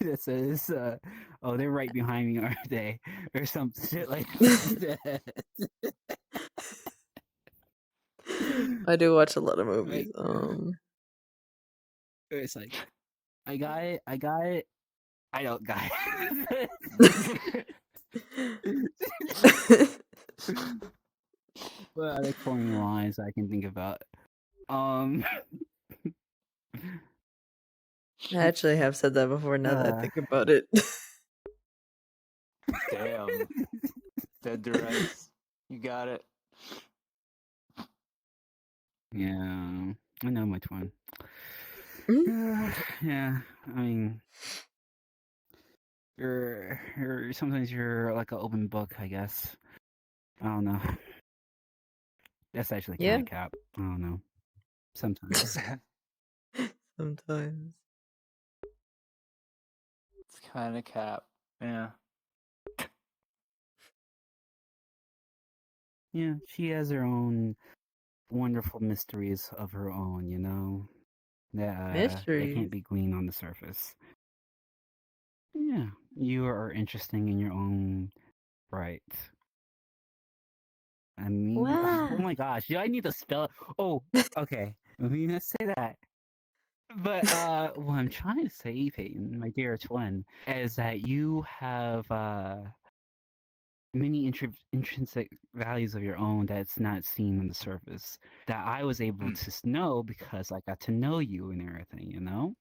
that says, "Oh, they're right behind me, aren't they?" or some shit like that. I do watch a lot of movies. It's like, I got it. I don't got it. What other corny lines I can think about? I actually have said that before. Now that I think about it. Damn. Dead to rights. You got it. Yeah, I know which one. Yeah, I mean, you're sometimes you're like an open book, I guess. I don't know. That's actually kind Yeah. of cap. I don't know. Sometimes. Sometimes. It's kind of cap. Yeah. Yeah, she has her own wonderful mysteries of her own, you know, that can't Mysteries. be gleaned on the surface. Yeah, you are interesting in your own right. I mean, oh Wow. my gosh, do I need to spell it? Oh, okay. I mean, let's say that. But what I'm trying to say, Peyton, my dear twin, is that you have many intrinsic values of your own that's not seen on the surface that I was able to know because I got to know you and everything, you know?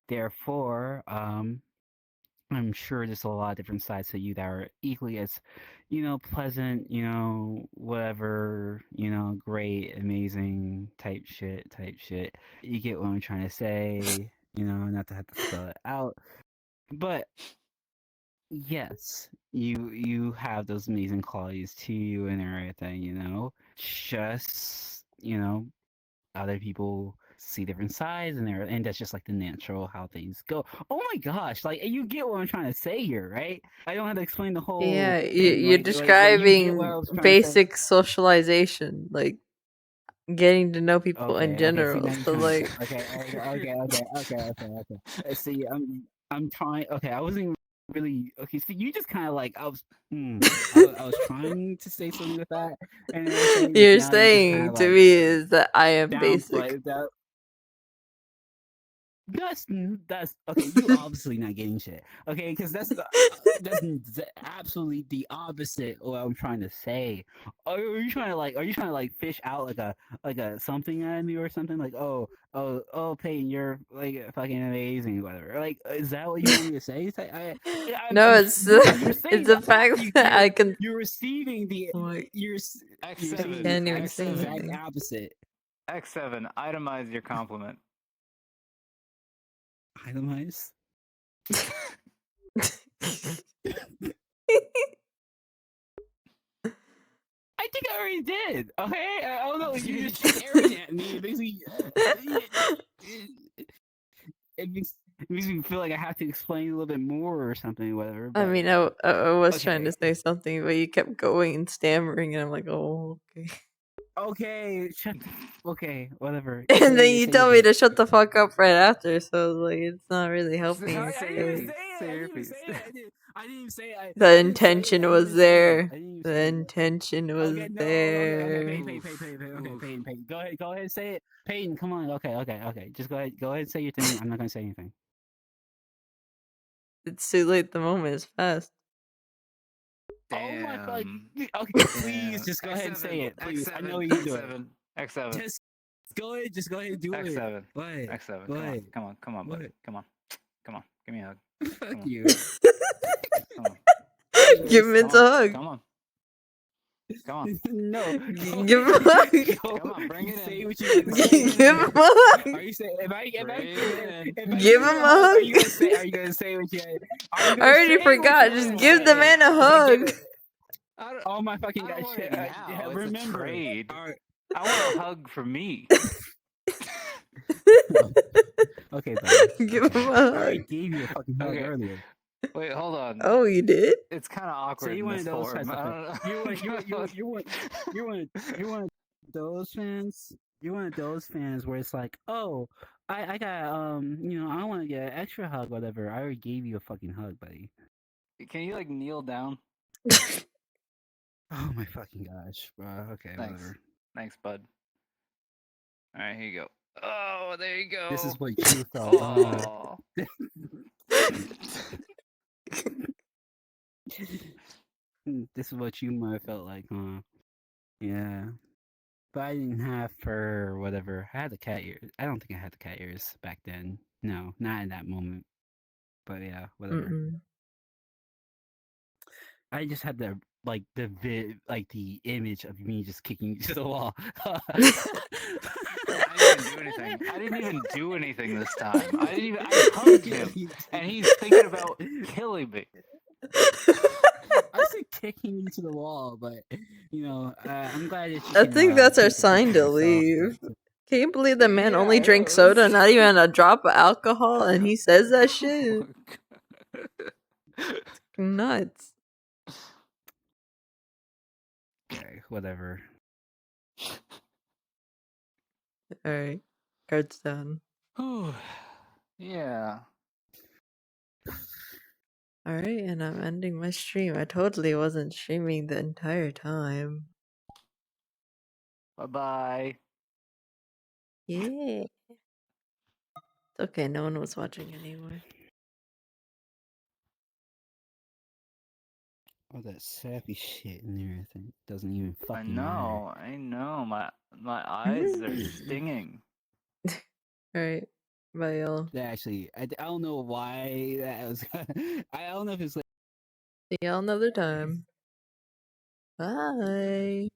Therefore, I'm sure there's a lot of different sides to you that are equally as, you know, pleasant, you know, whatever, you know, great, amazing type shit. You get what I'm trying to say, you know, not to have to spell it out. But yes, you have those amazing qualities to you and everything, you know. Just, you know, other people see different sides and that's just like the natural how things go. Oh my gosh, like you get what I'm trying to say here, right? I don't have to explain the whole Yeah, thing. you're Like you get what I describing was trying to say. basic socialization, like getting to know people in Okay, see now general. you're So trying to like okay. See, I'm trying. Okay, I wasn't really okay. See, you just kind of like I was trying to say something with that and everything, but you're now you just kind saying of to like me is that I am basic. downplay that. That's okay. You obviously not getting shit. Okay, because that's absolutely the opposite of what I'm trying to say. Are you trying to like fish out like a something at me or something like Peyton, you're like fucking amazing or whatever. Like is that what you want me to say? No, it's You're it's saying the the fact that I can. you're receiving the Like, you're you're I saying can't the even say exact anything. opposite. X7, itemize your compliment. Itemize. I think I already did. Okay, I don't know. You're just staring at me. It makes me. It makes me feel like I have to explain a little bit more or something, whatever. I But mean, I was trying to okay, say something, but you kept going and stammering, and I'm like, oh, okay. okay, okay, whatever. And then you Say your tell me bit. to shut the fuck up right after, so like it's not really helping I your didn't even case. say it. I didn't even say it. I didn't even say it. The I didn't say it. I intention didn't was even say it. there. I didn't even The say it. intention was Okay, no, okay, there. Peyton. Go ahead, say it. Peyton, come on. Okay. Just go ahead and say your thing. I'm not gonna say anything. It's too late. The moment is past. Oh my god. Damn. Okay, please just go ahead and say it. Please. I know you can do it. X7. Just go ahead and do it. X7. What? X7. Come on, buddy. Come on. Give me a hug. Fuck on. you. Come on. Give Vince a hug. Come on. No. Give him a hug. Come on, bring it Say in. what you Give him a hug. Are you saying if I Give give him a hug. Are you gonna say what you I already forgot. Just give the man a hug. Oh my fucking I don't god! want Shit. it now. It's Remember. a trade. All right. I want a hug for me. Okay, buddy. Give Okay. him a I already hug. gave you a fucking hug earlier. Wait, hold on. Oh, you did? It's kind of awkward So in you're one this of those form. types of you're one of those fans. You're one of those fans where it's like, oh, I got you know, I want to get an extra hug, whatever. I already gave you a fucking hug, buddy. Can you like kneel down? Oh my fucking gosh. Okay, Thanks. whatever. Thanks, bud. All right, here you go. Oh, there you go. This is what you felt. Oh. This is what you might have felt like, huh? Yeah. But I didn't have fur or whatever. I had the cat ears. I don't think I had the cat ears back then. No, not in that moment. But yeah, whatever. Mm-mm. I just had the like the image of me just kicking you to the wall. I didn't even do anything. I didn't even do anything this time. I hugged him, and he's thinking about killing me. I said kicking you to the wall, but I'm glad that you I can, think that's our take it sign to yourself. leave. Can you believe the man Yeah, only I drinks know, soda, not even a drop of alcohol, and he says that shit? Nuts. Okay, whatever. Alright. Card's done. Yeah. Alright, and I'm ending my stream. I totally wasn't streaming the entire time. Bye-bye. Yeah. It's okay, no one was watching anyway. All that sappy shit in there, I think doesn't even I fucking know. My eyes are stinging. Alright. Bye, y'all. matter. Actually, I don't know why that was. I don't know if it's like. See y'all another time. Bye.